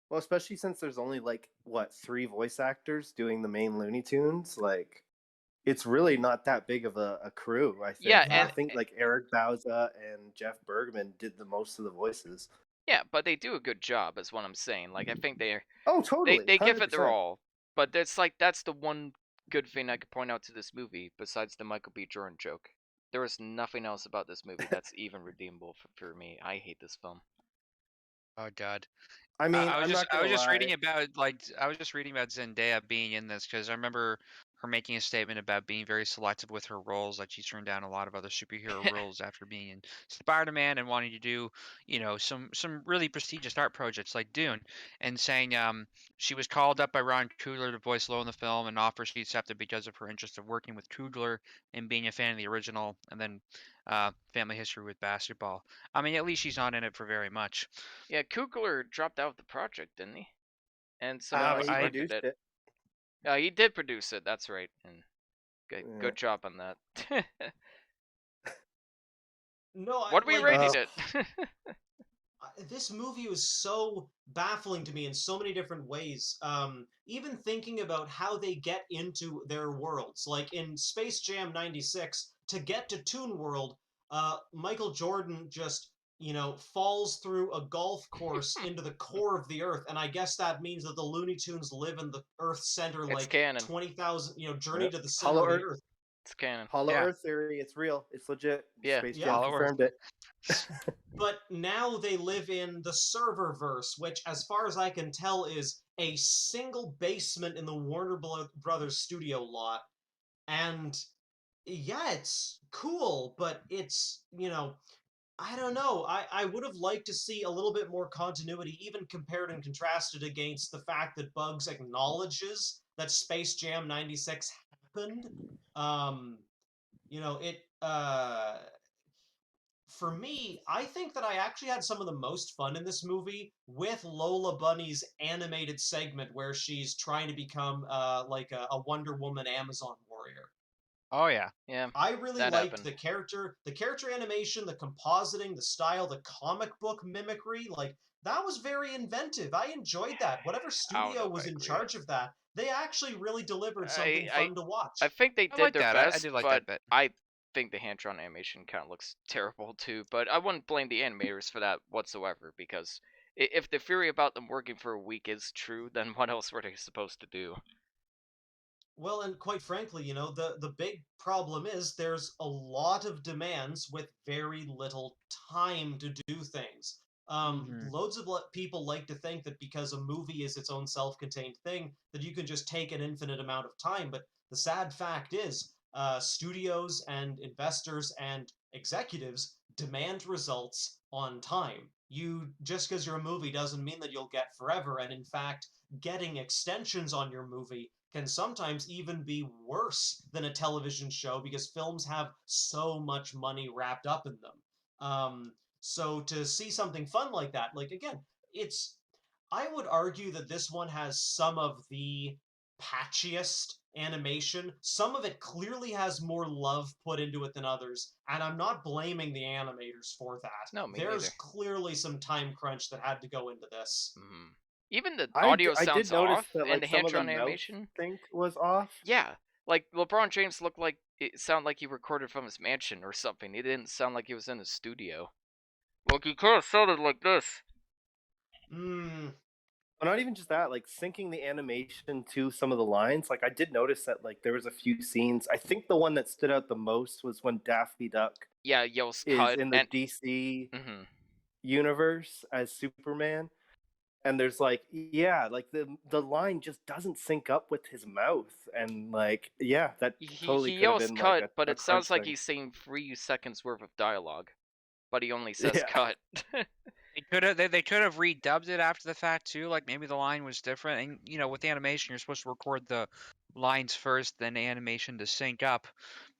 Well, especially since there's only like 3 voice actors doing the main Looney Tunes. Like, it's really not that big of a crew. I think. Yeah, I think like Eric Bauza and Jeff Bergman did the most of the voices. Yeah, but they do a good job, is what I'm saying. Like, I think they're totally they give it their 100%. all. But that's the one good thing I could point out to this movie besides the Michael B. Jordan joke. There is nothing else about this movie that's even redeemable for me. I hate this film. Oh God. I mean, I was just reading lie. about Zendaya being in this because I remember her making a statement about being very selective with her roles. Like, she turned down a lot of other superhero roles after being in Spider-Man and wanting to do, some really prestigious art projects like Dune, and saying she was called up by Ron Coogler to voice Lo in the film, and offer she accepted because of her interest of working with Coogler and being a fan of the original, and then family history with basketball. I mean, at least she's not in it for very much. Yeah, Kugler dropped out of the project, didn't he? And No, someone else he directed produced it. He did produce it. That's right. And good job on that. No, what are we rating it? This movie was so baffling to me in so many different ways. Even thinking about how they get into their worlds, like in Space Jam '96, to get to Toon World, Michael Jordan just falls through a golf course into the core of the Earth, and I guess that means that the Looney Tunes live in the Earth's center, it's like canon. 20,000, journey to the center Hollow of the Earth. Earth. It's canon. Hollow Earth theory. It's real. It's legit. Yeah. Space Jam confirmed it. But now they live in the Serververse, which, as far as I can tell, is a single basement in the Warner Brothers studio lot. And yeah, it's cool, but it's, I don't know. I would have liked to see a little bit more continuity, even compared and contrasted against the fact that Bugs acknowledges that Space Jam '96 happened. For me, I think that I actually had some of the most fun in this movie with Lola Bunny's animated segment where she's trying to become like a Wonder Woman Amazon warrior. Oh yeah. Yeah, I really that liked happened. the character animation, the compositing, the style, the comic book mimicry. Like that was very inventive. I enjoyed that. Whatever I don't know studio if I was in agree. charge of that, they actually really delivered something I fun to I watch. think they I did like their that. I best, did like but that bit. I think the hand-drawn animation kind of looks terrible too. But I wouldn't blame the animators for that whatsoever, because if the theory about them working for a week is true, then what else were they supposed to do? Well, and quite frankly, the big problem is there's a lot of demands with very little time to do things. Mm-hmm. Loads of people like to think that because a movie is its own self-contained thing, that you can just take an infinite amount of time. But the sad fact is, studios and investors and executives demand results on time. You just because you're a movie doesn't mean that you'll get forever. And in fact, getting extensions on your movie can sometimes even be worse than a television show because films have so much money wrapped up in them. So to see something fun like that, like again, it's I would argue that this one has some of the patchiest animation. Some of it clearly has more love put into it than others, and I'm not blaming the animators for that. No, me There's neither. clearly some time crunch that had to go into this. Hmm. Even the I, audio I did sounds notice off that in like the some of the hand-drawn mouth animation. sync was off. Yeah, like LeBron James looked like it sounded like he recorded from his mansion or something. He didn't sound like he was in a studio. Like he could have sounded like this. Hmm. But not even just that, like syncing the animation to some of the lines. Like I did notice that like there was a few scenes. I think the one that stood out the most was when Daffy Duck Yeah, yells is cut in the and. DC Hmm. universe as Superman. And there's like, yeah, like the line just doesn't sync up with his mouth. And like, yeah, that totally He could have yells been like cut, but a it sounds crunch like thing. he's saying 3 seconds worth of dialogue, but he only says Yeah. cut. They could have redubbed it after the fact too. Like maybe the line was different, and with animation, you're supposed to record the lines first, then animation to sync up.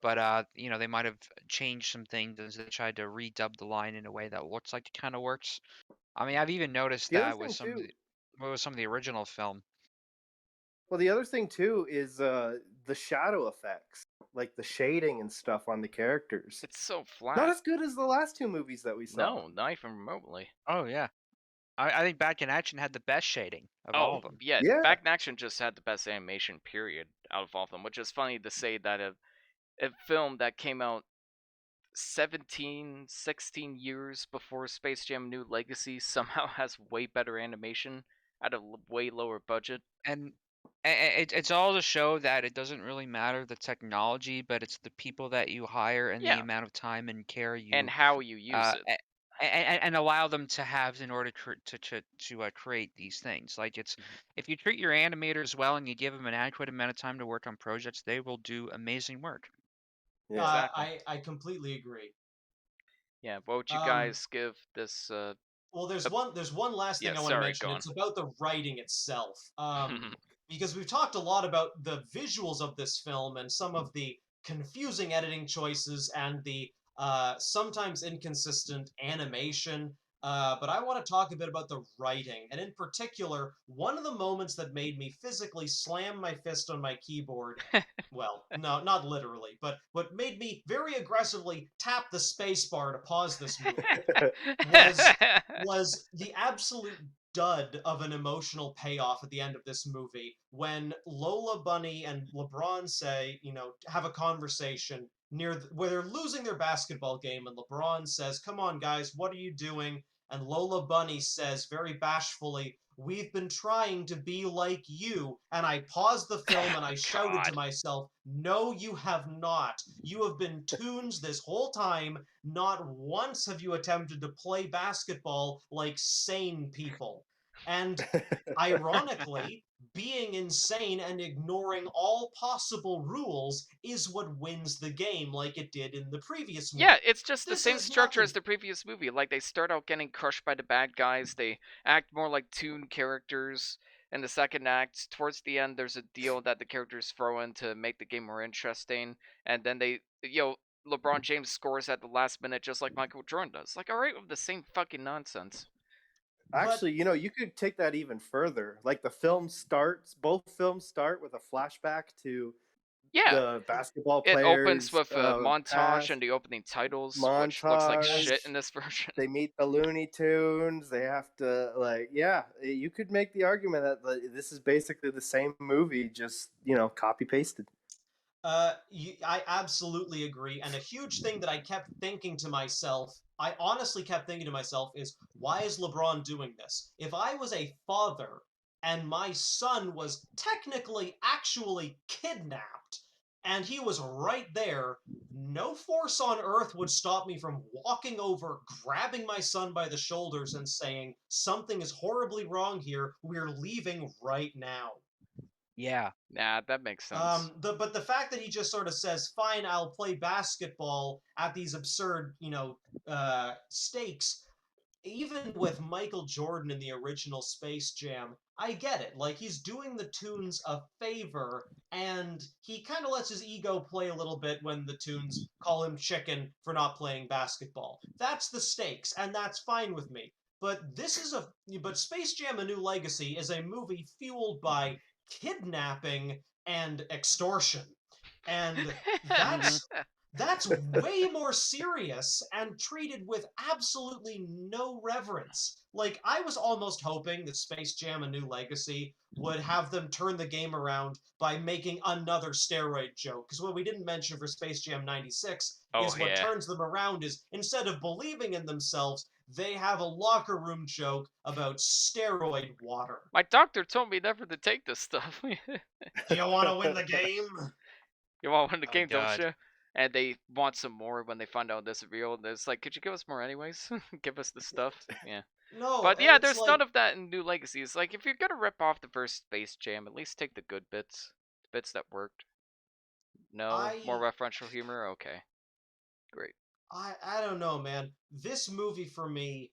But they might have changed some things as they tried to redub the line in a way that looks like it kind of works. I mean, I've even noticed The other that with thing too, some of the original film. well, the other thing too is the shadow effects, like the shading and stuff on the characters. It's so Not flat. as good as the last two movies that we saw. No, not even remotely. Oh yeah, I think Back in Action had the best shading of all Oh, of them. yeah, Yeah. Back in Action just had the best animation, period, out of all of them, which is funny to say that a film that came out 17, 16 years before Space Jam New Legacy somehow has way better animation at a way lower budget. And it's all to show that it doesn't really matter the technology, but it's the people that you hire and the Yeah, amount of time and care and you how you use it. and allow them to have in order to create these things. Like it's Mhm. if you treat your animators well and you give them an adequate amount of time to work on projects, they will do amazing work. Yeah. Exactly. I completely agree. Yeah, what would you Um, guys give this? well, Uh, there's one last yeah, thing I want to sorry, mention. go on. It's about the writing itself. Because we've talked a lot about the visuals of this film and some of the confusing editing choices and the sometimes inconsistent animation. But I want to talk a bit about the writing, and in particular, one of the moments that made me physically slam my fist on my keyboard. Well, no, not literally, but what made me very aggressively tap the space bar to pause this movie was was the absolute dud of an emotional payoff at the end of this movie when Lola Bunny and LeBron say, have a conversation where they're losing their basketball game, and LeBron says, "Come on, guys, what are you doing?" And Lola Bunny says very bashfully, "We've been trying to be like you." And I paused the film and I shouted to God. myself, "No, you have not. You have been toons this whole time. Not once have you attempted to play basketball like sane people." And ironically, being insane and ignoring all possible rules is what wins the game, like it did in the previous one. Yeah, it's just the This same has structure as nothing. the previous movie. Like they start out getting crushed by the bad guys, they act more like toon characters. In the second act, towards the end, there's a deal that the characters throw in to make the game more interesting, and then LeBron James scores at the last minute just like Michael Jordan does. Like, alright with the same fucking nonsense. But Actually, you could take that even further. Like the film starts, both films start with a flashback to Yeah, the basketball it opens players with a montage past and the opening titles, which looks like montage. shit in this version. They meet the Looney Tunes. They have to you could make the argument that this is basically the same movie, just copy pasted. I absolutely agree. And a huge thing that I kept thinking to myself, I honestly kept thinking to myself, is why is LeBron doing this? If I was a father and my son was technically actually kidnapped and he was right there, no force on earth would stop me from walking over, grabbing my son by the shoulders, and saying, something is horribly wrong here. We're leaving right now. Yeah. Nah, that makes sense. But the fact that he just sort of says, "Fine, I'll play basketball at these absurd, stakes." Even with Michael Jordan in the original Space Jam, I get it. Like, he's doing the Tunes a favor, and he kind of lets his ego play a little bit when the Tunes call him chicken for not playing basketball. That's the stakes, and that's fine with me. But Space Jam: A New Legacy is a movie fueled by kidnapping and extortion, and that's that's way more serious and treated with absolutely no reverence. Like, I was almost hoping that Space Jam: A New Legacy would have them turn the game around by making another steroid joke. Because what we didn't mention for Space Jam 96 Oh is what yeah. turns them around is instead of believing in themselves, they have a locker room joke about steroid water. My doctor told me never to take this stuff. Do you want to win the game? You want to win the Oh, game, don't God. you? And they want some more when they find out this is real. And it's like, could you give us more anyways? Give us the stuff. Yeah. No, But yeah, it's there's like none of that in New Legacy. It's like, if you're gonna rip off the first Space Jam, at least take the good bits. The bits that worked. No? More I referential humor? Okay. Great. I don't know, man. This movie for me,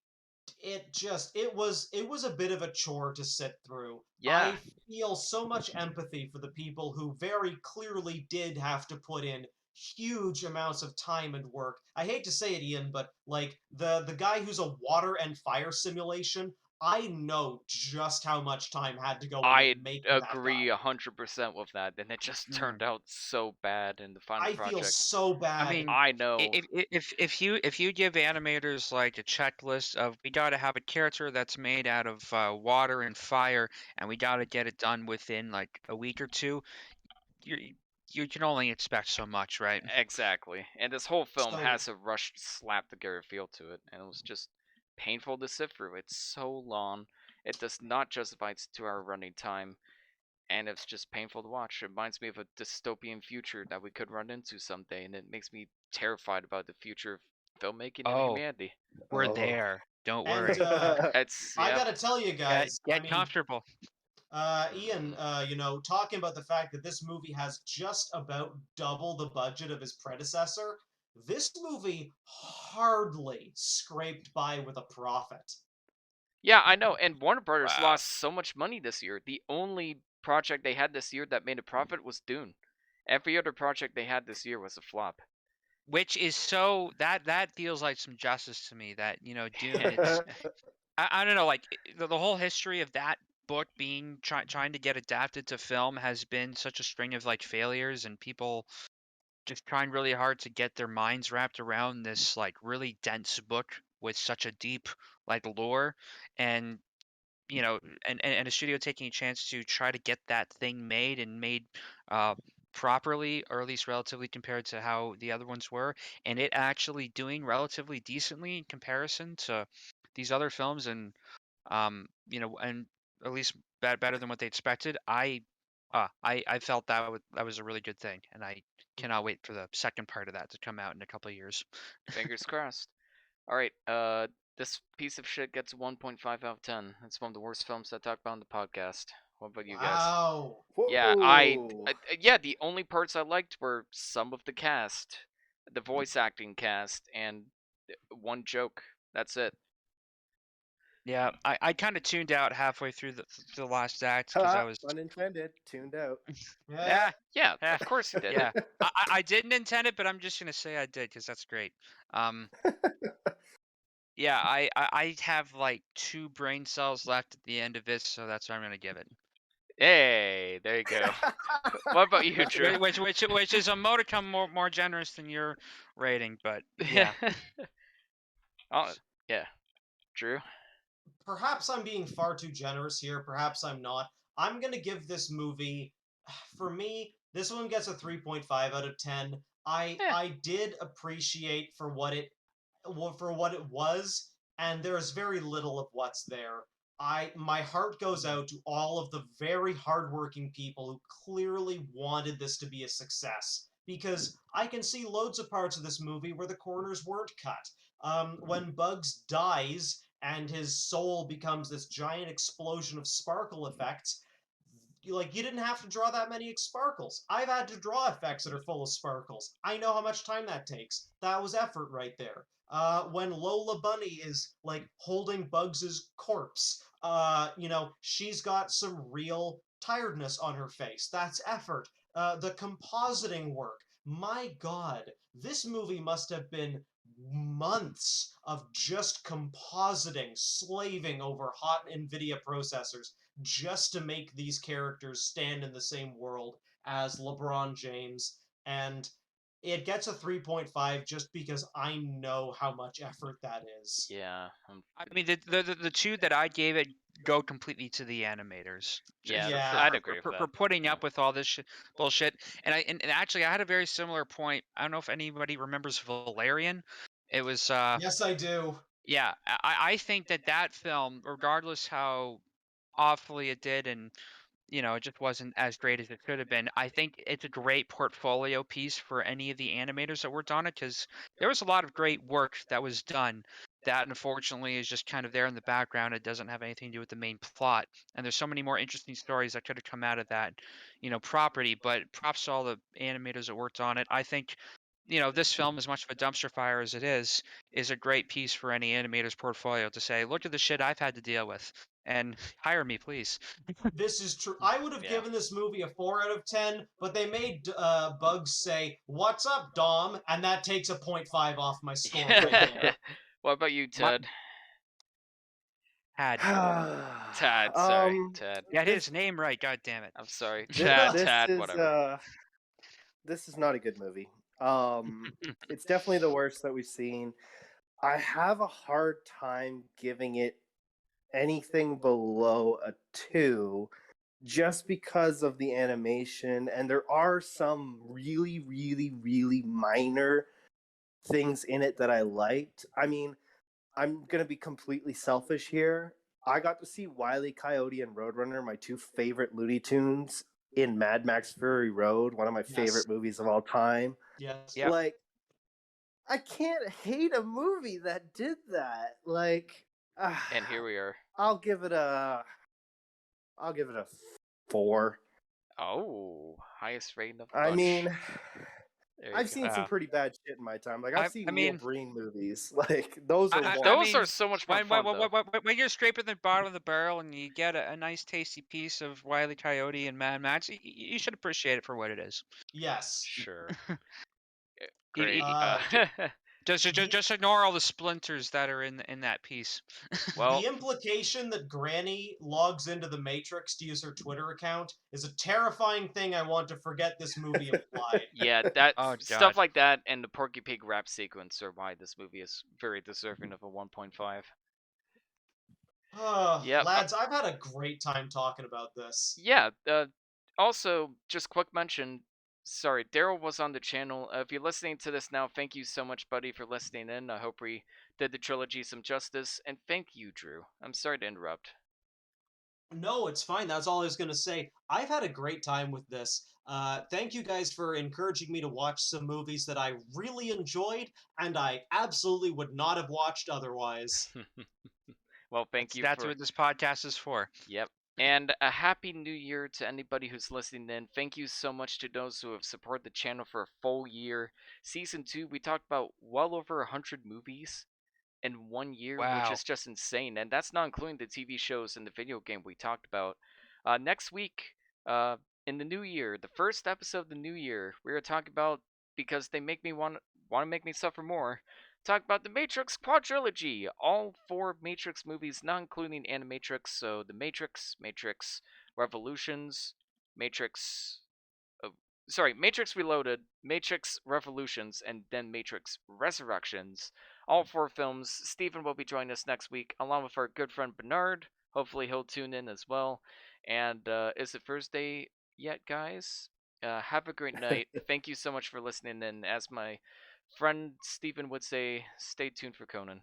it was a bit of a chore to sit through. Yeah. I feel so much empathy for the people who very clearly did have to put in huge amounts of time and work. I hate to say it, Ian, but like the guy who's a water and fire simulation, I know just how much time had to go into I making that agree guy. 100% with that. And it just Mm. turned out so bad in the final I feel project. so I bad. mean, I know. if you give animators like a checklist of we got to have a character that's made out of water and fire, and we got to get it done within like a week or two, you you can only expect so much, right? Exactly. And this whole film So has a rushed, slap together feel to it, and it was just painful to sit through. It's so long. It does not justify its 2 hour running time, and it's just painful to watch. It reminds me of a dystopian future that we could run into someday, and it makes me terrified about the future of filmmaking and Oh, humanity. we're Oh. there. Don't and worry. It's, I yeah, gotta tell you Get guys, I get mean, comfortable. Ian, talking about the fact that this movie has just about double the budget of his predecessor, this movie hardly scraped by with a profit. yeah, I know. And Warner Brothers Wow. lost so much money this year. The only project they had this year that made a profit was Dune. Every other project they had this year was a flop. Which is so that feels like some justice to me that Dune it's I don't know like the whole history of that book being trying to get adapted to film has been such a string of like failures and people just trying really hard to get their minds wrapped around this like really dense book with such a deep like lore and and a studio taking a chance to try to get that thing made and made uh, properly, or at least relatively compared to how the other ones were, and it actually doing relatively decently in comparison to these other films, and at least better than what they expected. I felt that was a really good thing, and I cannot wait for the second part of that to come out in a couple of years. Fingers crossed. All right, this piece of shit gets 1.5 out of 10. It's one of the worst films I talked about on the podcast. What about you guys? Wow. Yeah, Whoa. yeah, the only parts I liked were some of the cast, the voice acting cast, and one joke. That's it. Yeah, I kind of tuned out halfway through the last act because I Ha, was unintended. Tuned out. Yeah. yeah. Yeah, Yeah, of course he did. yeah. I didn't intend it, but I'm just gonna say I did because that's great. Um, yeah, I have like two brain cells left at the end of it, so that's what I'm gonna give it. Hey, there you go. What about you, Drew? Which is a modicum more generous than your rating, but yeah. Oh, yeah, Drew. Perhaps I'm being far too generous here. Perhaps I'm not. I'm gonna give this movie, for me, this one gets a 3.5 out of 10. Eh, I did appreciate for what it was, and there's very little of what's there. My heart goes out to all of the very hardworking people who clearly wanted this to be a success. Because I can see loads of parts of this movie where the corners weren't cut. When Bugs dies and his soul becomes this giant explosion of sparkle effects, you didn't have to draw that many sparkles. I've had to draw effects that are full of sparkles. I know how much time that takes. That was effort right there. When Lola Bunny is like holding Bugs's corpse, she's got some real tiredness on her face. That's effort. The compositing work. My God, this movie must have been months of just compositing, slaving over hot NVIDIA processors just to make these characters stand in the same world as LeBron James. And it gets a 3.5 just because I know how much effort that is. yeah, I mean, the two that I gave it go completely to the animators. yeah, Yeah. I'd agree with For that. putting Yeah. up with all this bullshit. And actually, I had a very similar point. I don't know if anybody remembers Valerian. It was Yes, I do. yeah. I think that film, regardless how awfully it did, and it just wasn't as great as it could have been. I think it's a great portfolio piece for any of the animators that worked on it, because there was a lot of great work that was done that unfortunately is just kind of there in the background. It doesn't have anything to do with the main plot. And there's so many more interesting stories that could have come out of that, property. But props to all the animators that worked on it. I think, this film, as much of a dumpster fire as it is a great piece for any animator's portfolio to say, look at the shit I've had to deal with and hire me, please. This is true. I would have Yeah. given this movie a 4 out of 10, but they made Bugs say, "What's up, Dom?" And that takes a 0.5 off my score right there. What about you, My Ted? Tad. Tad, sorry, um, Tad. Get this his name right, god damn it. I'm sorry, this, Chad, this Tad, is whatever. this is not a good movie. It's definitely the worst that we've seen. I have a hard time giving it anything below a 2 just because of the animation, and there are some really, really, really minor things in it that I liked. I mean, I'm gonna be completely selfish here. I got to see Wile E. Coyote and Roadrunner, my two favorite Looney Tunes, in Mad Max Fury Road, one of my Yes. favorite movies of all time. Yes. Yep. Like, I can't hate a movie that did that. Like, And here we are. I'll give it a, I'll give it a 4. Oh, highest rating of the I bunch. mean, There you I've go. seen some pretty bad shit in my time. Like, I've seen I Neil mean, Breen movies. Like, those are Those one. are so much more fun, though. when you're scraping the bottom of the barrel and you get a nice tasty piece of Wile E. Coyote and Mad Max, you should appreciate it for what it is. Yes. Sure. You- Great. you- Uh, the just ignore all the splinters that are in that piece. Well, the implication that Granny logs into the Matrix to use her Twitter account is a terrifying thing I want to forget this movie implied. yeah, that Oh stuff god. like that and the Porky Pig rap sequence are why this movie is very deserving of a 1.5. Oh, Yep. lads, I've had a great time talking about this. Yeah. Also, just quick mention. Sorry, Daryl was on the channel. If you're listening to this now, thank you so much, buddy, for listening in. I hope we did the trilogy some justice, and thank you, Drew. I'm sorry to interrupt. No, it's fine. That's all I was going to say. I've had a great time with this. Thank you guys for encouraging me to watch some movies that I really enjoyed and I absolutely would not have watched otherwise. Well, thank you That's for. what this podcast is for. Yep. And a happy new year to anybody who's listening in. Thank you so much to those who have supported the channel for a full year. Season 2, we talked about well over 100 movies in 1 year, which Wow. is just insane. And that's not including the TV shows and the video game we talked about. Next week, in the new year, the first episode of the new year, we're gonna talk about, because they make me want to make me suffer more. talk about the Matrix Quadrilogy, all 4 Matrix movies, not including Animatrix. So the Matrix, Matrix Revolutions, Matrix Matrix Reloaded, Matrix Revolutions, and then Matrix Resurrections. All 4 films. Stephen will be joining us next week, along with our good friend Bernard. Hopefully, he'll tune in as well. And is it Thursday yet, guys? Have a great night. Thank you so much for listening. And as my friend Stephen would say, stay tuned for Conan.